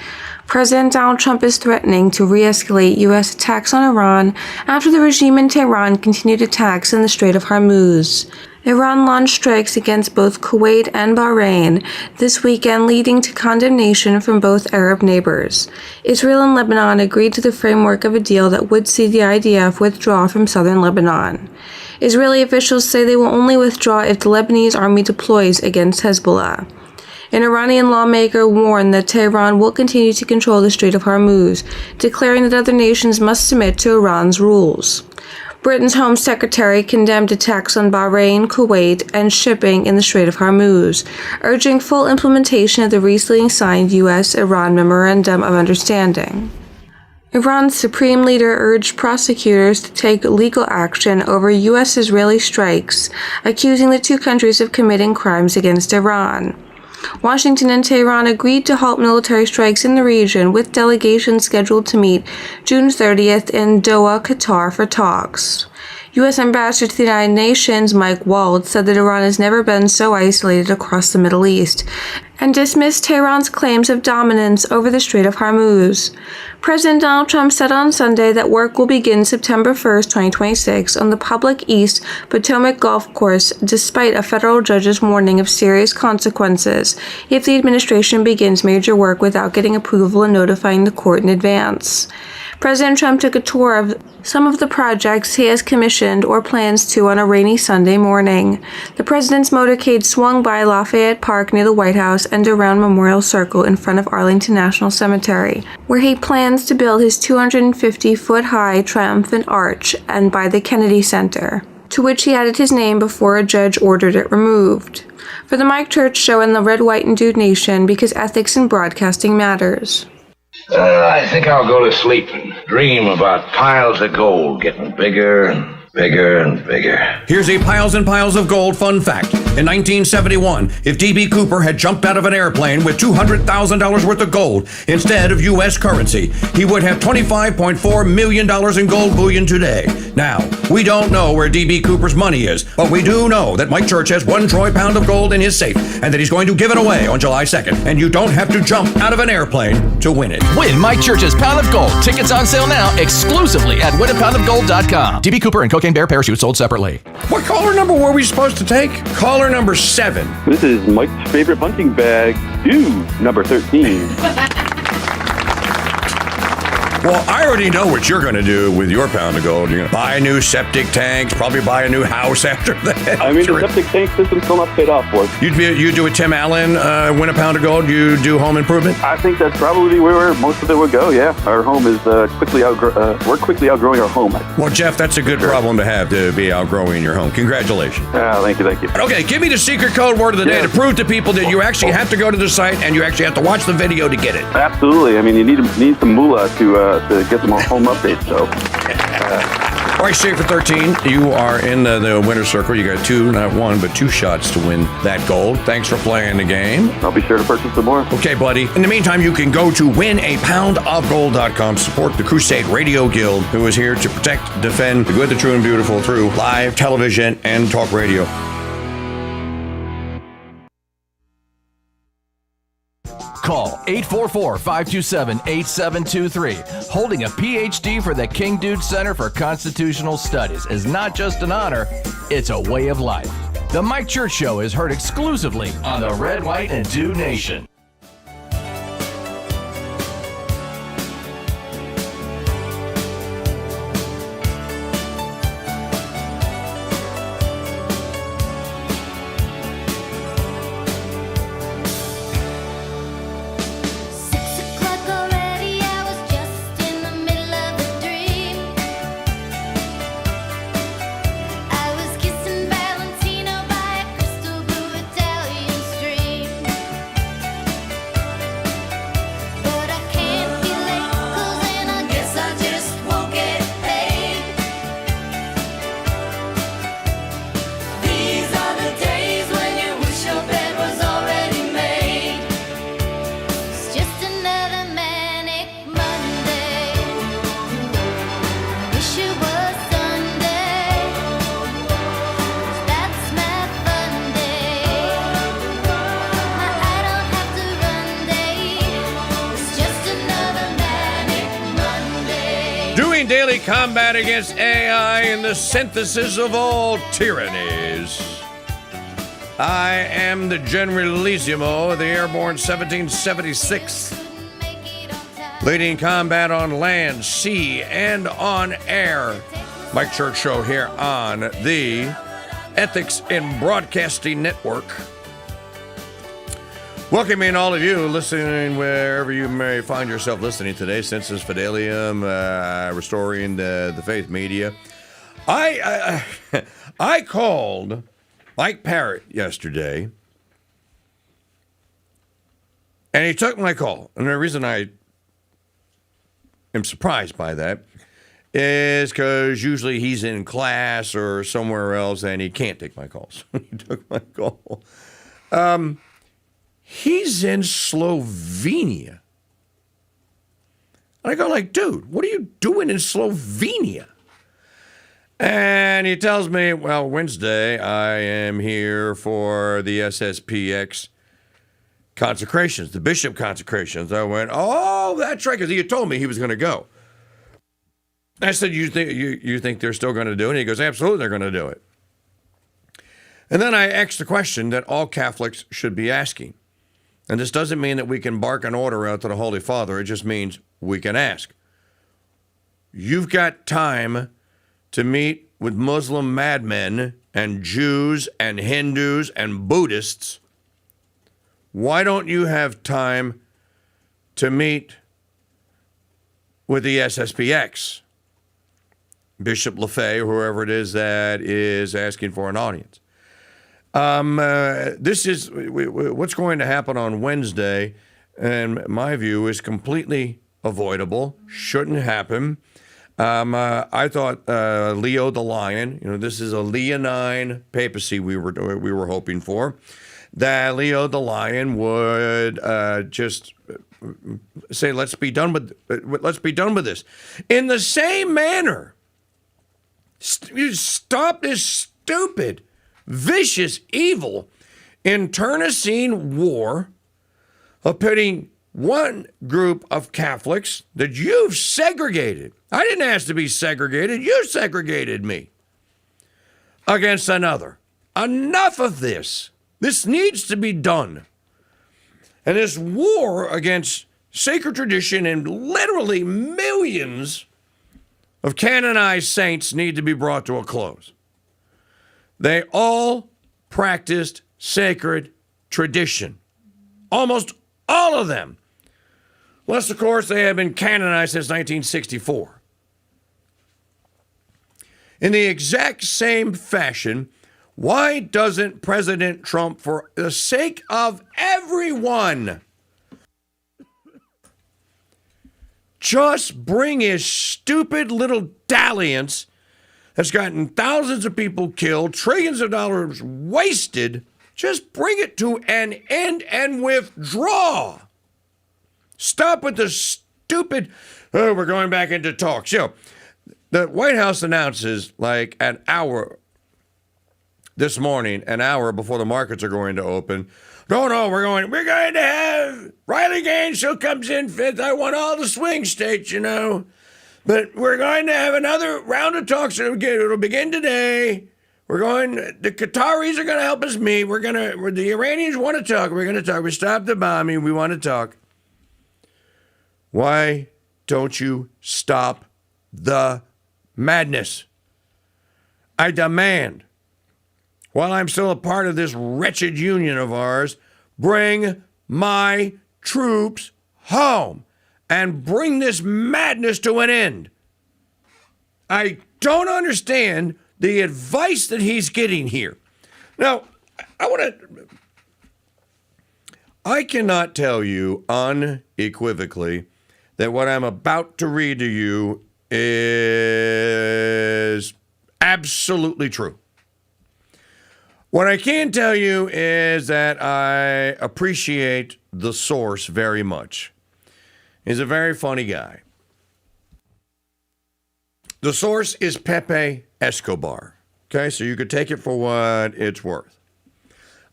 President Donald Trump is threatening to re-escalate U.S. attacks on Iran after the regime in Tehran continued attacks in the Strait of Hormuz. Iran launched strikes against both Kuwait and Bahrain this weekend, leading to condemnation from both Arab neighbors. Israel and Lebanon agreed to the framework of a deal that would see the IDF withdraw from southern Lebanon. Israeli officials say they will only withdraw if the Lebanese army deploys against Hezbollah. An Iranian lawmaker warned that Tehran will continue to control the Strait of Hormuz, declaring that other nations must submit to Iran's rules. Britain's Home Secretary condemned attacks on Bahrain, Kuwait, and shipping in the Strait of Hormuz, urging full implementation of the recently signed U.S.-Iran Memorandum of Understanding. Iran's supreme leader urged prosecutors to take legal action over U.S.-Israeli strikes, accusing the 2 countries of committing crimes against Iran. Washington and Tehran agreed to halt military strikes in the region, with delegations scheduled to meet June 30th in Doha, Qatar for talks. U.S. Ambassador to the United Nations Mike Waltz said that Iran has never been so isolated across the Middle East, and dismissed Tehran's claims of dominance over the Strait of Hormuz. President Donald Trump said on Sunday that work will begin September 1st, 2026 on the public East Potomac Golf Course, despite a federal judge's warning of serious consequences if the administration begins major work without getting approval and notifying the court in advance. President Trump took a tour of some of the projects he has commissioned or plans to on a rainy Sunday morning. The president's motorcade swung by Lafayette Park near the White House and around Memorial Circle in front of Arlington National Cemetery, where he plans to build his 250-foot-high triumphant arch, and by the Kennedy Center, to which he added his name before a judge ordered it removed. For the Mike Church Show and the Red, White, and Dude Nation, because ethics in broadcasting matters. I think I'll go to sleep and dream about piles of gold getting bigger and bigger and bigger. Here's a piles and piles of gold fun fact. In 1971, if D.B. Cooper had jumped out of an airplane with $200,000 worth of gold instead of U.S. currency, he would have $25.4 million in gold bullion today. Now, we don't know where D.B. Cooper's money is, but we do know that Mike Church has 1 troy pound of gold in his safe and that he's going to give it away on July 2nd. And you don't have to jump out of an airplane to win it. Win Mike Church's Pound of Gold. Tickets on sale now exclusively at winapoundofgold.com. D.B. Cooper and Cocaine Bear parachute sold separately. What caller number were we supposed to take? Caller number 7. This is Mike's favorite punching bag, dude, number 13. Well, I already know what you're going to do with your pound of gold. You're going to buy a new septic tank, probably buy a new house after that. I mean, the septic tank system's still not paid off for it. You do a Tim Allen, win a pound of gold, you do home improvement? I think that's probably where most of it would go, yeah. Our home is we're quickly outgrowing our home. Well, Jeff, that's a good problem to have, to be outgrowing your home. Congratulations. Thank you. Okay, give me the secret code word of the day to prove to people that you actually have to go to the site and you actually have to watch the video to get it. Absolutely. I mean, you need some moolah to get some home updates, so. All right, Schaefer 13, you are in the winner's circle. You got 2, not 1, but 2 shots to win that gold. Thanks for playing the game. I'll be sure to purchase some more. Okay, buddy. In the meantime, you can go to winapoundofgold.com. Support the Crusade Radio Guild, who is here to protect, defend the good, the true, and beautiful through live television and talk radio. Call 844-527-8723. Holding a PhD for the King Dude Center for Constitutional Studies is not just an honor, it's a way of life. The Mike Church Show is heard exclusively on the Red, White, and Dude Nation. Daily combat against AI and the synthesis of all tyrannies. I am the Generalissimo of the Airborne 1776, leading combat on land, sea, and on air. Mike Church Show here on the Ethics in Broadcasting Network. Welcoming all of you listening wherever you may find yourself listening today. Sensus Fidelium, Restoring the Faith Media. I called Mike Parrott yesterday, and he took my call. And the reason I am surprised by that is because usually he's in class or somewhere else, and he can't take my calls. He took my call. He's in Slovenia. And I go like, dude, what are you doing in Slovenia? And he tells me, well, Wednesday I am here for the SSPX consecrations, the bishop consecrations. I went, oh, that's right, because he had told me he was going to go. I said, you think they're still going to do it? And he goes, absolutely, they're going to do it. And then I asked the question that all Catholics should be asking. And this doesn't mean that we can bark an order out to the Holy Father. It just means we can ask. You've got time to meet with Muslim madmen and Jews and Hindus and Buddhists. Why don't you have time to meet with the SSPX, Bishop Lafay, or whoever it is that is asking for an audience? This is what's going to happen on Wednesday, and my view is completely avoidable, shouldn't happen. I thought Leo the Lion, this is a Leonine papacy we were hoping for, that Leo the Lion would just say, let's be done with this. In the same manner, you stop this stupid, vicious, evil, internecine war of pitting one group of Catholics that you've segregated. I didn't ask to be segregated. You segregated me against another. Enough of this. This needs to be done. And this war against sacred tradition and literally millions of canonized saints need to be brought to a close. They all practiced sacred tradition. Almost all of them. Unless, of course, they have been canonized since 1964. In the exact same fashion, why doesn't President Trump, for the sake of everyone, just bring his stupid little dalliance that's gotten thousands of people killed, trillions of dollars wasted, just bring it to an end and withdraw. Stop with the stupid, we're going back into talks. The White House announces like an hour this morning, an hour before the markets are going to open. No, we're going to have Riley Gaines, who comes in fifth. I want all the swing states, But we're going to have another round of talks. It'll begin today. The Qataris are going to help us meet. The Iranians want to talk. We're going to talk. We stopped the bombing. We want to talk. Why don't you stop the madness? I demand, while I'm still a part of this wretched union of ours, bring my troops home and bring this madness to an end. I don't understand the advice that he's getting here. Now, I cannot tell you unequivocally that what I'm about to read to you is absolutely true. What I can tell you is that I appreciate the source very much. He's a very funny guy. The source is Pepe Escobar. Okay, so you could take it for what it's worth.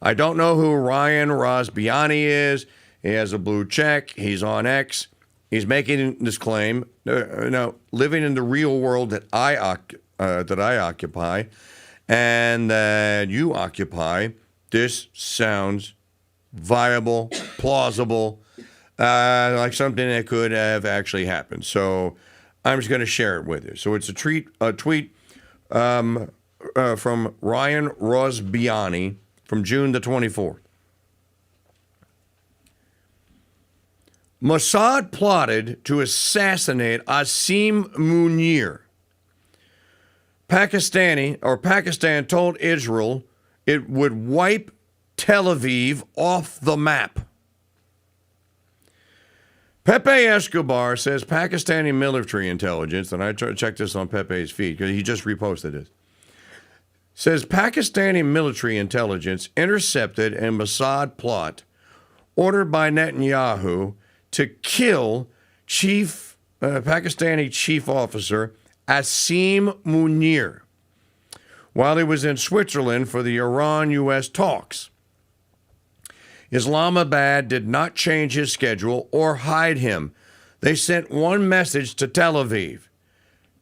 I don't know who Ryan Rosbiani is. He has a blue check. He's on X. He's making this claim. Living in the real world that I occupy and that you occupy, this sounds viable, plausible, like something that could have actually happened. So I'm just going to share it with you. So it's a tweet from Ryan Rosbiani from June the 24th. Mossad plotted to assassinate Asim Munir. Pakistan told Israel it would wipe Tel Aviv off the map. Pepe Escobar says Pakistani military intelligence, and I checked this on Pepe's feed because he just reposted it, says Pakistani military intelligence intercepted a Mossad plot ordered by Netanyahu to kill Pakistani chief officer Asim Munir. while he was in Switzerland for the Iran-U.S. talks. Islamabad did not change his schedule or hide him. They sent one message to Tel Aviv: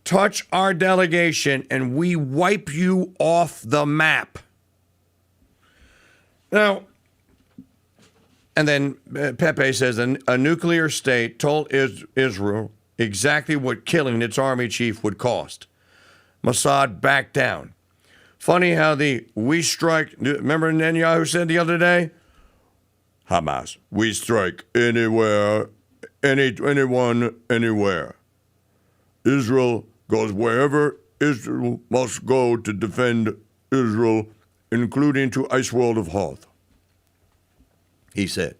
touch our delegation and we wipe you off the map. Now, and then Pepe says a nuclear state told Israel exactly what killing its army chief would cost. Mossad backed down. Funny how we strike, remember Netanyahu said the other day? Hamas, we strike anywhere, anyone, anywhere. Israel goes wherever Israel must go to defend Israel, including to Ice World of Hoth, he said.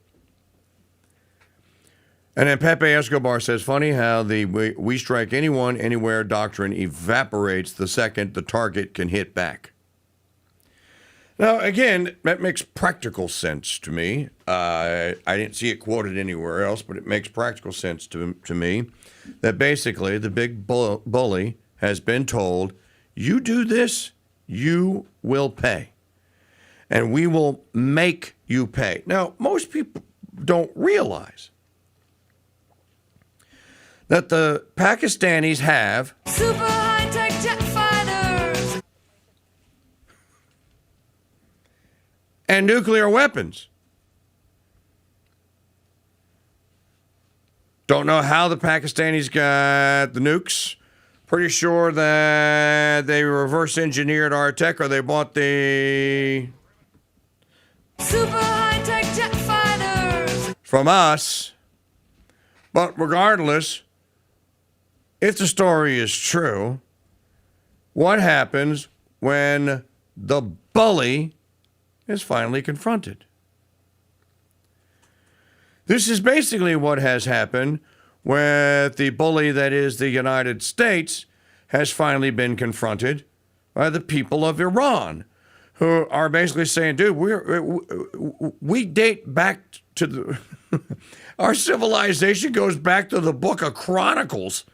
And then Pepe Escobar says, funny how the we strike anyone, anywhere doctrine evaporates the second the target can hit back. Now, again, that makes practical sense to me. I didn't see it quoted anywhere else, but it makes practical sense to me that basically the big bully has been told, you do this, you will pay. And we will make you pay. Now, most people don't realize that the Pakistanis have Super high-tech jet fighters. and nuclear weapons. Don't know how the Pakistanis got the nukes. Pretty sure that they reverse engineered our tech, or they bought the Super high-tech jet fighters. from us. But regardless, if the story is true, what happens when the bully is finally confronted? This is basically what has happened with the bully that is the United States has finally been confronted by the people of Iran, who are basically saying, dude, we date back to the our civilization goes back to the book of Chronicles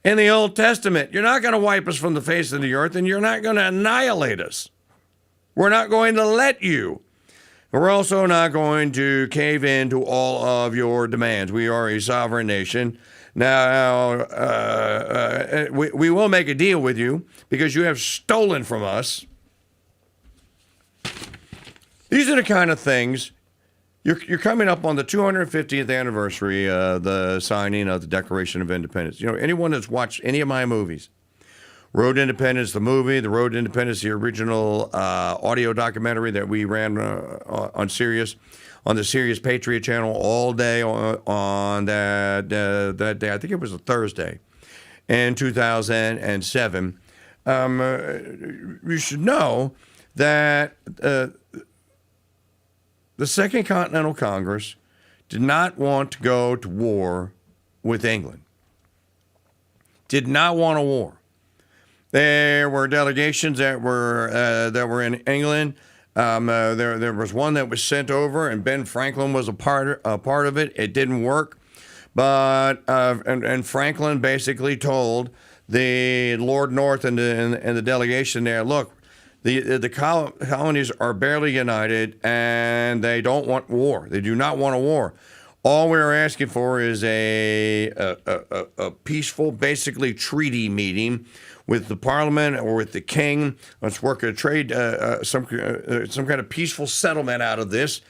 in the Old Testament. You're not going to wipe us from the face of the earth, and you're not going to annihilate us. We're not going to let you. We're also not going to cave in to all of your demands. We are a sovereign nation. Now, we will make a deal with you because you have stolen from us. These are the kind of things. You're coming up on the 250th anniversary of the signing of the Declaration of Independence. You know, anyone that's watched any of my movies, Road to Independence, the movie, the Road to Independence, the original audio documentary that we ran on Sirius, on the Sirius Patriot channel all day on that day. I think it was a Thursday in 2007. You should know that the Second Continental Congress did not want to go to war with England. Did not want a war. There were delegations that were in England. There was one that was sent over, and Ben Franklin was a part of it. It didn't work, but and Franklin basically told the Lord North and the delegation there, look, the colonies are barely united, and they don't want war. They do not want a war. All we're asking for is a peaceful, basically treaty meeting with the Parliament or with the King. Let's work a trade, some kind of peaceful settlement out of this,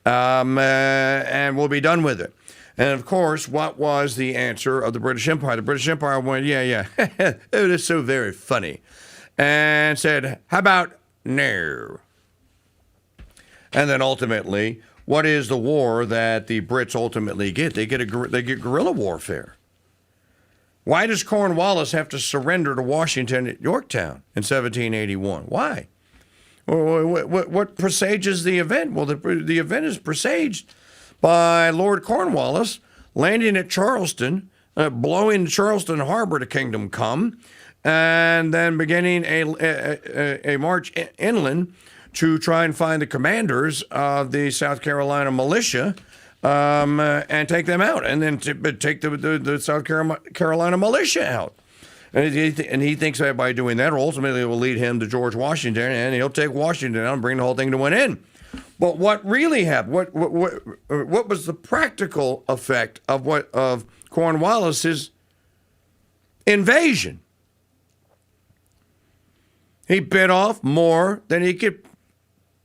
and we'll be done with it. And of course, what was the answer of the British Empire? The British Empire went, yeah, it is so very funny, and said, how about no? And then ultimately, what is the war that the Brits ultimately get? They get guerrilla warfare. Why does Cornwallis have to surrender to Washington at Yorktown in 1781? Why? What presages the event? Well, the event is presaged by Lord Cornwallis landing at Charleston, blowing Charleston Harbor to Kingdom Come, and then beginning a march inland to try and find the commanders of the South Carolina militia and take them out, and then take the South Carolina militia out. And he thinks that by doing that, ultimately it will lead him to George Washington, and he'll take Washington down and bring the whole thing to an end. But what really happened? What was the practical effect of Cornwallis's invasion? He bit off more than he could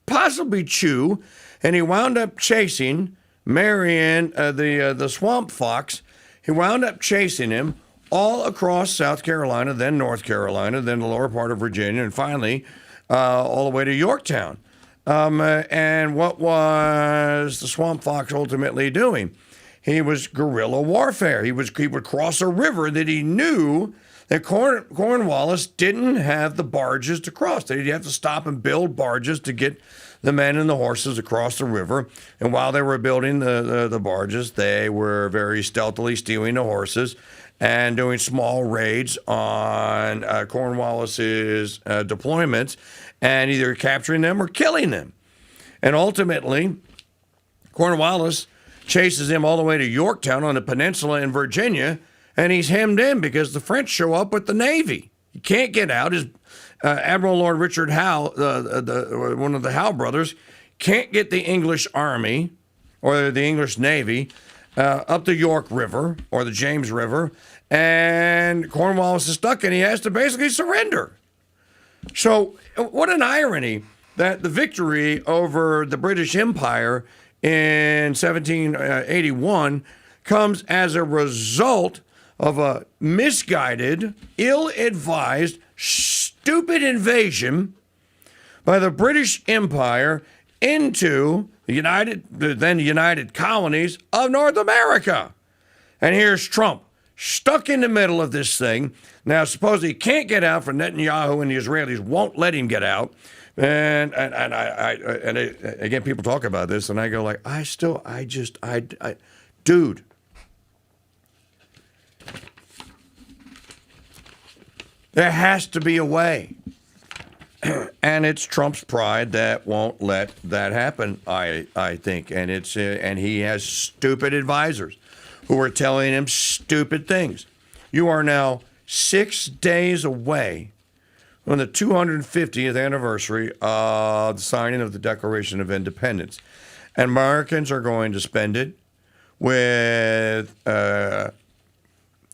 possibly chew, and he wound up chasing Marion, the swamp fox. He wound up chasing him all across South Carolina, then North Carolina, then the lower part of Virginia, and finally all the way to Yorktown. And what was the swamp fox ultimately doing? He was guerrilla warfare. He would cross a river that he knew that Cornwallis didn't have the barges to cross. They'd have to stop and build barges to get the men and the horses across the river. And while they were building the barges, they were very stealthily stealing the horses and doing small raids on Cornwallis's deployments and either capturing them or killing them. And ultimately, Cornwallis chases him all the way to Yorktown on the peninsula in Virginia, and he's hemmed in because the French show up with the Navy. He can't get out. His Admiral Lord Richard Howe, one of the Howe brothers, can't get the English Army or the English Navy up the York River or the James River, and Cornwallis is stuck, and he has to basically surrender. So what an irony that the victory over the British Empire in 1781 comes as a result of a misguided, ill-advised, stupid invasion by the British Empire into the United Colonies of North America. And here's Trump, stuck in the middle of this thing. Now, suppose he can't get out, for Netanyahu and the Israelis won't let him get out. And again, people talk about this, and I go like, dude. There has to be a way. And it's Trump's pride that won't let that happen, I think. And and he has stupid advisors who are telling him stupid things. You are now 6 days away from the 250th anniversary of the signing of the Declaration of Independence. And Americans are going to spend it with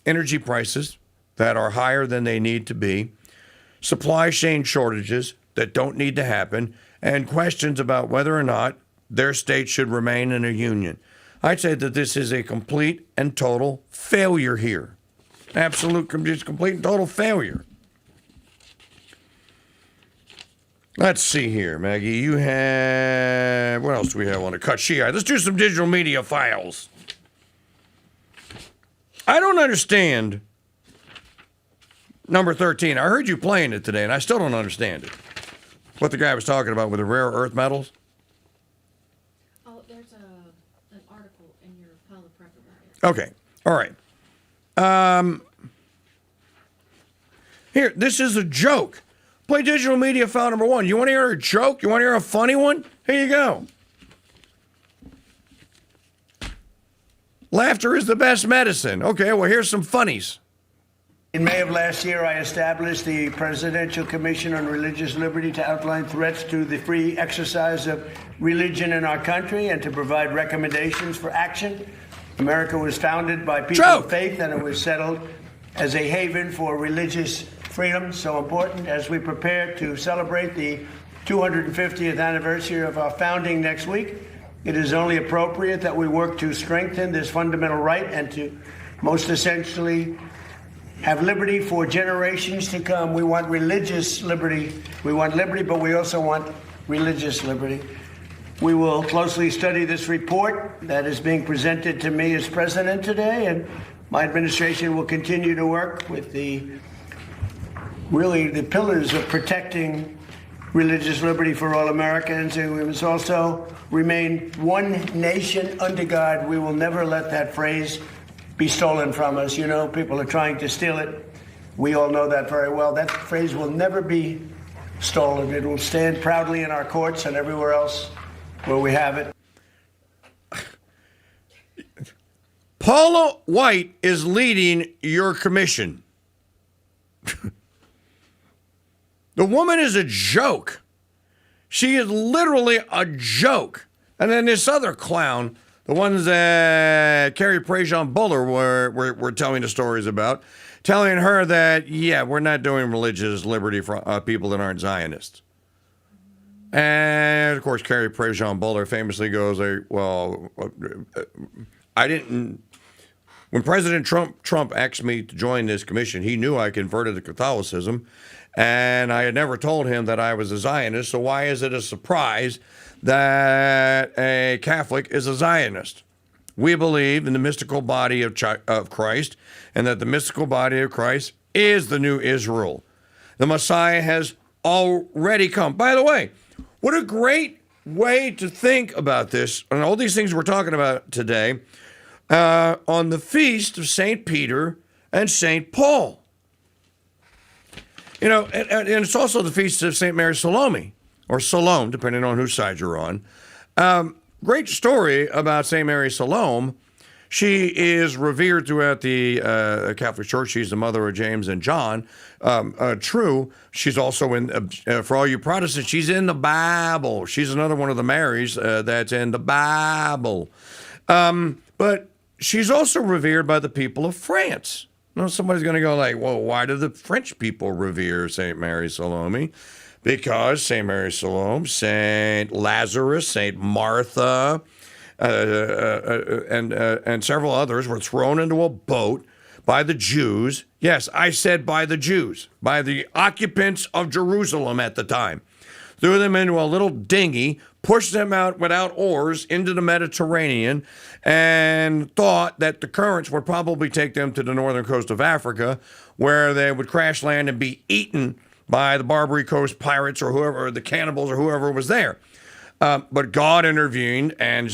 energy prices that are higher than they need to be, supply chain shortages that don't need to happen, and questions about whether or not their state should remain in a union. I'd say that this is a complete and total failure here. Absolute, complete and total failure. Let's see here, Maggie. You have, what else do we have on the cut sheet? Let's do some digital media files. I don't understand number 13. I heard you playing it today, and I still don't understand it. What the guy was talking about with the rare earth metals? Oh, there's an article in your pile of prep about it. Okay. All right. Here, this is a joke. Play digital media file number 1. You want to hear a joke? You want to hear a funny one? Here you go. Laughter is the best medicine. Okay, well, here's some funnies. In May of last year, I established the Presidential Commission on Religious Liberty to outline threats to the free exercise of religion in our country and to provide recommendations for action. America was founded by people of faith, and it was settled as a haven for religious freedom. So important as we prepare to celebrate the 250th anniversary of our founding next week, it is only appropriate that we work to strengthen this fundamental right and to, most essentially, have liberty for generations to come. We want religious liberty. We want liberty, but we also want religious liberty. We will closely study this report that is being presented to me as president today, and my administration will continue to work with the pillars of protecting religious liberty for all Americans, and we must also remain one nation under God. We will never let that phrase be stolen from us. You know, people are trying to steal it. We all know that very well. That phrase will never be stolen. It will stand proudly in our courts and everywhere else where we have it. Paula White is leading your commission. The woman is a joke. She is literally a joke. And then this other clown, the ones that Carrie Prejean Buller were telling the stories about, telling her that, yeah, we're not doing religious liberty for people that aren't Zionists. And, of course, Carrie Prejean Buller famously goes, well, I didn't... When President Trump asked me to join this commission, he knew I converted to Catholicism, and I had never told him that I was a Zionist, so why is it a surprise that a Catholic is a Zionist? We believe in the mystical body of Christ, and that the mystical body of Christ is the new Israel. The Messiah has already come. By the way, what a great way to think about this, and all these things we're talking about today, on the feast of St. Peter and St. Paul. You know, and it's also the feast of St. Mary Salome, or Salome, depending on whose side you're on. Great story about St. Mary Salome. She is revered throughout the Catholic Church. She's the mother of James and John. True, she's also in, for all you Protestants, she's in the Bible. She's another one of the Marys that's in the Bible. But she's also revered by the people of France. Now, somebody's going to go like, well, why do the French people revere St. Mary Salome? Because St. Mary Salome, St. Lazarus, St. Martha, and several others were thrown into a boat by the Jews. Yes, I said by the Jews, by the occupants of Jerusalem at the time. Threw them into a little dinghy, pushed them out without oars into the Mediterranean, and thought that the currents would probably take them to the northern coast of Africa, where they would crash land and be eaten by the Barbary Coast pirates or whoever, or the cannibals or whoever was there. But God intervened and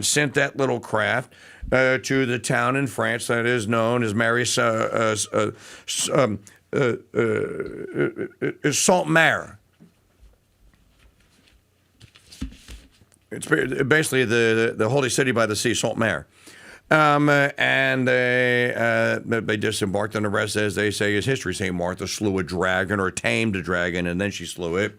sent that little craft to the town in France that is known as Mary Sainte-Mère. It's basically the holy city by the sea, Sainte-Mère. And they disembarked, and the rest, as they say, is history. St. Martha slew a dragon, or tamed a dragon, and then she slew it.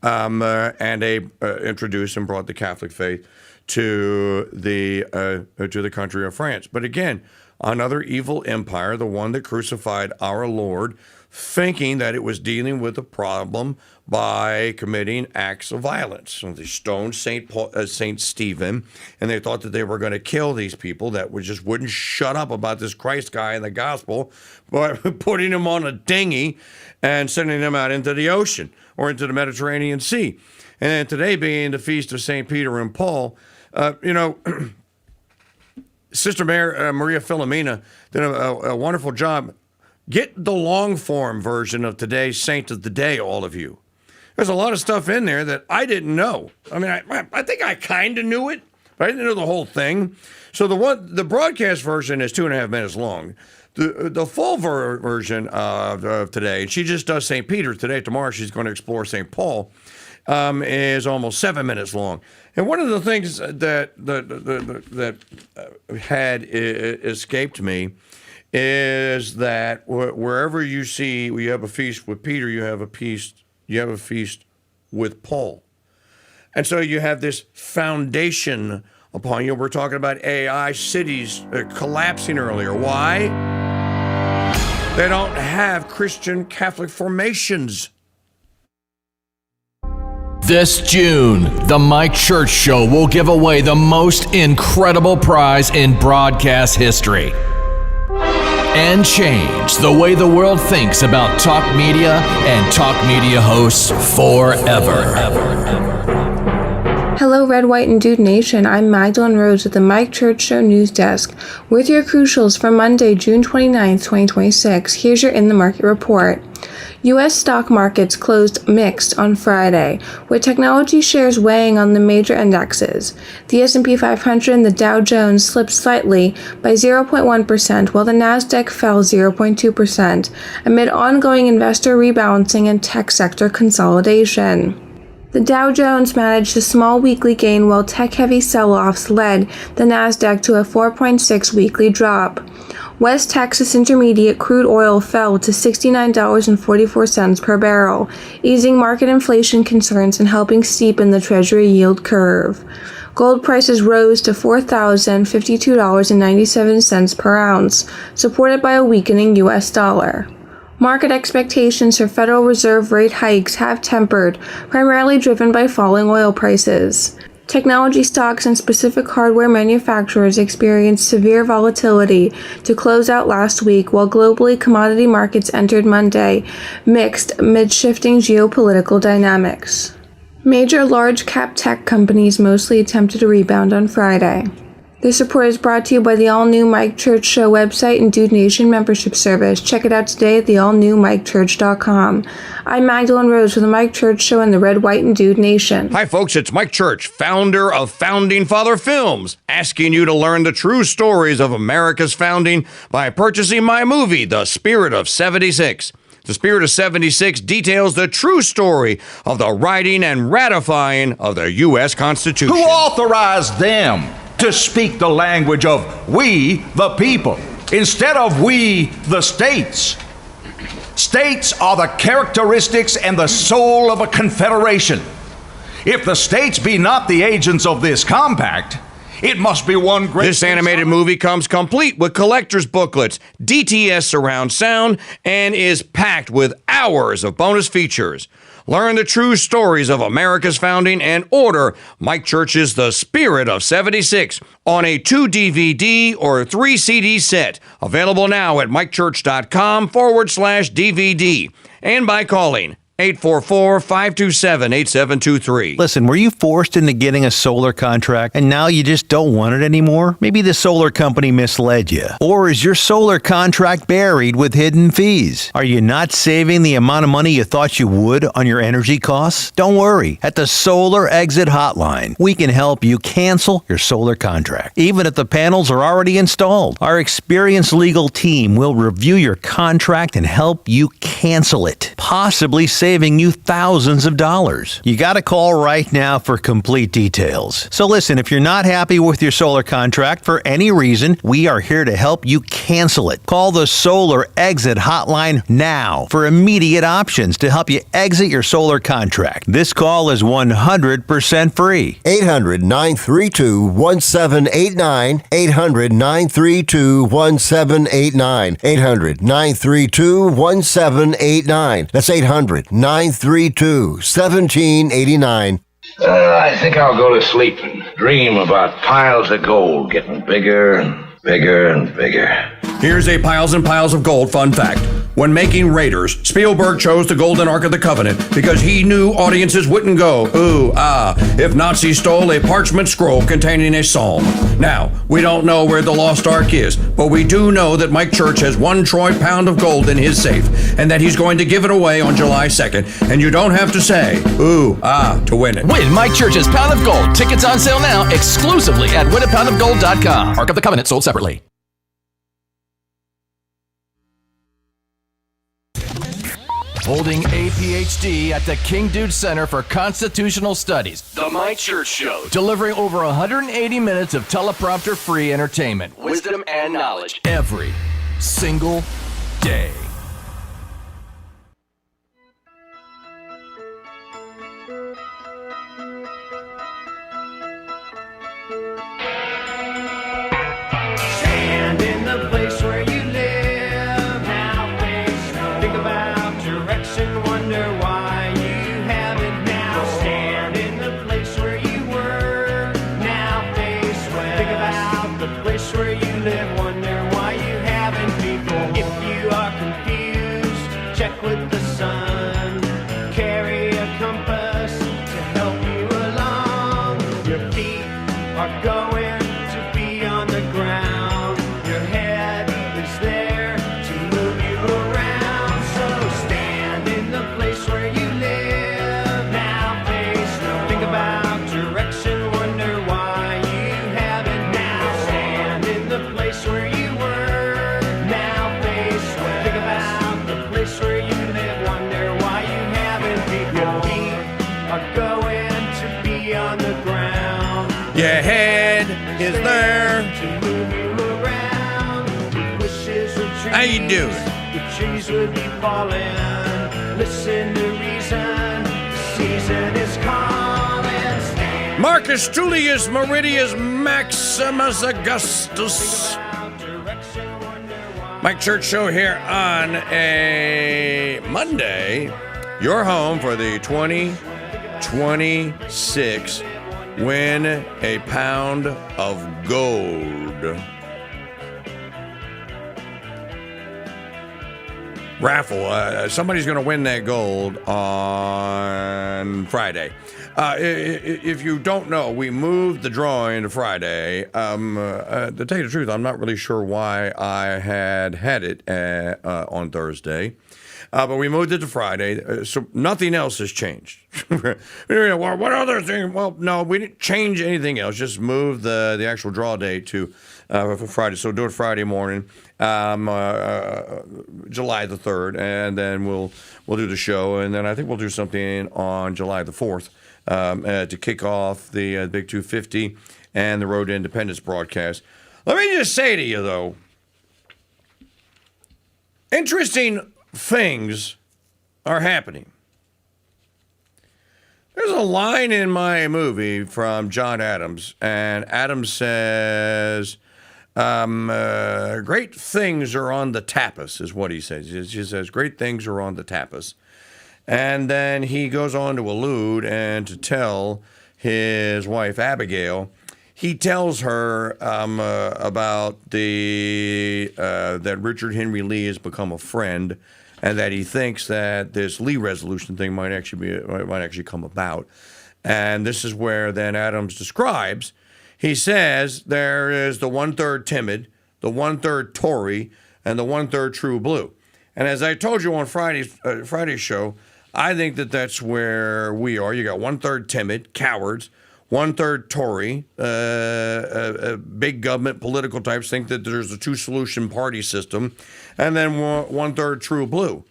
And they introduced and brought the Catholic faith to the country of France. But again, another evil empire, the one that crucified our Lord, thinking that it was dealing with a problem by committing acts of violence. So they stoned Saint Stephen, and they thought that they were going to kill these people that just wouldn't shut up about this Christ guy in the gospel, but putting him on a dinghy and sending him out into the ocean or into the Mediterranean Sea. And then today being the feast of St. Peter and Paul, Sister Maria Filomena did a wonderful job. Get the long form version of today's Saint of the Day, all of you. There's a lot of stuff in there that I didn't know. I mean, I think I kind of knew it, but I didn't know the whole thing. So the broadcast version is 2.5 minutes long. The full version of today, and she just does St. Peter today. Tomorrow she's going to explore St. Paul, is almost 7 minutes long. And one of the things that had escaped me is that wherever you see you have a feast with Peter, you have a feast with Paul. And so you have this foundation upon you. We're talking about AI cities collapsing earlier. Why? They don't have Christian Catholic formations. This June, the Mike Church Show will give away the most incredible prize in broadcast history and change the way the world thinks about talk media and talk media hosts forever. Hello, Red, White, and Dude Nation. I'm Magdalene Rose with the Mike Church Show News Desk. With your crucials for Monday, June 29th, 2026, here's your In the Market report. U.S. stock markets closed mixed on Friday, with technology shares weighing on the major indexes. The S&P 500 and the Dow Jones slipped slightly by 0.1%, while the Nasdaq fell 0.2%, amid ongoing investor rebalancing and tech sector consolidation. The Dow Jones managed a small weekly gain, while tech-heavy sell-offs led the Nasdaq to a 4.6 weekly drop. West Texas Intermediate crude oil fell to $69.44 per barrel, easing market inflation concerns and helping steepen the Treasury yield curve. Gold prices rose to $4,052.97 per ounce, supported by a weakening U.S. dollar. Market expectations for Federal Reserve rate hikes have tempered, primarily driven by falling oil prices. Technology stocks and specific hardware manufacturers experienced severe volatility to close out last week, while globally commodity markets entered Monday mixed amid shifting geopolitical dynamics. Major large-cap tech companies mostly attempted a rebound on Friday. This report is brought to you by the all-new Mike Church Show website and Dude Nation membership service. Check it out today at the allnewmikechurch.com. I'm Magdalene Rose for the Mike Church Show and the Red, White, and Dude Nation. Hi, folks. It's Mike Church, founder of Founding Father Films, asking you to learn the true stories of America's founding by purchasing my movie, The Spirit of 76. The Spirit of 76 details the true story of the writing and ratifying of the U.S. Constitution. Who authorized them to speak the language of we, the people, instead of we, the states? States are the characteristics and the soul of a confederation. If the states be not the agents of this compact, it must be one great... This animated movie comes complete with collector's booklets, DTS surround sound, and is packed with hours of bonus features. Learn the true stories of America's founding and order Mike Church's The Spirit of 76 on a 2-DVD or 3-CD set. Available now at mikechurch.com/DVD and by calling 844-527-8723. Listen, were you forced into getting a solar contract and now you just don't want it anymore? Maybe the solar company misled you. Or is your solar contract buried with hidden fees? Are you not saving the amount of money you thought you would on your energy costs? Don't worry. At the Solar Exit Hotline, we can help you cancel your solar contract, even if the panels are already installed. Our experienced legal team will review your contract and help you cancel it, possibly saving you thousands of dollars. You got to call right now for complete details. So listen, if you're not happy with your solar contract for any reason, we are here to help you cancel it. Call the Solar Exit Hotline now for immediate options to help you exit your solar contract. This call is 100% free. 800-932-1789. 800-932-1789. 800-932-1789. That's 800-932-1789. I think I'll go to sleep and dream about piles of gold getting bigger and bigger and bigger. Here's a piles and piles of gold fun fact. When making Raiders, Spielberg chose the Golden Ark of the Covenant because he knew audiences wouldn't go, ooh, ah, if Nazis stole a parchment scroll containing a psalm. Now, we don't know where the lost Ark is, but we do know that Mike Church has 1 troy pound of gold in his safe, and that he's going to give it away on July 2nd, and you don't have to say, ooh, ah, to win it. Win Mike Church's Pound of Gold. Tickets on sale now exclusively at winapoundofgold.com. Ark of the Covenant sold separately. Holding a PhD at the King Dude Center for Constitutional Studies, The Mike Church Show. Delivering over 180 minutes of teleprompter-free entertainment, wisdom, and knowledge every single day. Stand in the place where you live, now face north. Think about direction, wonder why you haven't now. Stand in the place where you were, now face west. Think about the place where you live, wonder why you haven't before. If you are confused, check with the sun. Carry a compass to help you along. Your feet are going to be on the ground. Your head is there to move you around. So stand in the place where you live, now face north. Think about direction, wonder why you haven't now. Stand in the place where you were, now face west. Think about the place where you live, wonder why you haven't before. Your feet are going to be on the ground. Your head is there. To move you around. Wish it How you doing? The trees will be falling. Listen to reason. The season is coming. Marcus Tullius Meridius Maximus Augustus. Mike Church Show here on a Monday. Your home for the 2026 Win a Pound of Gold raffle. Somebody's going to win that gold on Friday. If you don't know, we moved the drawing to Friday. To tell you the truth, I'm not really sure why I had it on Thursday. But we moved it to Friday, so nothing else has changed. Well, what other thing? Well, no, we didn't change anything else. Just move the actual draw date to Friday. So do it Friday morning, July the 3rd, and then we'll do the show, and then I think we'll do something on July the 4th to kick off the Big 250 and the Road to Independence broadcast. Let me just say to you, though, interesting things are happening. There's a line in my movie from John Adams, and Adams says, great things are on the tapas, is what he says. He says, great things are on the tapas. And then he goes on to allude and to tell his wife, Abigail, he tells her about that Richard Henry Lee has become a friend, and that he thinks that this Lee resolution thing might actually come about. And this is where then Adams describes. He says there is the 1/3 timid, the 1/3 Tory, and the 1/3 true blue. And as I told you on Friday's show, I think that's where we are. You got 1/3 timid, cowards. 1/3 Tory, big government political types think that there's a two-solution party system, and then 1/3 true blue.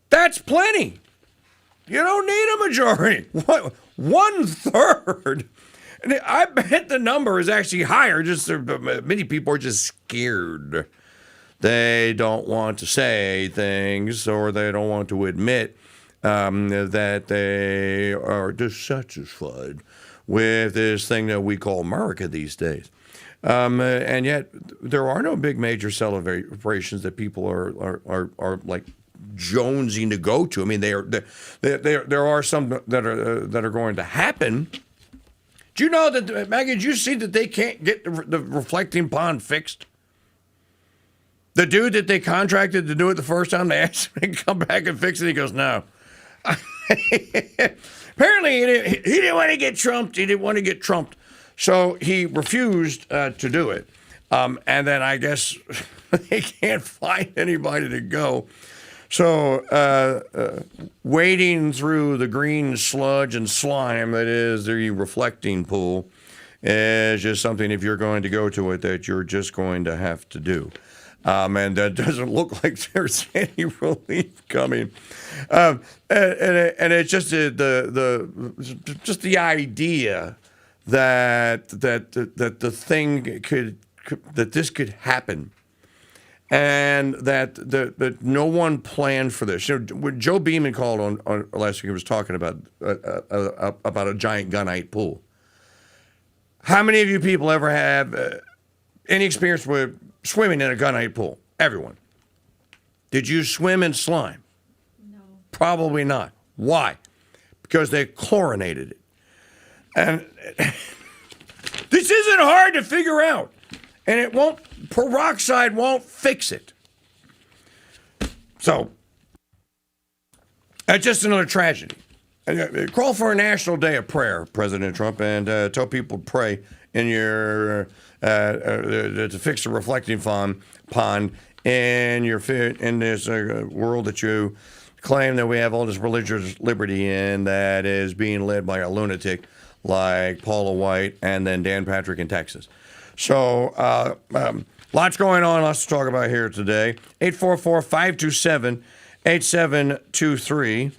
That's plenty. You don't need a majority. 1/3. And I bet the number is actually higher. Just many people are just scared. They don't want to say things, or they don't want to admit that they are dissatisfied with this thing that we call America these days. And yet there are no big major celebrations that people are like jonesing to go to. I mean, there are some that are going to happen. Do you know that, Maggie, did you see that they can't get the reflecting pond fixed? The dude that they contracted to do it the first time, they asked him to come back and fix it. He goes, no. Apparently, he didn't want to get trumped. He didn't want to get trumped. So he refused to do it. And then I guess they can't find anybody to go. So wading through the green sludge and slime that is the reflecting pool is just something, if you're going to go to it, that you're just going to have to do. And that doesn't look like there's any relief coming. And it's just the idea that the thing could that this could happen, and that no one planned for this. You know, when Joe Beeman called on last week, he was talking about a giant gunite pool. How many of you people ever have any experience with swimming in a gunite pool? Everyone. Did you swim in slime? No. Probably not. Why? Because they chlorinated it. And this isn't hard to figure out. And peroxide won't fix it. So, that's just another tragedy. Call for a national day of prayer, President Trump, and tell people to pray in your to fix the reflecting pond in this world that you claim that we have all this religious liberty in, that is being led by a lunatic like Paula White and then Dan Patrick in Texas. So lots going on, lots to talk about here today. 844-527-8723.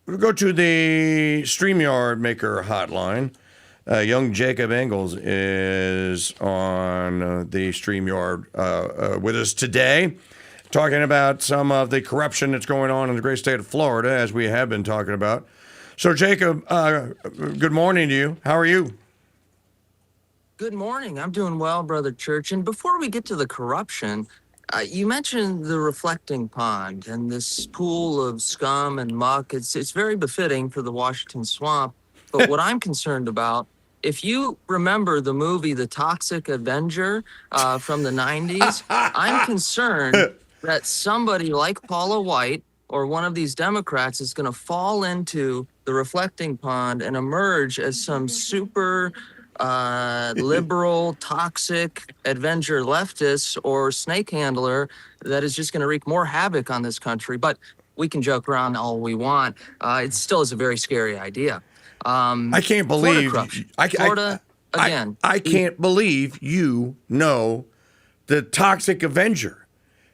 We'll go to the StreamYard Maker hotline. young Jacob Ingalls is on the StreamYard with us today, talking about some of the corruption that's going on in the great state of Florida, as we have been talking about. So, Jacob, good morning to you. How are you? Good morning. I'm doing well, Brother Church. And before we get to the corruption, you mentioned the reflecting pond and this pool of scum and muck. It's very befitting for the Washington Swamp. But what I'm concerned about, if you remember the movie The Toxic Avenger from the 90s, I'm concerned that somebody like Paula White or one of these Democrats is going to fall into the reflecting pond and emerge as some super liberal, toxic Avenger leftist or snake handler that is just going to wreak more havoc on this country. But we can joke around all we want. It still is a very scary idea. I can't believe I can't believe you know the Toxic Avenger.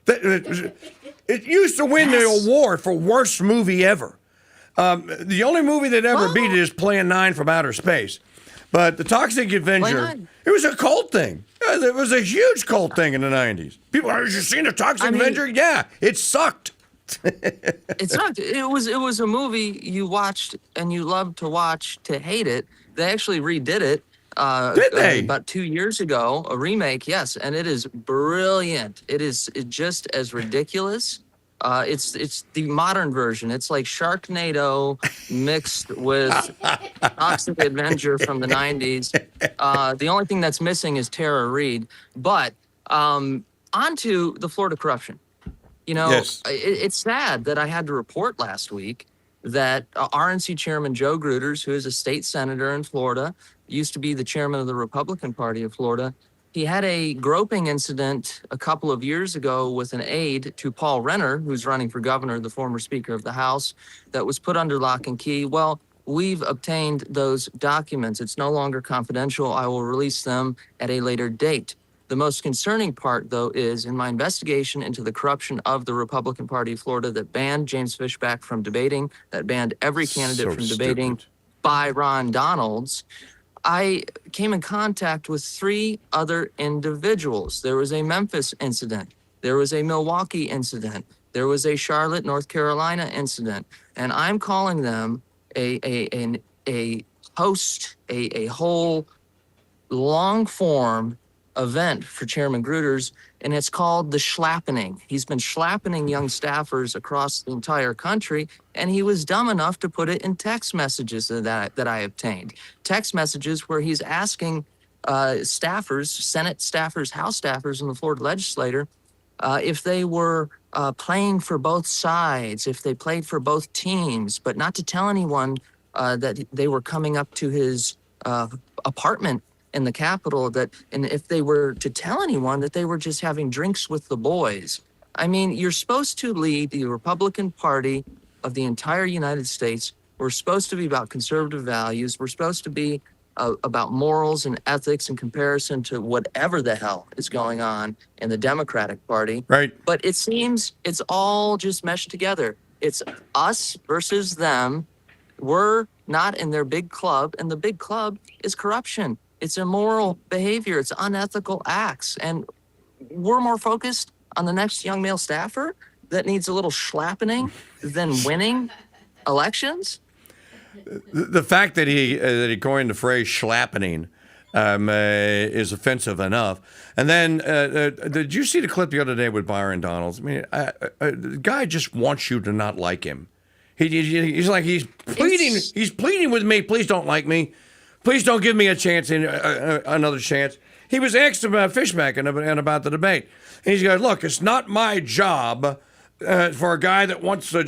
It used to win the award for worst movie ever. The only movie that ever beat it is Plan 9 from Outer Space. But the Toxic Avenger, it was a cult thing. It was a huge cult thing in the 90s. People, have you seen the Toxic Avenger? Yeah, it sucked. It sucked. It was a movie you watched and you loved to watch to hate it. They actually redid it. Did they? About 2 years ago, a remake, yes, and it is brilliant. It is just as ridiculous. It's the modern version. It's like Sharknado mixed with Toxic Avenger from the 90s. The only thing that's missing is Tara Reid. But on to the Florida corruption. You know, yes. It's sad that I had to report last week that RNC Chairman Joe Gruters, who is a state senator in Florida, used to be the chairman of the Republican Party of Florida, he had a groping incident a couple of years ago with an aide to Paul Renner, who's running for governor, the former Speaker of the House, that was put under lock and key. Well, we've obtained those documents. It's no longer confidential. I will release them at a later date. The most concerning part, though, is in my investigation into the corruption of the Republican Party of Florida that banned James Fishback from debating, that banned every candidate from debating by Ron Donalds, I came in contact with 3 other individuals. There was a Memphis incident. There was a Milwaukee incident. There was a Charlotte, North Carolina incident. And I'm calling them a host, a whole long-form event for Chairman Gruters, and it's called the schlappening. He's been schlappening young staffers across the entire country, and he was dumb enough to put it in text messages that I obtained. Text messages where he's asking staffers, Senate staffers, House staffers, and the Florida legislature if they were playing for both sides, if they played for both teams, but not to tell anyone that they were coming up to his apartment in the Capitol, and if they were to tell anyone that they were just having drinks with the boys. I mean, you're supposed to lead the Republican Party of the entire United States. We're supposed to be about conservative values. We're supposed to be about morals and ethics in comparison to whatever the hell is going on in the Democratic Party. Right. But it seems it's all just meshed together. It's us versus them. We're not in their big club, and the big club is corruption. It's immoral behavior. It's unethical acts. And we're more focused on the next young male staffer that needs a little schlappening than winning elections. The fact that he coined the phrase schlappening is offensive enough. And then, did you see the clip the other day with Byron Donalds? I mean, the guy just wants you to not like him. He's pleading with me. Please don't like me. Please don't give me a chance, another chance. He was asked about Fishback and about the debate. And he's going, look, it's not my job for a guy that wants to.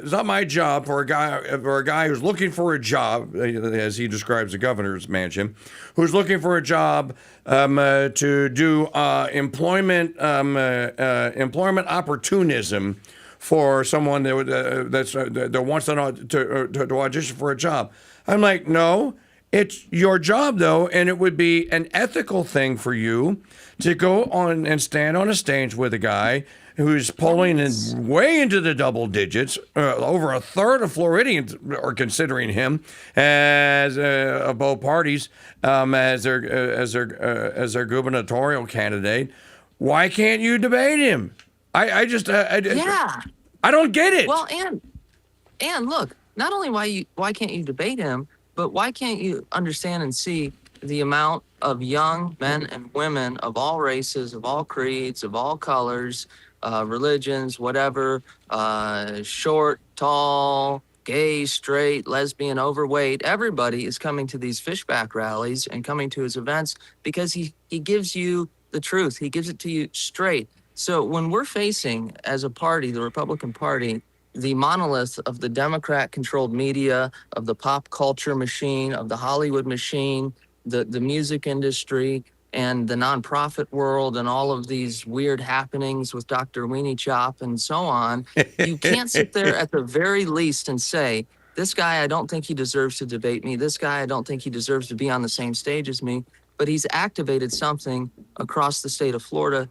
It's not my job for a guy who's looking for a job, as he describes the governor's mansion, who's looking for a job to do employment opportunism for someone that wants to audition for a job. I'm like, no, it's your job, though, and it would be an ethical thing for you to go on and stand on a stage with a guy who's polling in way into the double digits. Over a third of Floridians are considering him as of both parties as their gubernatorial candidate. Why can't you debate him? I don't get it. Well, and look, not only why can't you debate him, but why can't you understand and see the amount of young men and women of all races, of all creeds, of all colors, religions, whatever, short, tall, gay, straight, lesbian, overweight, everybody is coming to these fishback rallies and coming to his events because he gives you the truth. He gives it to you straight. So when we're facing, as a party, the Republican Party, the monolith of the Democrat-controlled media, of the pop culture machine, of the Hollywood machine, the music industry, and the nonprofit world, and all of these weird happenings with Dr. Weenie Chop and so on, you can't sit there at the very least and say, this guy, I don't think he deserves to debate me. This guy, I don't think he deserves to be on the same stage as me. But he's activated something across the state of Florida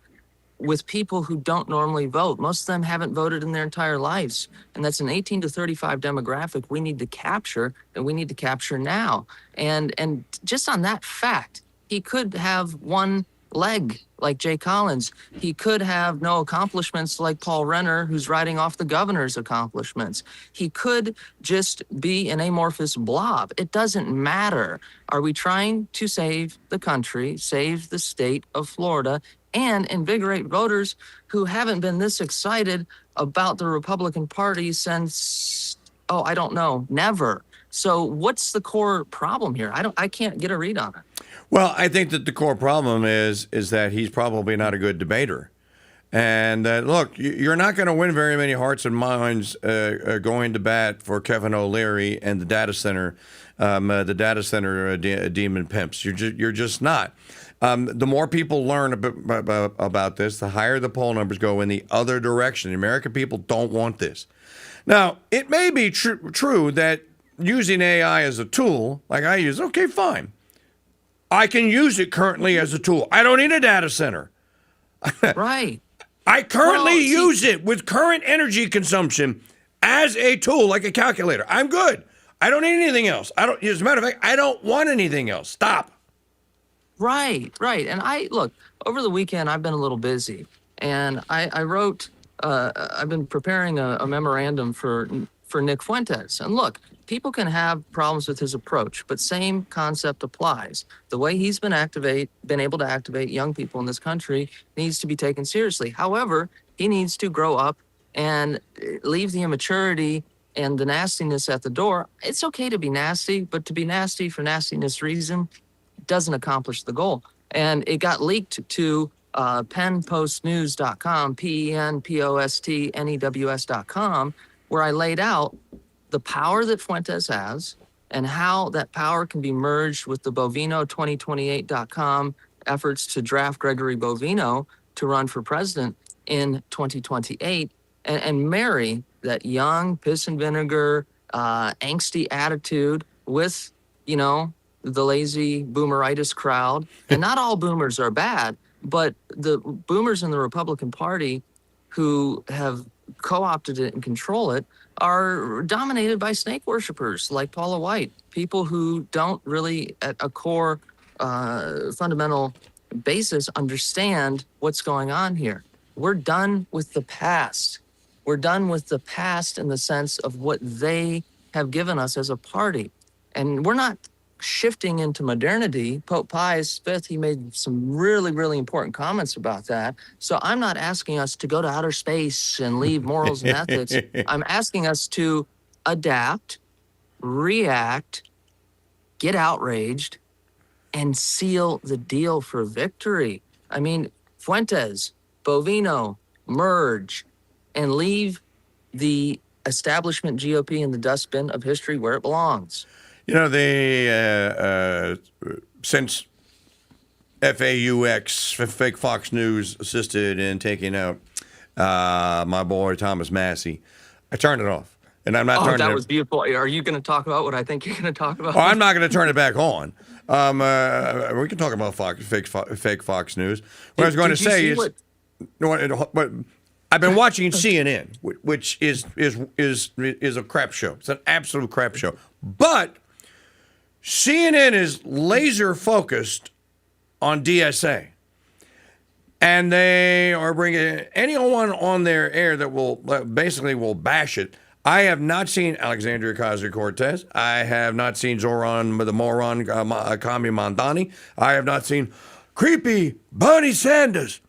with people who don't normally vote. Most of them haven't voted in their entire lives. And that's an 18 to 35 demographic we need to capture, and we need to capture now. And just on that fact, he could have one leg like Jay Collins. He could have no accomplishments like Paul Renner, who's writing off the governor's accomplishments. He could just be an amorphous blob. It doesn't matter. Are we trying to save the country, save the state of Florida, and invigorate voters who haven't been this excited about the Republican Party since, I don't know, never. So what's the core problem here? I can't get a read on it. Well, I think that the core problem is that he's probably not a good debater. And look, you're not going to win very many hearts and minds going to bat for Kevin O'Leary and the data center demon pimps. You're just not. The more people learn about this, the higher the poll numbers go in the other direction. The American people don't want this. Now, it may be true that using AI as a tool, like I use, okay, fine. I can use it currently as a tool. I don't need a data center. Right. I currently use it with current energy consumption as a tool, like a calculator. I'm good. I don't need anything else. As a matter of fact, I don't want anything else. Stop. Right. And look, over the weekend, I've been a little busy, and I wrote, I've been preparing a memorandum for Nick Fuentes. And look, people can have problems with his approach, but same concept applies. The way he's been able to activate young people in this country needs to be taken seriously. However, he needs to grow up and leave the immaturity and the nastiness at the door. It's okay to be nasty, but to be nasty for nastiness reason doesn't accomplish the goal. And it got leaked to penpostnews.com, penpostnews.com, where I laid out the power that Fuentes has and how that power can be merged with the Bovino2028.com efforts to draft Gregory Bovino to run for president in 2028 and marry that young piss and vinegar, angsty attitude with, the lazy boomeritis crowd. And not all boomers are bad, but the boomers in the Republican Party who have co-opted it and control it are dominated by snake worshipers like Paula White, people who don't really at a core fundamental basis understand what's going on here. We're done with the past. We're done with the past in the sense of what they have given us as a party. And we're not shifting into modernity. Pope Pius V, he made some really, really important comments about that. So I'm not asking us to go to outer space and leave morals and ethics. I'm asking us to adapt, react, get outraged, and seal the deal for victory. I mean, Fuentes, Bovino, merge, and leave the establishment GOP in the dustbin of history where it belongs. Since FAUX, Fake Fox News, assisted in taking out my boy Thomas Massey, I turned it off. And I'm not turning it. That was beautiful. Are you going to talk about what I think you're going to talk about? Oh, I'm not going to turn it back on. We can talk about fake Fox News. What I was going to say is, but I've been watching CNN, which is a crap show. It's an absolute crap show. But CNN is laser focused on DSA. And they are bringing anyone on their air that will basically bash it. I have not seen Alexandria Ocasio-Cortez. I have not seen Zoran, the moron, Kami Mandani. I have not seen creepy Bernie Sanders.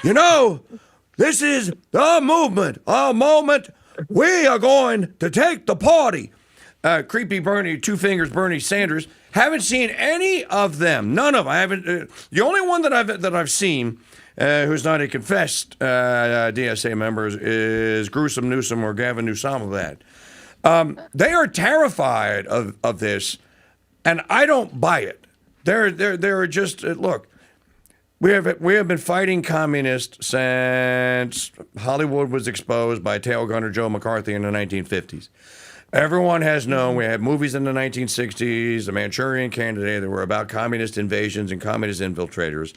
You know, this is the movement, a moment. We are going to take the party. Creepy Bernie, two fingers Bernie Sanders. Haven't seen any of them. None of them. I haven't. The only one that I've seen. Who's not a confessed DSA member is Gruesome Newsom or Gavin Newsom. They are terrified of this, and I don't buy it. They're just look. We have been fighting communists since Hollywood was exposed by tail gunner Joe McCarthy in the 1950s. Everyone has known. We had movies in the 1960s, The Manchurian Candidate, that were about communist invasions and communist infiltrators.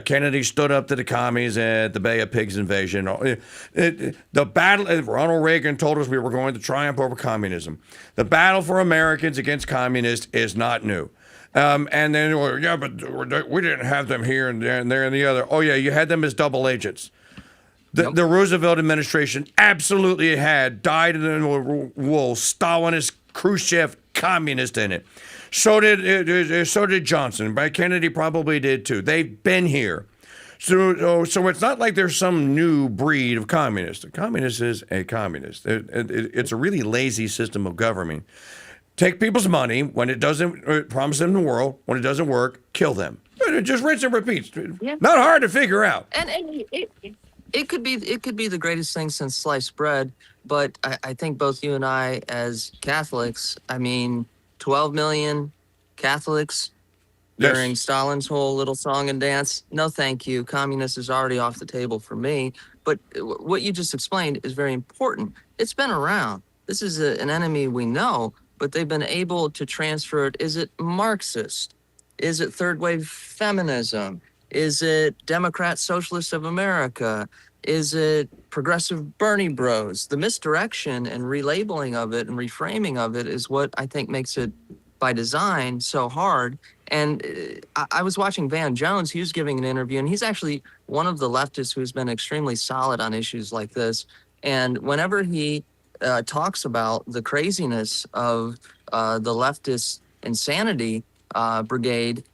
Kennedy stood up to the commies at the Bay of Pigs invasion. The battle, Ronald Reagan told us we were going to triumph over communism. The battle for Americans against communists is not new. And then, yeah, but we didn't have them here and there and the other. Oh, yeah, you had them as double agents. The Roosevelt administration absolutely had dyed-in-the-wool Stalinist, Khrushchev, communist in it. So did Johnson. But Kennedy probably did too. They've been here. So it's not like there's some new breed of communist. A communist is a communist. It's a really lazy system of government. Take people's money when it doesn't promise them the world. When it doesn't work, kill them. Just rinse and repeat. Yeah. Not hard to figure out. And it could be the greatest thing since sliced bread, but I think both you and I, as Catholics, 12 million Catholics during Stalin's whole little song and dance. No, thank you. Communist is already off the table for me. But what you just explained is very important. It's been around. This is an enemy we know, but they've been able to transfer it. Is it Marxist? Is it third wave feminism? Is it Democrat Socialists of America? Is it progressive Bernie bros? The misdirection and relabeling of it and reframing of it is what I think makes it, by design, so hard. And I was watching Van Jones. He was giving an interview, and he's actually one of the leftists who's been extremely solid on issues like this. And whenever he talks about the craziness of the leftist insanity brigade,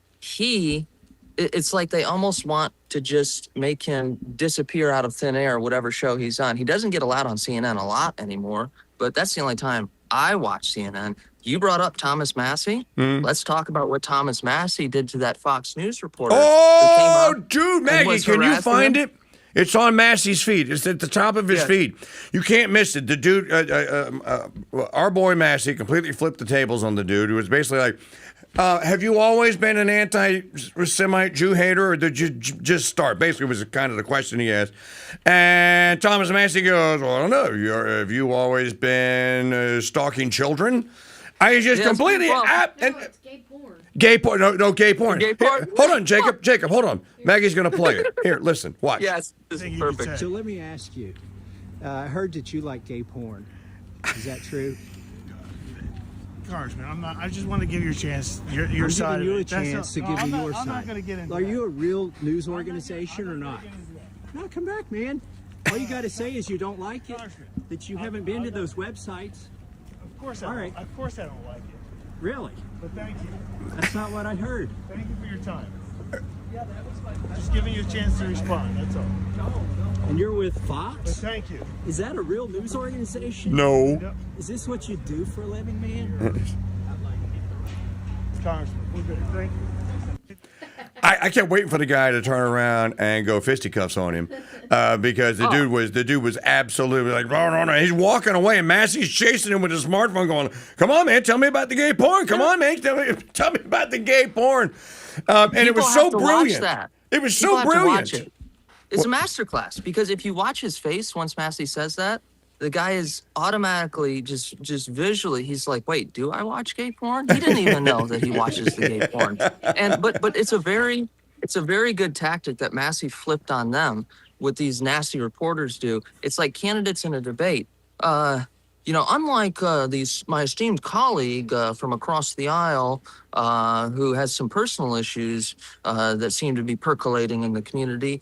it's like they almost want to just make him disappear out of thin air, whatever show he's on. He doesn't get allowed on CNN a lot anymore, but that's the only time I watch CNN. You brought up Thomas Massey. Let's talk about what Thomas Massey did to that Fox News reporter. Oh, dude, Maggie, can you find it? It's on Massey's feed. It's at the top of his feed. You can't miss it. The dude, our boy Massey, completely flipped the tables on the dude, who was basically like, have you always been an anti-Semite Jew hater, or did you just start? Basically, was kind of the question he asked. And Thomas Massey goes, well, I don't know. Have you always been stalking children? I just completely... it's gay porn. Gay porn. No, gay porn. Gay porn? Here, hold on, Jacob. Jacob, hold on. Maggie's going to play it. Here, listen. Watch. Yes, this is perfect. So let me ask you. I heard that you like gay porn. Is that true? Congressman, I'm not. I just want to give you a chance. Your side. I'm giving you a chance to give you your side. I'm not going to get into Are you a real news organization or not? No, come back, man. All you got to say is you don't like it. That you haven't been to those websites. Of course I don't. Of course I don't like it. Really? But thank you. That's not what I heard. Thank you for your time. Yeah, that was my question. Just giving you a chance to respond. That's all. No. And you're with Fox? But thank you. Is that a real news organization? No. Is this what you do for a living, man? Congressman, we're good. Thank you. I kept waiting for the guy to turn around and go fisticuffs on him because the dude was absolutely like, no. He's walking away and Massey's chasing him with his smartphone going, come on, man, tell me about the gay porn. Come on, man, tell me about the gay porn. And it was so brilliant. It was so brilliant. It's a masterclass because if you watch his face once Massey says that, the guy is automatically just visually, he's like, wait, do I watch gay porn? He didn't even know that he watches the gay porn. And but it's a very good tactic that Massey flipped on them what these nasty reporters do. It's like candidates in a debate. Unlike my esteemed colleague from across the aisle who has some personal issues that seem to be percolating in the community,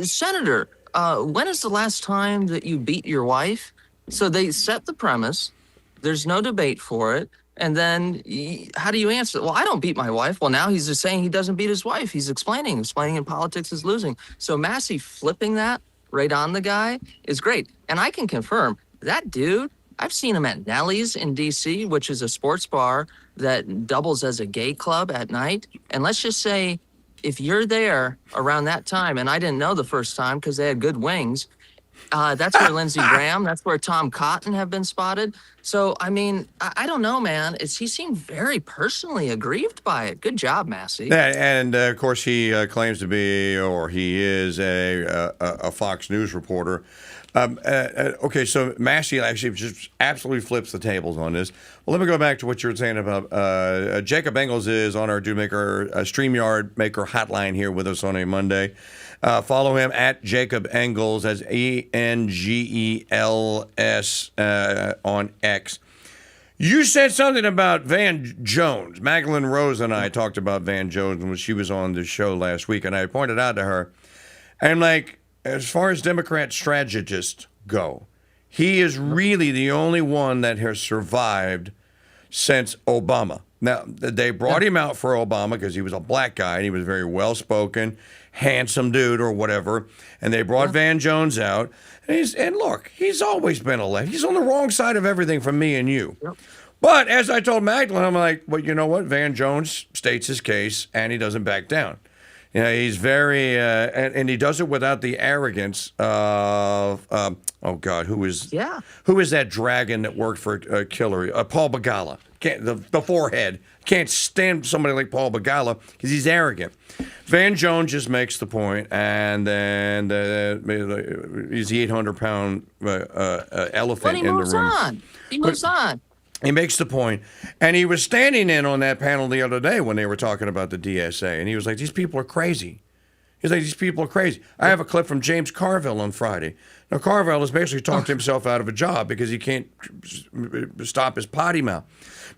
Senator, when is the last time that you beat your wife? So they set the premise. There's no debate for it. And then how do you answer it? Well, I don't beat my wife. Well, now he's just saying he doesn't beat his wife. He's explaining in politics is losing. So Massey flipping that right on the guy is great. And I can confirm that dude, I've seen him at Nelly's in D.C., which is a sports bar that doubles as a gay club at night. And let's just say if you're there around that time, and I didn't know the first time because they had good wings, that's where Lindsey Graham, that's where Tom Cotton have been spotted. So, I mean, I don't know, man. He seemed very personally aggrieved by it. Good job, Massey. Yeah, and of course, he claims to be, or he is a Fox News reporter. Okay, so Massey actually just absolutely flips the tables on this. Well, let me go back to what you were saying about Jacob Engels is on our StreamYard Maker hotline here with us on a Monday. Follow him at Jacob Engels, as ENGELS on X. You said something about Van Jones. Magdalene Rose and I talked about Van Jones when she was on the show last week, and I pointed out to her, I'm like, as far as Democrat strategists go, he is really the only one that has survived since Obama. Now, they brought him out for Obama because he was a black guy and he was very well-spoken, handsome dude or whatever, and they brought Van Jones out. And look, he's always been a left. He's on the wrong side of everything from me and you. Yep. But as I told Magdalene, I'm like, well, you know what? Van Jones states his case and he doesn't back down. You know, he's very, and he does it without the arrogance of, oh God, who is that dragon that worked for Hillary? Paul Begala. The forehead. Can't stand somebody like Paul Begala because he's arrogant. Van Jones just makes the point, and then he's the 800-pound elephant in the room. He moves on. He makes the point, and he was standing in on that panel the other day when they were talking about the DSA, and he was like, these people are crazy. He's like, these people are crazy. I have a clip from James Carville on Friday. Now, Carville has basically talked himself out of a job because he can't stop his potty mouth.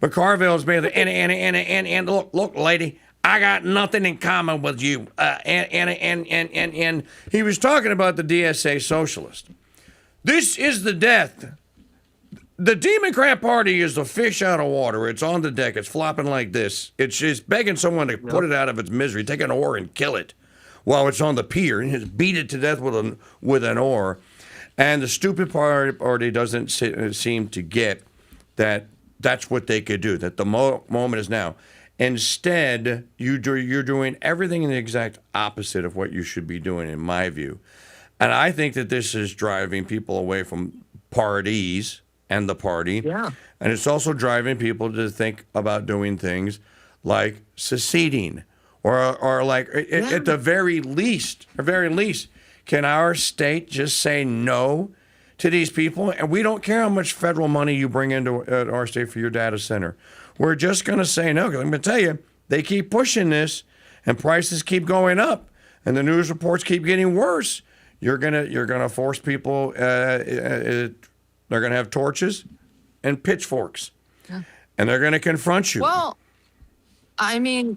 But Carville is basically, and look, lady, I got nothing in common with you. And he was talking about the DSA socialist. This is the death. The Democrat Party is the fish out of water. It's on the deck. It's flopping like this. It's just begging someone to put it out of its misery. Take an oar and kill it while it's on the pier and just beat it to death with an oar. And the stupid party doesn't seem to get that that's what they could do, that the moment is now. Instead, you're doing everything in the exact opposite of what you should be doing, in my view. And I think that this is driving people away from parties and the party. Yeah. And it's also driving people to think about doing things like seceding or like at the very least, can our state just say no to these people? And we don't care how much federal money you bring into our state for your data center. We're just going to say no. 'Cause I'm going to tell you, they keep pushing this and prices keep going up and the news reports keep getting worse. You're gonna force people, they're going to have torches and pitchforks, and they're going to confront you. Well, I mean,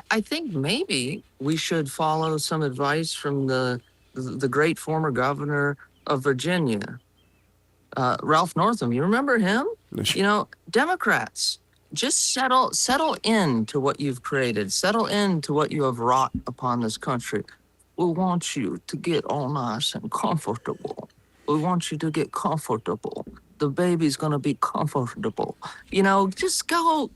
I think maybe we should follow some advice from the great former governor of Virginia, Ralph Northam. You remember him? You know, Democrats, just settle into what you've created. Settle into what you have wrought upon this country. We want you to get all nice and comfortable. We want you to get comfortable. The baby's going to be comfortable. You know, just go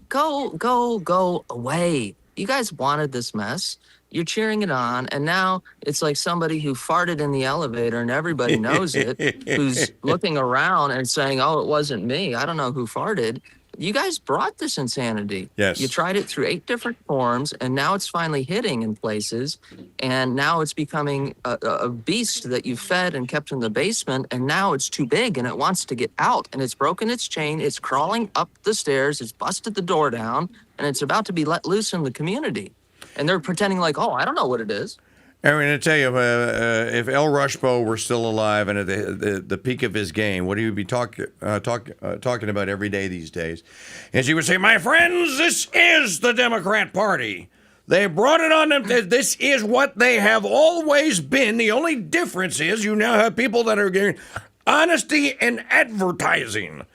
away. You guys wanted this mess. You're cheering it on. And now it's like somebody who farted in the elevator and everybody knows it, who's looking around and saying, oh, it wasn't me. I don't know who farted. You guys brought this insanity. Yes. You tried it through 8 different forms, and now it's finally hitting in places. And now it's becoming a beast that you fed and kept in the basement, and now it's too big, and it wants to get out. And it's broken its chain. It's crawling up the stairs. It's busted the door down, and it's about to be let loose in the community. And they're pretending like, oh, I don't know what it is. I'm going to tell you, if El Rushbo were still alive and at the peak of his game, what he would be talking about every day these days, is he would say, "My friends, this is the Democrat Party. They brought it on them. This is what they have always been. The only difference is you now have people that are getting honesty in advertising."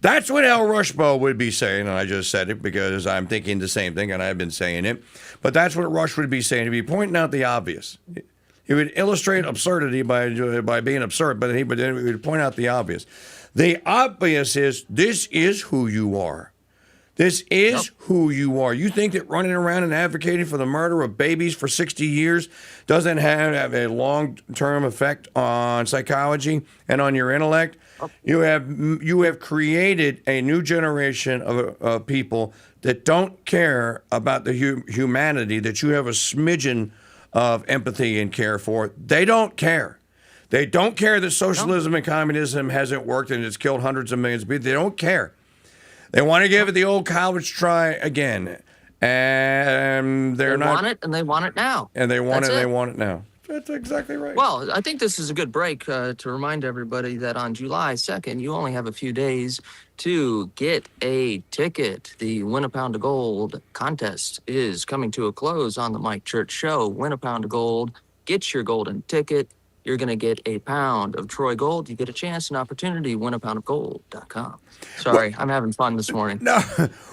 That's what El Rushbo would be saying, and I just said it because I'm thinking the same thing, and I've been saying it. But that's what Rush would be saying. He'd be pointing out the obvious. He would illustrate absurdity by being absurd, but he would point out the obvious. The obvious is this is who you are. This is who you are. You think that running around and advocating for the murder of babies for 60 years doesn't have a long-term effect on psychology and on your intellect? You have created a new generation of people that don't care about the humanity, that you have a smidgen of empathy and care for. They don't care. They don't care that socialism and communism hasn't worked and it's killed hundreds of millions of people. They don't care. They want to give it the old college try again. And they want it, and they want it now. And they want they want it now. That's exactly right. Well, I think this is a good break to remind everybody that on July 2nd, you only have a few days to get a ticket. The Win a Pound of Gold contest is coming to a close on the Mike Church Show. Win a Pound of Gold. Get your golden ticket. You're going to get a pound of Troy Gold. You get a chance, an opportunity. Winapoundofgold.com. Sorry, I'm having fun this morning. No.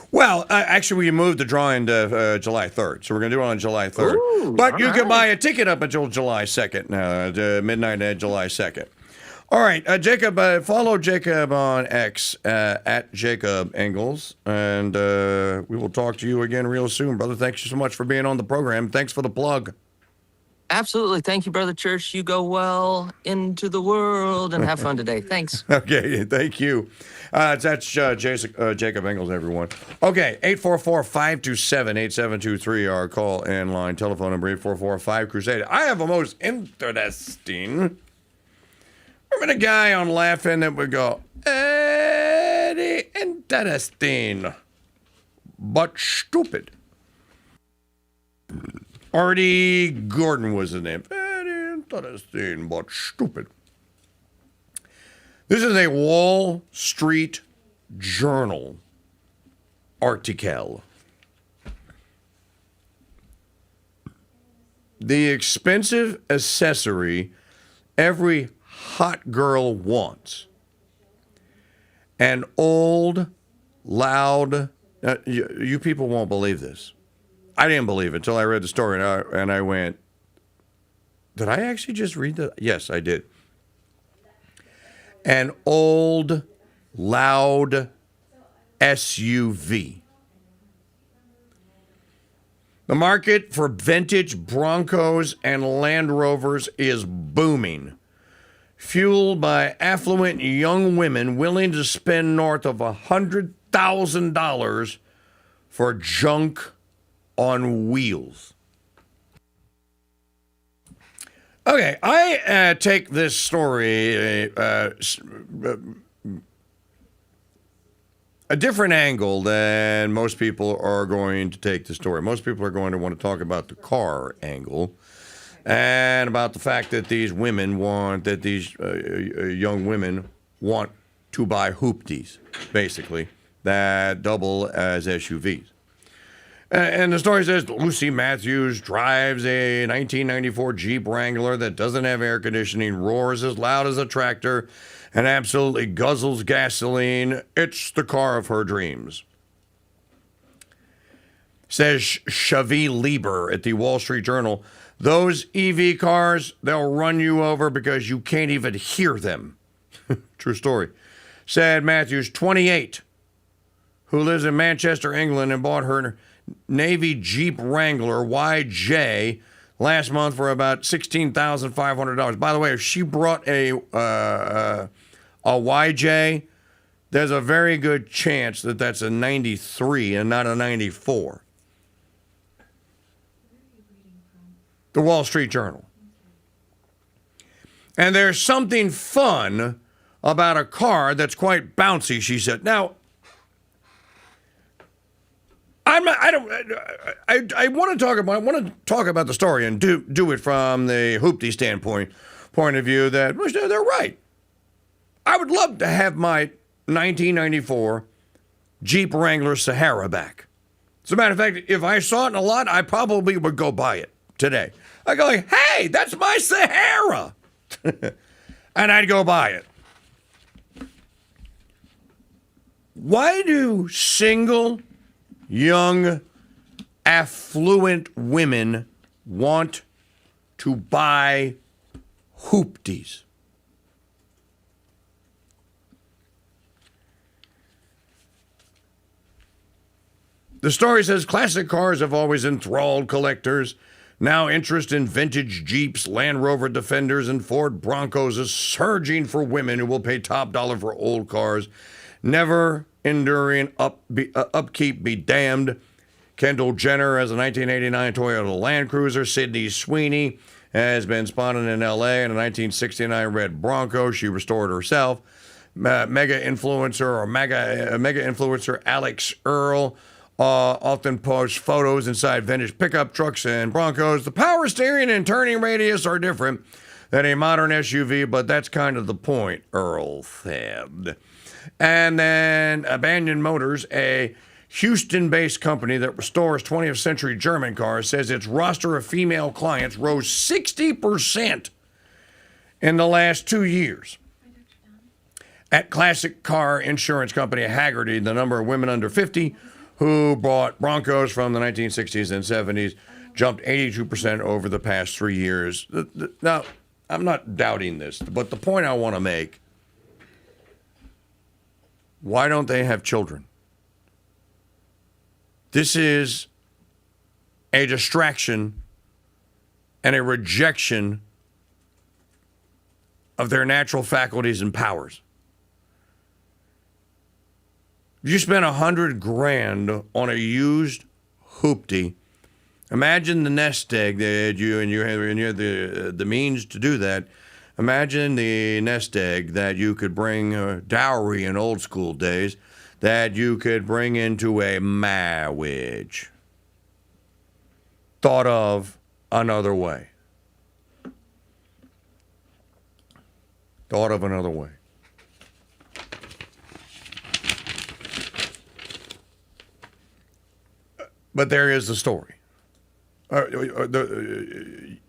Well, actually, we moved the drawing to July 3rd, so we're going to do it on July 3rd. Ooh, but you can buy a ticket up until July 2nd, midnight at July 2nd. All right, Jacob, follow Jacob on X at Jacob Engels, and we will talk to you again real soon, brother. Thanks so much for being on the program. Thanks for the plug. Absolutely. Thank you, Brother Church. You go well into the world and have fun today. Thanks. Okay, thank you. That's Jacob Engels, everyone. Okay, 844-527-8723, our call and line telephone number, 844-5-CRUSADE. I have a most interesting... Remember the guy on Laughing that would go, Eddie, interesting, but stupid. Artie Gordon was his name. Very interesting, but stupid. This is a Wall Street Journal article. The expensive accessory every hot girl wants. An old, loud... you people won't believe this. I didn't believe it until I read the story, and I went, did I actually just read that? Yes, I did. An old, loud SUV. The market for vintage Broncos and Land Rovers is booming, fueled by affluent young women willing to spend north of $100,000 for junk on wheels. Okay, I take this story a different angle than most people are going to take the story. Most people are going to want to talk about the car angle and about the fact that these young women want to buy hoopties, basically, that double as SUVs. And the story says Lucy Matthews drives a 1994 Jeep Wrangler that doesn't have air conditioning, roars as loud as a tractor, and absolutely guzzles gasoline. It's the car of her dreams. Says Shavi Lieber at the Wall Street Journal, those EV cars, they'll run you over because you can't even hear them. True story. Said Matthews, 28, who lives in Manchester, England, and bought her Navy Jeep Wrangler YJ last month for about $16,500. By the way, if she brought a YJ, there's a very good chance that that's a 93 and not a 94. The Wall Street Journal. And there's something fun about a car that's quite bouncy, she said. Now, I want to talk about the story and do it from the hoopty point of view that they're right. I would love to have my 1994 Jeep Wrangler Sahara back. As a matter of fact, if I saw it in a lot, I probably would go buy it today. I go like, hey, that's my Sahara. And I'd go buy it. Why do single, young, affluent women want to buy hoopties? The story says classic cars have always enthralled collectors. Now interest in vintage Jeeps, Land Rover Defenders, and Ford Broncos is surging for women who will pay top dollar for old cars. Never enduring upkeep be damned. Kendall Jenner has a 1989 Toyota Land Cruiser. Sydney Sweeney has been spotted in L.A. in a 1969 red Bronco she restored herself. Mega influencer Alex Earl often posts photos inside vintage pickup trucks and Broncos. The power steering and turning radius are different than a modern SUV, but that's kind of the point, Earl said. And then Abandoned Motors, a Houston-based company that restores 20th century German cars, says its roster of female clients rose 60% in the last 2 years. At classic car insurance company Haggerty, the number of women under 50 who bought Broncos from the 1960s and 70s jumped 82% over the past 3 years. Now, I'm not doubting this, but the point I want to make, why don't they have children? This is a distraction and a rejection of their natural faculties and powers. If you spent $100,000 on a used hoopty, imagine the nest egg that you had the means to do that. Imagine the nest egg that you could bring dowry in old school days, that you could bring into a marriage. Thought of another way. Thought of another way. But there is the story.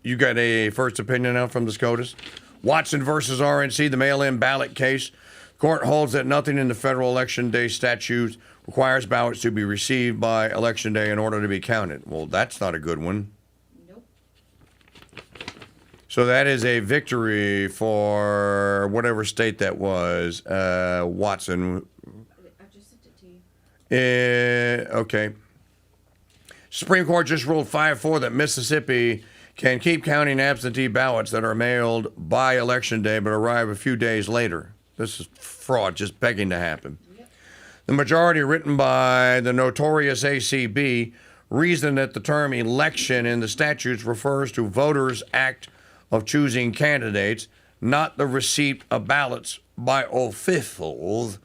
You got a first opinion now from the SCOTUS? Watson versus RNC, the mail-in ballot case. Court holds that nothing in the federal election day statutes requires ballots to be received by election day in order to be counted. Well, that's not a good one. Nope. So that is a victory for whatever state that was. Watson. I just sent it to you. Okay. Supreme Court just ruled 5-4 that Mississippi can keep counting absentee ballots that are mailed by Election Day but arrive a few days later. This is fraud just begging to happen. Yep. The majority, written by the notorious ACB, reasoned that the term election in the statutes refers to voters' act of choosing candidates, not the receipt of ballots by officials,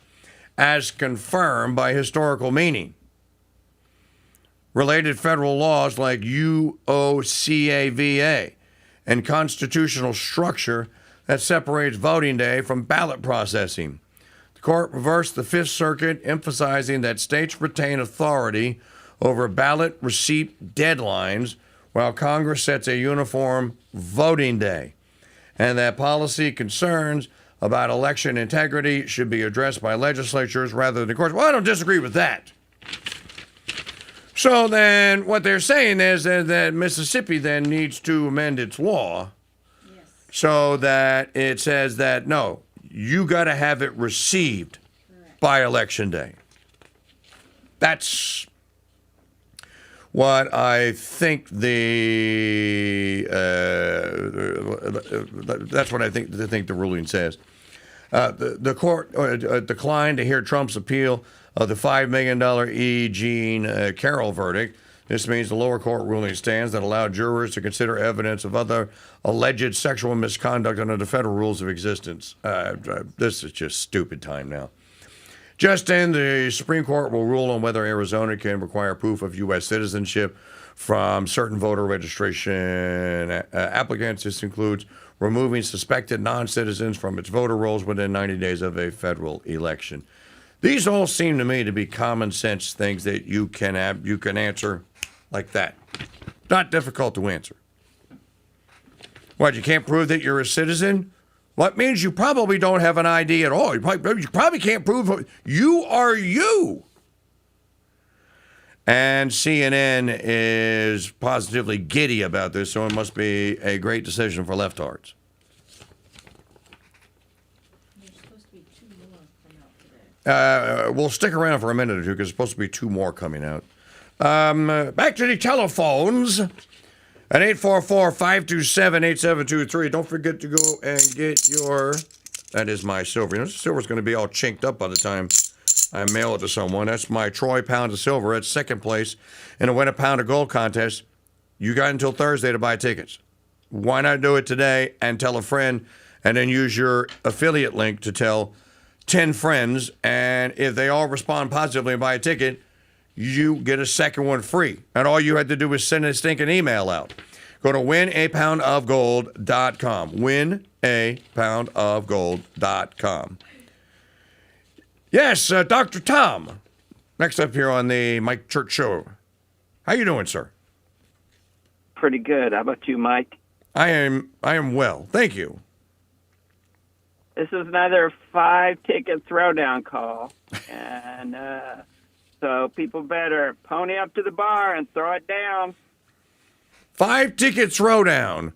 as confirmed by historical meaning. Related federal laws like UOCAVA and constitutional structure that separates voting day from ballot processing. The court reversed the Fifth Circuit, emphasizing that states retain authority over ballot receipt deadlines while Congress sets a uniform voting day, and that policy concerns about election integrity should be addressed by legislatures rather than courts. Well, I don't disagree with that. So then what they're saying is that Mississippi then needs to amend its law so that it says that, no, you got to have it received by Election Day. That's what I think that's what I think the ruling says. The court declined to hear Trump's appeal of the $5 million E. Jean Carroll verdict. This means the lower court ruling stands that allowed jurors to consider evidence of other alleged sexual misconduct under the federal rules of existence. This is just stupid time now. Just in, the Supreme Court will rule on whether Arizona can require proof of U.S. citizenship from certain voter registration applicants. This includes removing suspected non-citizens from its voter rolls within 90 days of a federal election. These all seem to me to be common sense things that you can answer like that. Not difficult to answer. What, you can't prove that you're a citizen? Well, it means you probably don't have an ID at all. You probably can't prove you are you. And CNN is positively giddy about this, so it must be a great decision for leftards. We'll stick around for a minute or two because there's supposed to be 2 more coming out. Back to the telephones at 844-527-8723. Don't forget to go and get your, that is my silver. You know, silver's going to be all chinked up by the time I mail it to someone. That's my Troy pound of silver at second place in a Win a Pound of Gold contest. You got until Thursday to buy tickets. Why not do it today and tell a friend and then use your affiliate link to tell 10 friends, and if they all respond positively and buy a ticket, you get a second one free. And all you had to do is send a stinking email out. Go to winapoundofgold.com. Winapoundofgold.com. Yes, Dr. Tom. Next up here on the Mike Church Show. How you doing, sir? Pretty good. How about you, Mike? I am well. Thank you. This is another 5-ticket throwdown call. And so people better pony up to the bar and throw it down. 5-ticket throwdown.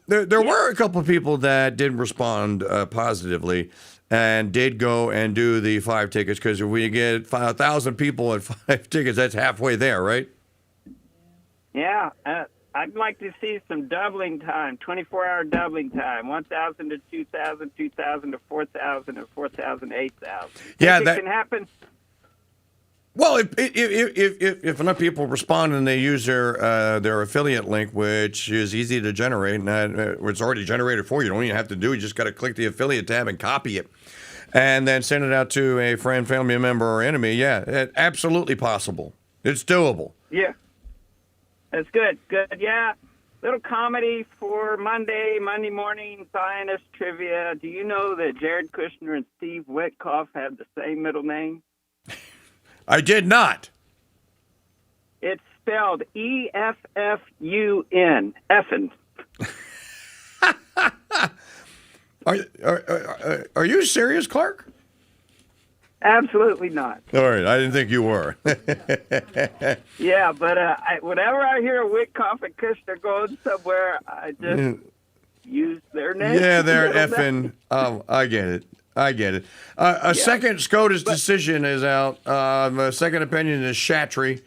There were a couple of people that did respond positively and did go and do the 5 tickets, because if we get 1,000 people at 5 tickets, that's halfway there, right? Yeah. I'd like to see some doubling time, 24-hour doubling time, 1,000 to 2,000, 2,000 to 4,000, and 4,000 to 8,000. Yeah, that can happen. Well, if enough people respond and they use their affiliate link, which is easy to generate, and it's already generated for you. You don't even have to do it. You just got to click the affiliate tab and copy it, and then send it out to a friend, family member, or enemy. Yeah, absolutely possible. It's doable. Yeah. That's good. Good. Yeah. Little comedy for Monday morning Zionist trivia. Do you know that Jared Kushner and Steve Witkoff have the same middle name? I did not. It's spelled E-F-F-U-N. Effin. Are you serious, Clark? Absolutely not. All right, I didn't think you were. Yeah, but whenever I hear Witkoff and Kushner going somewhere, I just use their name. Yeah, they're effing. Oh, I get it. Second SCOTUS decision is out. A second opinion is Shatry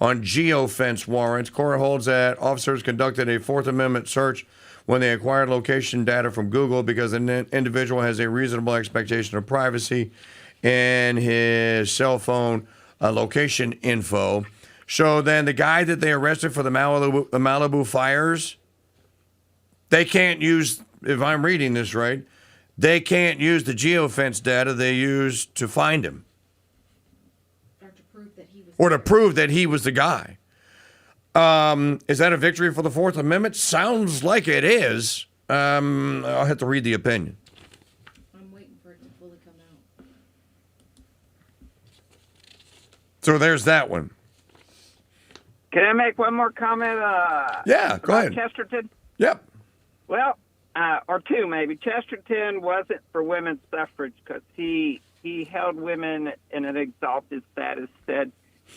on geofence warrants. Court holds that officers conducted a Fourth Amendment search when they acquired location data from Google because an individual has a reasonable expectation of privacy in his cell phone location info. So then the guy that they arrested for the Malibu fires, they can't use, if I'm reading this right, they can't use the geofence data they used to find him. Or to prove that he was the guy. Is that a victory for the Fourth Amendment? Sounds like it is. I'll have to read the opinion. I'm waiting for it to fully come out. So there's that one. Can I make one more comment? Yeah, go ahead. Chesterton? Yep. Well, or two maybe. Chesterton wasn't for women's suffrage because he held women in an exalted status. Said,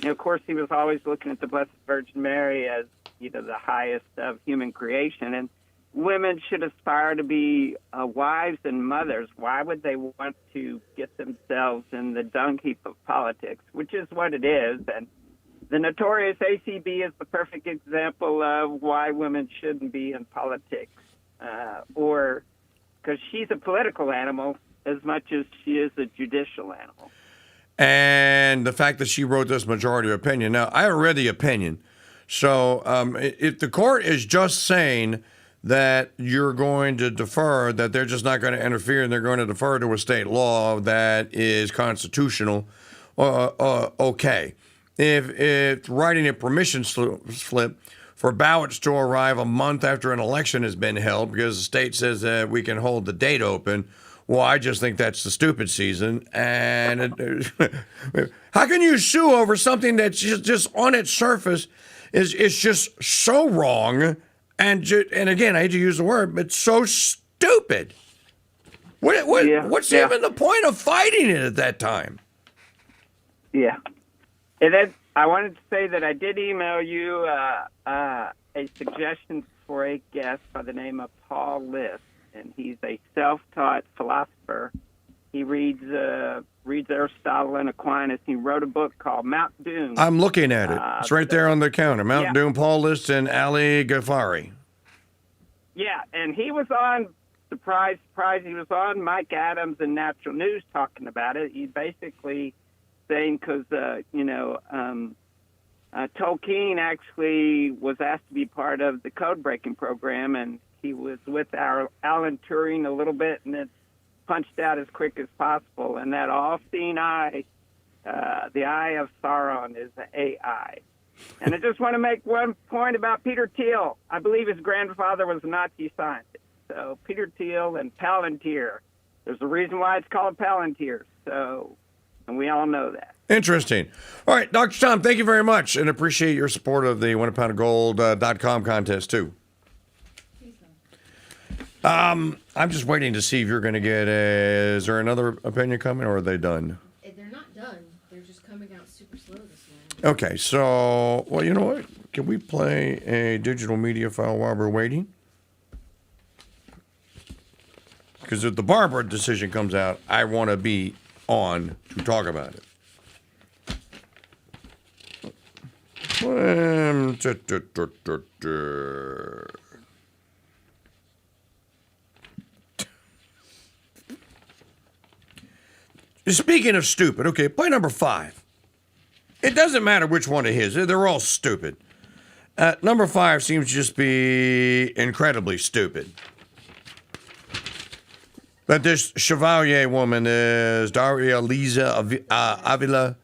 of course, he was always looking at the Blessed Virgin Mary as the highest of human creation, and women should aspire to be wives and mothers. Why would they want to get themselves in the dung heap of politics, which is what it is? And the notorious ACB is the perfect example of why women shouldn't be in politics. Or because she's a political animal as much as she is a judicial animal. And the fact that she wrote this majority opinion. Now, I haven't read the opinion. So if the court is just saying that you're going to defer, that they're just not going to interfere and they're going to defer to a state law that is constitutional, okay. If writing a permission slip for ballots to arrive a month after an election has been held because the state says that we can hold the date open, well, I just think that's the stupid season. And how can you sue over something that's just on its surface is just so wrong? And again, I hate to use the word, but so stupid. What's even the point of fighting it at that time? Yeah. And then I wanted to say that I did email you a suggestion for a guest by the name of Paul List, and he's a self-taught philosopher. He reads Aristotle and Aquinas. He wrote a book called Mount Doom. I'm looking at it. It's right there on the counter. Mount Doom, Paul List, and Ali Ghaffari. Yeah, and he was on, surprise, he was on Mike Adams and Natural News talking about it. He's basically saying because, Tolkien actually was asked to be part of the code-breaking program, and he was with Alan Turing a little bit, and then punched out as quick as possible. And that all-seeing eye, the eye of Sauron, is the AI. And I just want to make one point about Peter Thiel. I believe his grandfather was a Nazi scientist. So Peter Thiel and Palantir. There's a reason why it's called Palantir. So, and we all know that. Interesting. All right, Dr. Tom, thank you very much, and appreciate your support of the WinAPoundOfGold.com contest, too. I'm just waiting to see if you're going to get is there another opinion coming, or are they done? They're not done. They're just coming out super slow this morning. Okay, so, well, you know what? Can we play a digital media file while we're waiting? Because if the Barbara decision comes out, I want to be on to talk about it. Speaking of stupid, okay, play number 5. It doesn't matter which one it is. They're all stupid. Number 5 seems to just be incredibly stupid. But this Chevalier woman is Daria Liza Avila.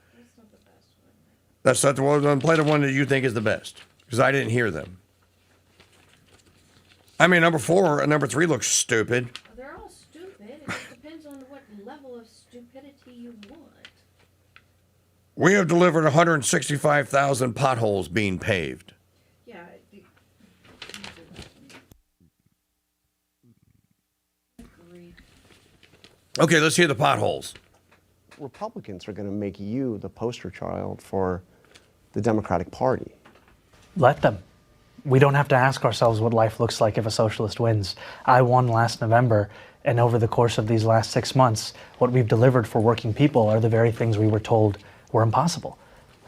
That's not the one. Play the one that you think is the best, because I didn't hear them. I mean, number 4 and number 3 looks stupid. They're all stupid. It just depends on what level of stupidity you want. We have delivered 165,000 potholes being paved. Yeah. Okay, let's hear the potholes. Republicans are going to make you the poster child for the Democratic Party. Let them. We don't have to ask ourselves what life looks like if a socialist wins. I won last November, and over the course of these last 6 months, what we've delivered for working people are the very things we were told were impossible.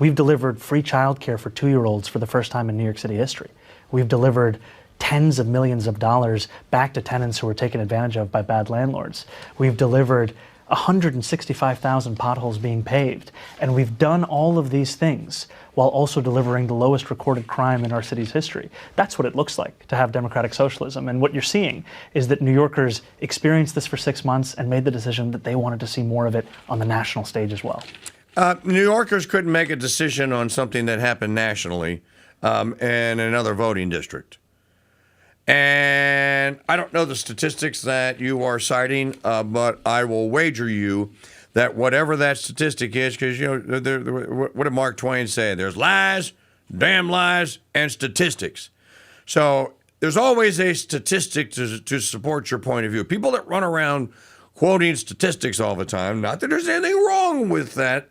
We've delivered free childcare for 2-year-olds for the first time in New York City history. We've delivered tens of millions of dollars back to tenants who were taken advantage of by bad landlords. We've delivered 165,000 potholes being paved. And we've done all of these things while also delivering the lowest recorded crime in our city's history. That's what it looks like to have democratic socialism. And what you're seeing is that New Yorkers experienced this for 6 months and made the decision that they wanted to see more of it on the national stage as well. New Yorkers couldn't make a decision on something that happened nationally in another voting district. And I don't know the statistics that you are citing, but I will wager you that whatever that statistic is, because, you know, what did Mark Twain say? There's lies, damn lies, and statistics. So there's always a statistic to support your point of view. People that run around quoting statistics all the time, not that there's anything wrong with that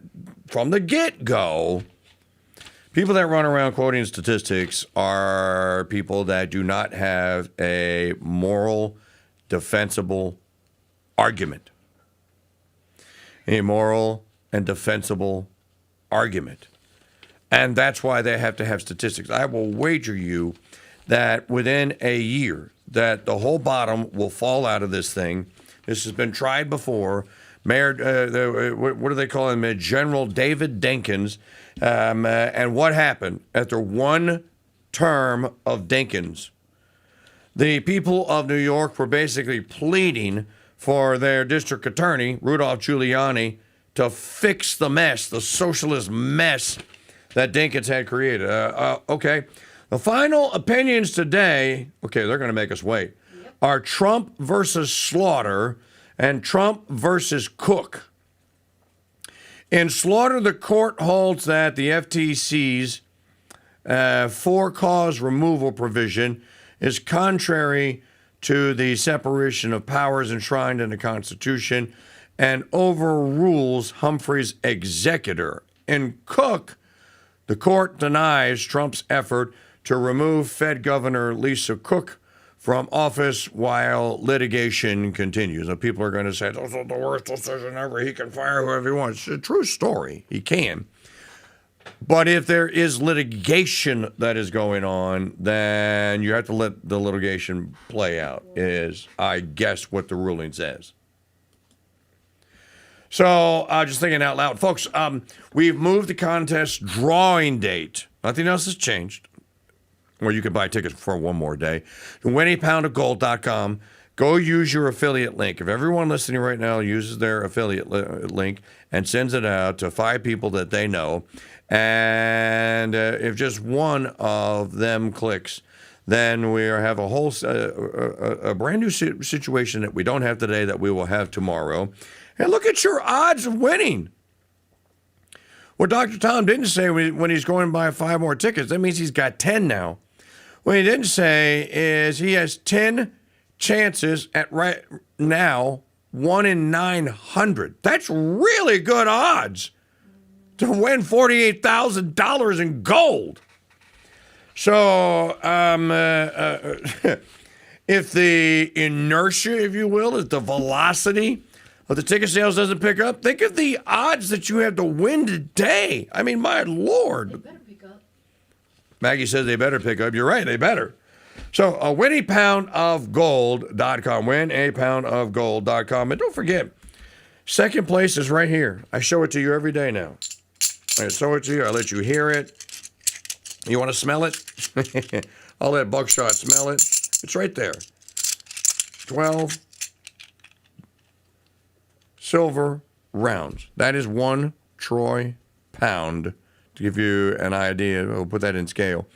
from the get-go. People that run around quoting statistics are people that do not have a moral, defensible argument. A moral and defensible argument. And that's why they have to have statistics. I will wager you that within a year that the whole bottom will fall out of this thing. This has been tried before. Mayor, what do they call him? General David Dinkins. And what happened after one term of Dinkins? the people of New York were basically pleading for their district attorney, Rudolph Giuliani, to fix the mess, the socialist mess that Dinkins had created. Okay. The final opinions today, okay, they're going to make us wait, are Trump versus Slaughter and Trump versus Cook. In Slaughter, the court holds that the FTC's for-cause removal provision is contrary to the separation of powers enshrined in the Constitution and overrules Humphrey's executor. In Cook, the court denies Trump's effort to remove Fed Governor Lisa Cook from office while litigation continues. Now, people are going to say, this is the worst decision ever. He can fire whoever he wants. It's a true story. He can. But if there is litigation that is going on, then you have to let the litigation play out, is, I guess, what the ruling says. So, just thinking out loud. Folks, we've moved the contest drawing date. Nothing else has changed. Or you can buy tickets for one more day. WinAPoundOfGold.com. Go use your affiliate link. If everyone listening right now uses their affiliate link and sends it out to 5 people that they know, and if just one of them clicks, then we have a whole a brand new situation that we don't have today that we will have tomorrow. And look at your odds of winning. What Dr. Tom didn't say when he's going to buy 5 more tickets, that means he's got 10 now. What he didn't say is he has 10 chances at right now, 1 in 900. That's really good odds to win $48,000 in gold. So, if the inertia, if you will, if the velocity of the ticket sales doesn't pick up, think of the odds that you have to win today. I mean, my Lord. They better pick up. Maggie says they better pick up. You're right, they better. So, WinAPoundOfGold.com. WinAPoundOfGold.com. And don't forget, second place is right here. I show it to you every day now. I show it to you. I let you hear it. You want to smell it? I'll let Buckshot smell it. It's right there. 12 silver rounds. That is 1 troy pound. To give you an idea, we'll put that in scale,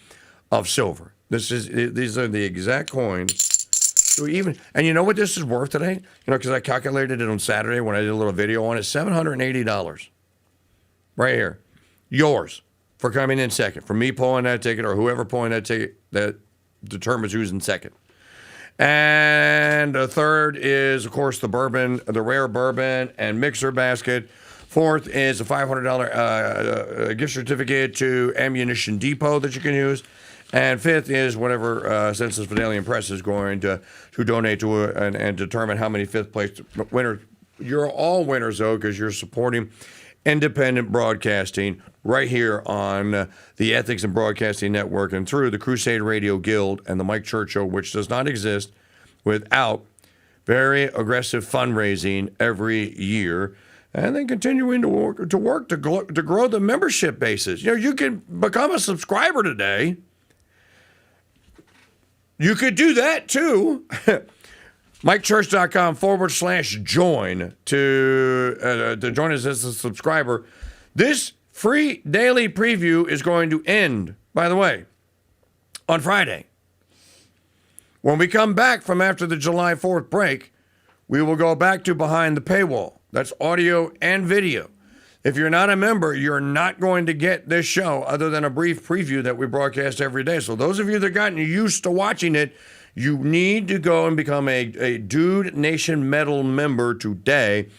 of silver. These are the exact coins. So and you know what this is worth today? You know, because I calculated it on Saturday when I did a little video on it. $780. Right here. Yours for coming in second. For me pulling that ticket or whoever pulling that ticket that determines who's in second. And the third is, of course, the bourbon, the rare bourbon and mixer basket. Fourth is a $500 gift certificate to Ammunition Depot that you can use. And fifth is whatever Sensus Fidelium Press is going to donate to and determine how many fifth place winners. You're all winners, though, because you're supporting independent broadcasting right here on the Ethics and Broadcasting Network and through the Crusade Radio Guild and the Mike Church Show, which does not exist without very aggressive fundraising every year. And then continuing to work to grow the membership bases. You know, you can become a subscriber today. You could do that too. MikeChurch.com/join to join us as a subscriber. This free daily preview is going to end, by the way, on Friday. When we come back from after the July 4th break, we will go back to behind the paywall. That's audio and video. If you're not a member, you're not going to get this show other than a brief preview that we broadcast every day. So those of you that have gotten used to watching it, you need to go and become a Dude Nation Metal member today.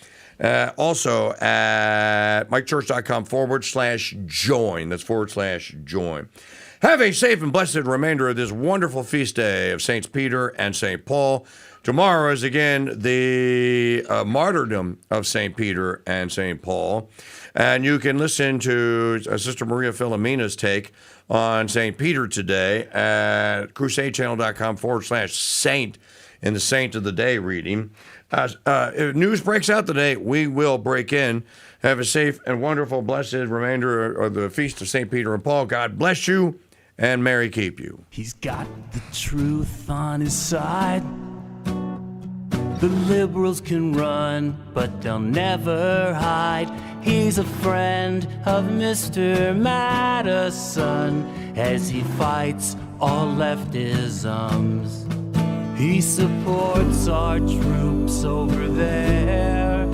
Also at MikeChurch.com/join. That's /join. Have a safe and blessed remainder of this wonderful feast day of Saints Peter and St. Paul. Tomorrow is again the martyrdom of St. Peter and St. Paul. And you can listen to Sister Maria Filomena's take on St. Peter today at crusadechannel.com/saint in the Saint of the Day reading. If news breaks out today, we will break in. Have a safe and wonderful, blessed remainder of the Feast of St. Peter and Paul. God bless you and Mary keep you. He's got the truth on his side. The liberals can run, but they'll never hide. He's a friend of Mr. Madison as he fights all leftisms. He supports our troops over there,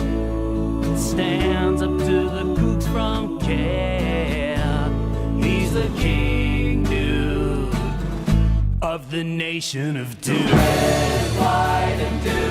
stands up to the kooks from care. He's the king, dude, of the nation of dude. Red, white, and dude.